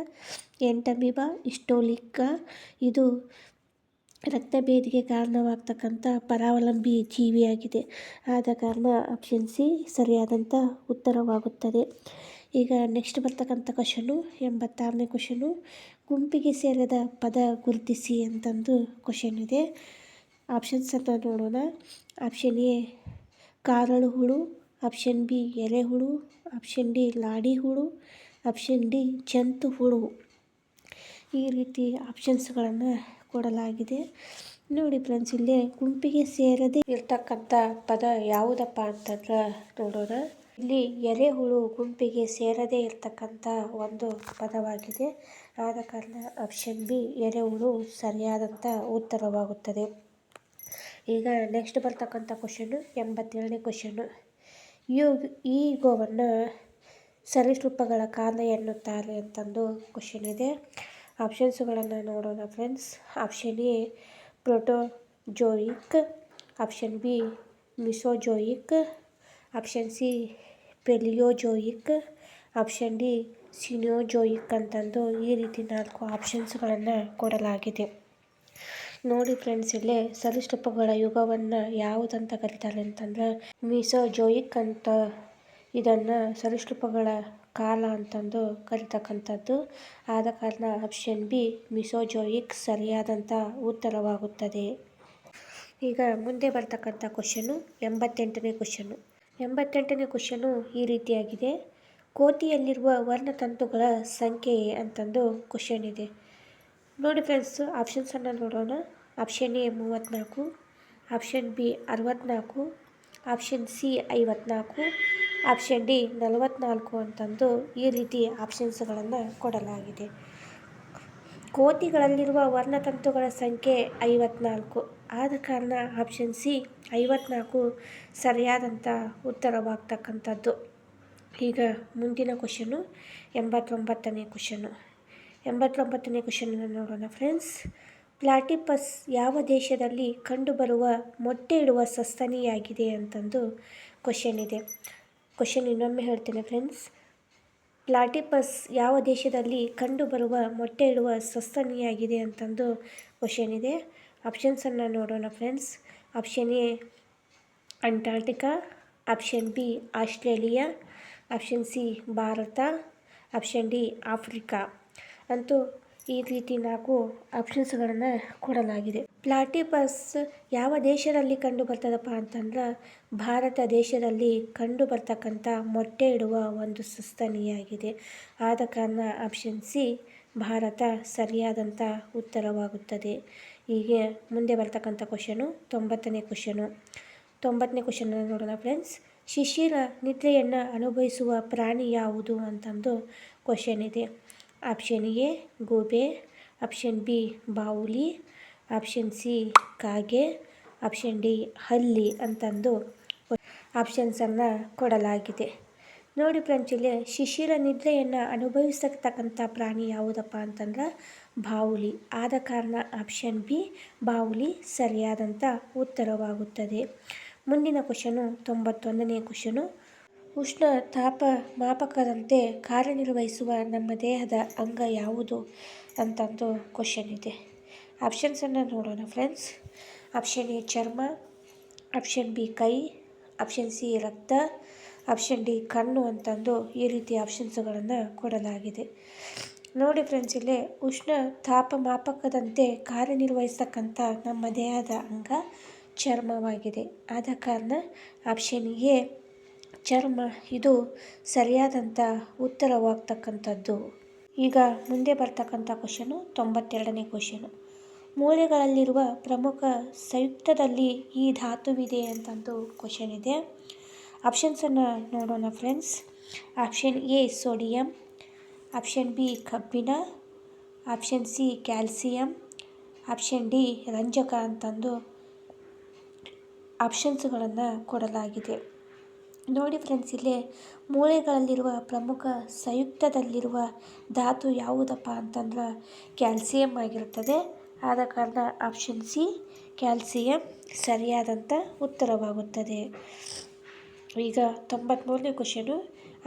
ಎಂಟಮೀಬಾ ಹಿಸ್ಟೋಲಿಕಾ. ಇದು ರಕ್ತ ಭೇದಿಗೆ ಕಾರಣವಾಗ್ತಕ್ಕಂಥ ಪರಾವಲಂಬಿ ಜೀವಿಯಾಗಿದೆ. ಆದ ಕಾರಣ ಆಪ್ಷನ್ ಸಿ ಸರಿಯಾದಂಥ ಉತ್ತರವಾಗುತ್ತದೆ. ಈಗ ನೆಕ್ಸ್ಟ್ ಬರ್ತಕ್ಕಂಥ ಕ್ವಶನ್ನು 86ನೇ ಕ್ವಶನ್ನು. ಗುಂಪಿಗೆ ಸೇರಿದ ಪದ ಗುರುತಿಸಿ ಅಂತಂದು ಕ್ವಶನ್ ಇದೆ. ಆಪ್ಷನ್ಸನ್ನು ನೋಡೋಣ. ಆಪ್ಷನ್ ಎ ಕಾರಳು ಹುಳು, ಆಪ್ಷನ್ ಬಿ ಎರೆಹುಳು, ಆಪ್ಷನ್ ಡಿ ಲಾಡಿ ಹುಳು, ಆಪ್ಷನ್ ಡಿ ಜಂತು ಹುಳು. ಈ ರೀತಿ ಆಪ್ಷನ್ಸ್ಗಳನ್ನು ಕೊಡಲಾಗಿದೆ. ನೋಡಿ ಫ್ರೆಂಡ್ಸ್, ಇಲ್ಲಿ ಗುಂಪಿಗೆ ಸೇರದೇ ಇರ್ತಕ್ಕಂಥ ಪದ ಯಾವುದಪ್ಪ ಅಂತಂದ್ರೆ ನೋಡೋಣ. ಇಲ್ಲಿ ಎರೆಹುಳು ಗುಂಪಿಗೆ ಸೇರದೇ ಇರ್ತಕ್ಕಂಥ ಒಂದು ಪದವಾಗಿದೆ. ಆದ ಕಾರಣ ಆಪ್ಷನ್ ಬಿ ಎರೆಹುಳು ಸರಿಯಾದಂಥ ಉತ್ತರವಾಗುತ್ತದೆ. ಈಗ ನೆಕ್ಸ್ಟ್ ಬರ್ತಕ್ಕಂಥ ಕ್ವಶನ್ನು 87ನೇ ಕ್ವಶನ್ನು. ಈ ಗೋವನ್ನು ಸರೀಸೃಪಗಳ ಕಾರಣ ಎನ್ನುತ್ತಾರೆ ಅಂತಂದು ಕ್ವಶನ್ ಇದೆ. ಆಪ್ಷನ್ಸ್ಗಳನ್ನು ನೋಡೋಣ friends. Option A Proterozoic, option B Mesozoic, option C Palaeozoic, option D Cenozoic ಅಂತಂದು ಈ ರೀತಿ 4 ಆಪ್ಷನ್ಸ್ಗಳನ್ನು ಕೊಡಲಾಗಿದೆ. ನೋಡಿ ಫ್ರೆಂಡ್ಸ್, ಇಲ್ಲೇ ಸರೀಸೃಪಗಳ ಯುಗವನ್ನು ಯಾವುದಂತ ಕರೀತಾರೆ ಅಂತಂದ್ರೆ ಮಿಸೋಜೋಯಿಕ್ ಅಂತ. ಇದನ್ನು ಸರೀಸೃಪಗಳ ಕಾಲ ಅಂತಂದು ಕರೀತಕ್ಕಂಥದ್ದು. ಆದ ಕಾರಣ ಆಪ್ಷನ್ ಬಿ ಮಿಸೋಜೋಯಿಕ್ ಸರಿಯಾದಂಥ ಉತ್ತರವಾಗುತ್ತದೆ. ಈಗ ಮುಂದೆ ಬರ್ತಕ್ಕಂಥ ಕ್ವಶನ್ನು 88ನೇ ಕ್ವಶನ್ನು. 88ನೇ ಕ್ವಶನ್ನು ಈ ರೀತಿಯಾಗಿದೆ. ಕೋತಿಯಲ್ಲಿರುವ ವರ್ಣತಂತುಗಳ ಸಂಖ್ಯೆ ಅಂತಂದು ಕ್ವಶನ್ ಇದೆ. ನೋಡಿ ಫ್ರೆಂಡ್ಸ್, ಆಪ್ಷನ್ಸನ್ನು ನೋಡೋಣ. Option A 34, option B 64, option C 54, option D 44 ಅಂತಂದು ಈ ರೀತಿ ಆಪ್ಷನ್ಸ್ಗಳನ್ನು ಕೊಡಲಾಗಿದೆ. ಕೋತಿಗಳಲ್ಲಿರುವ ವರ್ಣತಂತುಗಳ ಸಂಖ್ಯೆ 54. ಆದ ಕಾರಣ ಆಪ್ಷನ್ ಸಿ 54 ಸರಿಯಾದಂಥ ಉತ್ತರವಾಗ್ತಕ್ಕಂಥದ್ದು. ಈಗ ಮುಂದಿನ ಕ್ವಶನ್ನು 89ನೇ ಕ್ವಶನ್ನು. 89ನೇ ಕ್ವಶನನ್ನು ನೋಡೋಣ ಫ್ರೆಂಡ್ಸ್. ಪ್ಲಾಟಿಪಸ್ ಯಾವ ದೇಶದಲ್ಲಿ ಕಂಡುಬರುವ ಮೊಟ್ಟೆ ಇಡುವ ಸಸ್ತನಿಯಾಗಿದೆ ಅಂತಂದು ಕ್ವಶನ್ ಇದೆ. ಕ್ವಶನ್ ಇನ್ನೊಮ್ಮೆ ಹೇಳ್ತೇನೆ ಫ್ರೆಂಡ್ಸ್. ಪ್ಲಾಟಿಪಸ್ ಯಾವ ದೇಶದಲ್ಲಿ ಕಂಡುಬರುವ ಮೊಟ್ಟೆ ಇಡುವ ಸಸ್ತನಿಯಾಗಿದೆ ಅಂತಂದು ಕ್ವಶನ್ ಇದೆ. ಆಪ್ಷನ್ಸನ್ನು ನೋಡೋಣ friends. Option A Antarctica, option B Australia, option C Bharat, option D Africa ಅಂತೂ ಈ ರೀತಿ 4 ಆಪ್ಷನ್ಸ್ಗಳನ್ನು ಕೊಡಲಾಗಿದೆ. ಪ್ಲಾಟಿಪಸ್ ಯಾವ ದೇಶದಲ್ಲಿ ಕಂಡು ಬರ್ತದಪ್ಪ ಅಂತಂದ್ರೆ ಭಾರತ ದೇಶದಲ್ಲಿ ಕಂಡು ಬರ್ತಕ್ಕಂಥ ಮೊಟ್ಟೆ ಇಡುವ ಒಂದು ಸಸ್ತನಿಯಾಗಿದೆ. ಆದ ಕಾರಣ ಆಪ್ಷನ್ ಸಿ ಭಾರತ ಸರಿಯಾದಂಥ ಉತ್ತರವಾಗುತ್ತದೆ. ಹೀಗೆ ಮುಂದೆ ಬರ್ತಕ್ಕಂಥ ಕ್ವಶನು 90ನೇ ಕ್ವಶನು. 90ನೇ ಕ್ವಶನನ್ನು ನೋಡೋಣ ಫ್ರೆಂಡ್ಸ್. ಶಿಶಿರ ನಿದ್ರೆಯನ್ನು ಅನುಭವಿಸುವ ಪ್ರಾಣಿ ಯಾವುದು ಅಂತಂದು ಕ್ವಶನ್ ಇದೆ. ಆಪ್ಷನ್ ಎ ಗೂಬೆ, ಆಪ್ಷನ್ ಬಿ ಬಾವುಲಿ, ಆಪ್ಷನ್ ಸಿ ಕಾಗೆ, ಆಪ್ಷನ್ ಡಿ ಹಲ್ಲಿ ಅಂತಂದು ಆಪ್ಷನ್ಸನ್ನು ಕೊಡಲಾಗಿದೆ. ನೋಡಿ ಫ್ರೆಂಡ್ಸ್, ಇಲ್ಲಿ ಶಿಶಿರ ನಿದ್ರೆಯನ್ನು ಅನುಭವಿಸತಕ್ಕಂಥ ಪ್ರಾಣಿ ಯಾವುದಪ್ಪ ಅಂತಂದ್ರೆ ಬಾವುಲಿ. ಆದ ಕಾರಣ ಆಪ್ಷನ್ ಬಿ ಬಾವುಲಿ ಸರಿಯಾದಂಥ ಉತ್ತರವಾಗುತ್ತದೆ. ಮುಂದಿನ ಕ್ವಶನು 91ನೇ ಕ್ವಶನು. ಉಷ್ಣ ತಾಪ ಮಾಪಕದಂತೆ ಕಾರ್ಯನಿರ್ವಹಿಸುವ ನಮ್ಮ ದೇಹದ ಅಂಗ ಯಾವುದು ಅಂತಂದು ಕ್ವಶನ್ ಇದೆ. ಆಪ್ಷನ್ಸನ್ನು ನೋಡೋಣ ಫ್ರೆಂಡ್ಸ್. ಆಪ್ಷನ್ ಎ ಚರ್ಮ, ಆಪ್ಷನ್ ಬಿ ಕೈ, ಆಪ್ಷನ್ ಸಿ ರಕ್ತ, ಆಪ್ಷನ್ ಡಿ ಕಣ್ಣು ಅಂತಂದು ಈ ರೀತಿ ಆಪ್ಷನ್ಸ್ಗಳನ್ನು ಕೊಡಲಾಗಿದೆ. ನೋಡಿ ಫ್ರೆಂಡ್ಸ್, ಇಲ್ಲಿ ಉಷ್ಣ ತಾಪಮಾಪಕದಂತೆ ಕಾರ್ಯನಿರ್ವಹಿಸ್ತಕ್ಕಂಥ ನಮ್ಮ ದೇಹದ ಅಂಗ ಚರ್ಮವಾಗಿದೆ. ಆದ ಕಾರಣ ಆಪ್ಷನ್ ಎ ಚರ್ಮ ಇದು ಸರಿಯಾದಂಥ ಉತ್ತರವಾಗ್ತಕ್ಕಂಥದ್ದು. ಈಗ ಮುಂದೆ ಬರ್ತಕ್ಕಂಥ ಕ್ವಶನು 92ನೇ ಕ್ವಶನು. ಮೂಳೆಗಳಲ್ಲಿರುವ ಪ್ರಮುಖ ಸಂಯುಕ್ತದಲ್ಲಿ ಈ ಧಾತುವಿದೆ ಅಂತಂದು ಕ್ವಶನ್ ಇದೆ. ಆಪ್ಷನ್ಸನ್ನು ನೋಡೋಣ friends. Option A sodium, option B ಕಬ್ಬಿಣ, option C calcium, option D ರಂಜಕ ಅಂತಂದು ಆಪ್ಷನ್ಸ್ಗಳನ್ನು ಕೊಡಲಾಗಿದೆ. ನೋಡಿ ಫ್ರೆಂಡ್ಸ್, ಇಲ್ಲೇ ಮೂಳೆಗಳಲ್ಲಿರುವ ಪ್ರಮುಖ ಸಂಯುಕ್ತದಲ್ಲಿರುವ ಧಾತು ಯಾವುದಪ್ಪ ಅಂತಂದ್ರೆ ಕ್ಯಾಲ್ಸಿಯಂ ಆಗಿರುತ್ತದೆ. ಆದ ಕಾರಣ ಆಪ್ಷನ್ ಸಿ ಕ್ಯಾಲ್ಸಿಯಂ ಸರಿಯಾದಂಥ ಉತ್ತರವಾಗುತ್ತದೆ. ಈಗ 93ನೇ ಕ್ವಶನು.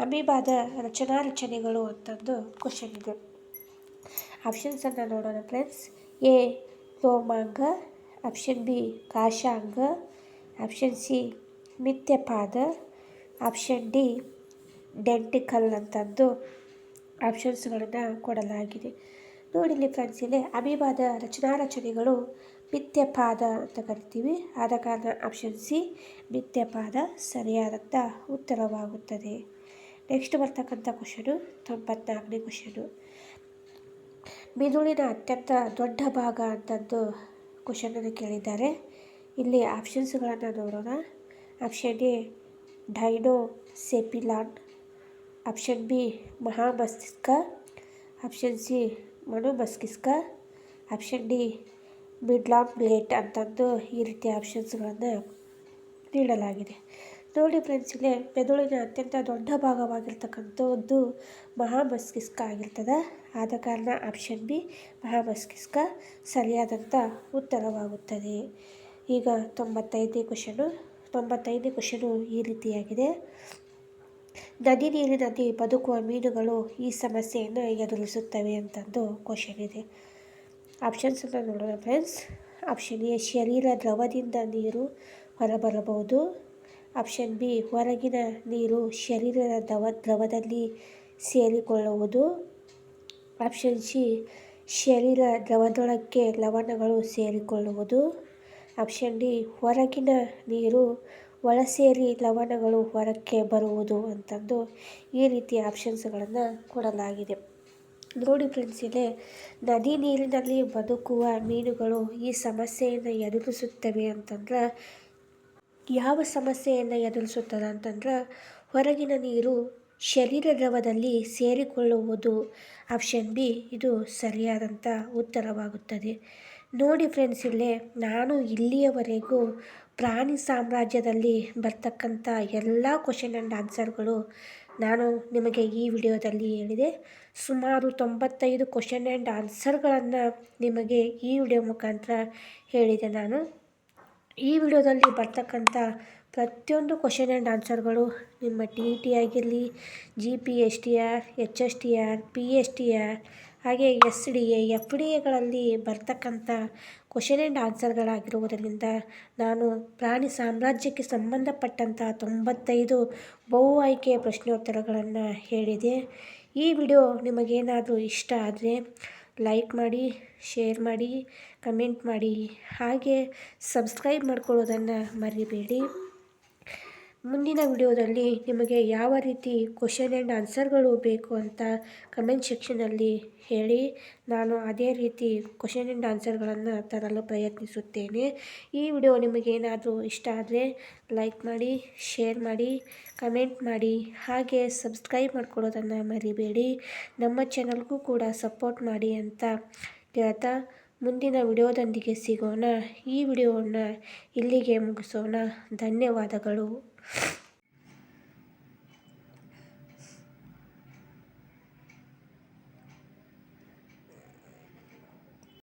ಅಮೀಬಾದ ರಚನೆಗಳು ಅಂತಂದು ಕ್ವಶನ್ ಇದೆ. ಆಪ್ಷನ್ಸನ್ನು ನೋಡೋಣ ಫ್ರೆಂಡ್ಸ್. ಎ ಲೋಮಾಂಗ, ಆಪ್ಷನ್ ಬಿ ಕಾಶಾಂಗ, ಆಪ್ಷನ್ ಸಿ ಮಿಥ್ಯಪಾದ, ಆಪ್ಷನ್ ಡಿ ಡೆಂಟಿಕಲ್ ಅಂತಂದು ಆಪ್ಷನ್ಸ್ಗಳನ್ನು ಕೊಡಲಾಗಿದೆ. ನೋಡಿ ಇಲ್ಲಿ ಫ್ರೆಂಡ್ಸ್, ಇಲ್ಲಿ ಅಮೀಬಾದ ರಚನೆಗಳು ಮಿಥ್ಯಪಾದ ಅಂತ ಕರಿತೀವಿ. ಆದ ಕಾರಣ ಆಪ್ಷನ್ ಸಿ ಮಿಥ್ಯಪಾದ ಸರಿಯಾದಂಥ ಉತ್ತರವಾಗುತ್ತದೆ. ನೆಕ್ಸ್ಟ್ ಬರ್ತಕ್ಕಂಥ ಕ್ವಶನು 94ನೇ ಕ್ವಶನು. ಮಿದುಳಿನ ಅತ್ಯಂತ ದೊಡ್ಡ ಭಾಗ ಅಂತಂದು ಕ್ವಶನನ್ನು ಕೇಳಿದ್ದಾರೆ. ಇಲ್ಲಿ ಆಪ್ಷನ್ಸ್ಗಳನ್ನು ನೋಡೋಣ. Option A diencephalon, option B ಮಹಾಮಸ್ತಿಷ್ಕ, ಆಪ್ಷನ್ ಸಿ ಮನೋಮಸ್ತಿಷ್ಕ, ಆಪ್ಷನ್ ಡಿ ಮಿಡ್ಲಾಂಬ್ಲೇಟ್ ಅಂತಂದು ಈ ರೀತಿ ಆಪ್ಷನ್ಸ್ಗಳನ್ನು ನೀಡಲಾಗಿದೆ. ನೋಡಿ ಫ್ರೆಂಡ್ಸ್, ಇಲ್ಲಿ ಮೆದುಳಿನ ಅತ್ಯಂತ ದೊಡ್ಡ ಭಾಗವಾಗಿರ್ತಕ್ಕಂಥದ್ದು ಮಹಾಮಸ್ತಿಷ್ಕ ಆಗಿರ್ತದೆ. ಆದ ಕಾರಣ ಆಪ್ಷನ್ ಬಿ ಮಹಾಮಸ್ತಿಷ್ಕ ಸರಿಯಾದಂಥ ಉತ್ತರವಾಗುತ್ತದೆ. ಈಗ 95ನೇ ಕ್ವಶನು ಈ ರೀತಿಯಾಗಿದೆ. ನದಿ ನೀರಿನಲ್ಲಿ ಬದುಕುವ ಮೀನುಗಳು ಈ ಸಮಸ್ಯೆಯನ್ನು ಎದುರಿಸುತ್ತವೆ ಅಂತಂದು ಕ್ವಶನ್ ಇದೆ. ಆಪ್ಷನ್ಸನ್ನು ನೋಡೋಣ ಫ್ರೆಂಡ್ಸ್. ಆಪ್ಷನ್ ಎ ಶರೀರ ದ್ರವದಿಂದ ನೀರು ಹೊರಬರಬಹುದು, ಆಪ್ಷನ್ ಬಿ ಹೊರಗಿನ ನೀರು ಶರೀರದ ದ್ರವದಲ್ಲಿ ಸೇರಿಕೊಳ್ಳುವುದು, ಆಪ್ಷನ್ ಸಿ ಶರೀರ ದ್ರವದೊಳಕ್ಕೆ ಲವಣಗಳು ಸೇರಿಕೊಳ್ಳುವುದು, ಆಪ್ಷನ್ ಡಿ ಹೊರಗಿನ ನೀರು ಒಳಸೇರಿ ಲವಣಗಳು ಹೊರಕ್ಕೆ ಬರುವುದು ಅಂತಂದು ಈ ರೀತಿ ಆಪ್ಷನ್ಸ್ಗಳನ್ನು ಕೊಡಲಾಗಿದೆ. ನೋಡಿ ಫ್ರೆಂಡ್ಸ್, ಇಲ್ಲಿ ನದಿ ನೀರಿನಲ್ಲಿ ಬದುಕುವ ಮೀನುಗಳು ಈ ಸಮಸ್ಯೆಯನ್ನು ಎದುರಿಸುತ್ತವೆ ಅಂತಂದ್ರೆ ಯಾವ ಸಮಸ್ಯೆಯನ್ನು ಎದುರಿಸುತ್ತದೆ ಅಂತಂದ್ರೆ ಹೊರಗಿನ ನೀರು ಶರೀರ ದ್ರವದಲ್ಲಿ ಸೇರಿಕೊಳ್ಳುವುದು. ಆಪ್ಷನ್ ಬಿ ಇದು ಸರಿಯಾದಂಥ ಉತ್ತರವಾಗುತ್ತದೆ. ನೋಡಿ ಫ್ರೆಂಡ್ಸ್, ಇಲ್ಲೇ ನಾನು ಇಲ್ಲಿಯವರೆಗೂ ಪ್ರಾಣಿ ಸಾಮ್ರಾಜ್ಯದಲ್ಲಿ ಬರ್ತಕ್ಕಂಥ ಎಲ್ಲ ಕ್ವಶನ್ ಆ್ಯಂಡ್ ಆನ್ಸರ್ಗಳು ನಾನು ನಿಮಗೆ ಈ ವಿಡಿಯೋದಲ್ಲಿ ಹೇಳಿದೆ. ಸುಮಾರು 95 ಕ್ವಶನ್ ಆ್ಯಂಡ್ ಆನ್ಸರ್ಗಳನ್ನು ನಿಮಗೆ ಈ ವಿಡಿಯೋ ಮುಖಾಂತರ ಹೇಳಿದೆ. ನಾನು ಈ ವಿಡಿಯೋದಲ್ಲಿ ಬರ್ತಕ್ಕಂಥ ಪ್ರತಿಯೊಂದು ಕ್ವಶನ್ ಆ್ಯಂಡ್ ಆನ್ಸರ್ಗಳು ನಿಮ್ಮ TET ಆಗಿರಲಿ, GPSTR, HSTR, PSTR ಹಾಗೆ SDA, FDAಗಳಲ್ಲಿ ಬರ್ತಕ್ಕಂಥ ಕ್ವಶನ್ ಆ್ಯಂಡ್ ಆನ್ಸರ್ಗಳಾಗಿರುವುದರಿಂದ ನಾನು ಪ್ರಾಣಿ ಸಾಮ್ರಾಜ್ಯಕ್ಕೆ ಸಂಬಂಧಪಟ್ಟಂಥ 95 ಬಹು ಆಯ್ಕೆಯ ಪ್ರಶ್ನೋತ್ತರಗಳನ್ನು ಹೇಳಿದೆ. ಈ ವಿಡಿಯೋ ನಿಮಗೇನಾದರೂ ಇಷ್ಟ ಆದರೆ ಲೈಕ್ ಮಾಡಿ, ಶೇರ್ ಮಾಡಿ, ಕಮೆಂಟ್ ಮಾಡಿ, ಹಾಗೆ ಸಬ್ಸ್ಕ್ರೈಬ್ ಮಾಡ್ಕೊಳ್ಳೋದನ್ನು ಮರಿಬೇಡಿ. ಮುಂದಿನ ವಿಡಿಯೋದಲ್ಲಿ ನಿಮಗೆ ಯಾವ ರೀತಿ ಕ್ವಶನ್ ಆ್ಯಂಡ್ ಆನ್ಸರ್ಗಳು ಬೇಕು ಅಂತ ಕಮೆಂಟ್ ಸೆಕ್ಷನಲ್ಲಿ ಹೇಳಿ, ನಾನು ಅದೇ ರೀತಿ ಕ್ವಶನ್ ಆ್ಯಂಡ್ ಆನ್ಸರ್ಗಳನ್ನು ತರಲು ಪ್ರಯತ್ನಿಸುತ್ತೇನೆ. ಈ ವಿಡಿಯೋ ನಿಮಗೇನಾದರೂ ಇಷ್ಟ ಆದರೆ ಲೈಕ್ ಮಾಡಿ, ಶೇರ್ ಮಾಡಿ, ಕಮೆಂಟ್ ಮಾಡಿ, ಹಾಗೆ ಸಬ್ಸ್ಕ್ರೈಬ್ ಮಾಡ್ಕೊಳ್ಳೋದನ್ನು ಮರಿಬೇಡಿ. ನಮ್ಮ ಚಾನಲ್ಗೂ ಕೂಡ ಸಪೋರ್ಟ್ ಮಾಡಿ ಅಂತ ಹೇಳ್ತಾ ಮುಂದಿನ ವಿಡಿಯೋದೊಂದಿಗೆ ಸಿಗೋಣ. ಈ ವಿಡಿಯೋವನ್ನು ಇಲ್ಲಿಗೆ ಮುಗಿಸೋಣ. ಧನ್ಯವಾದಗಳು.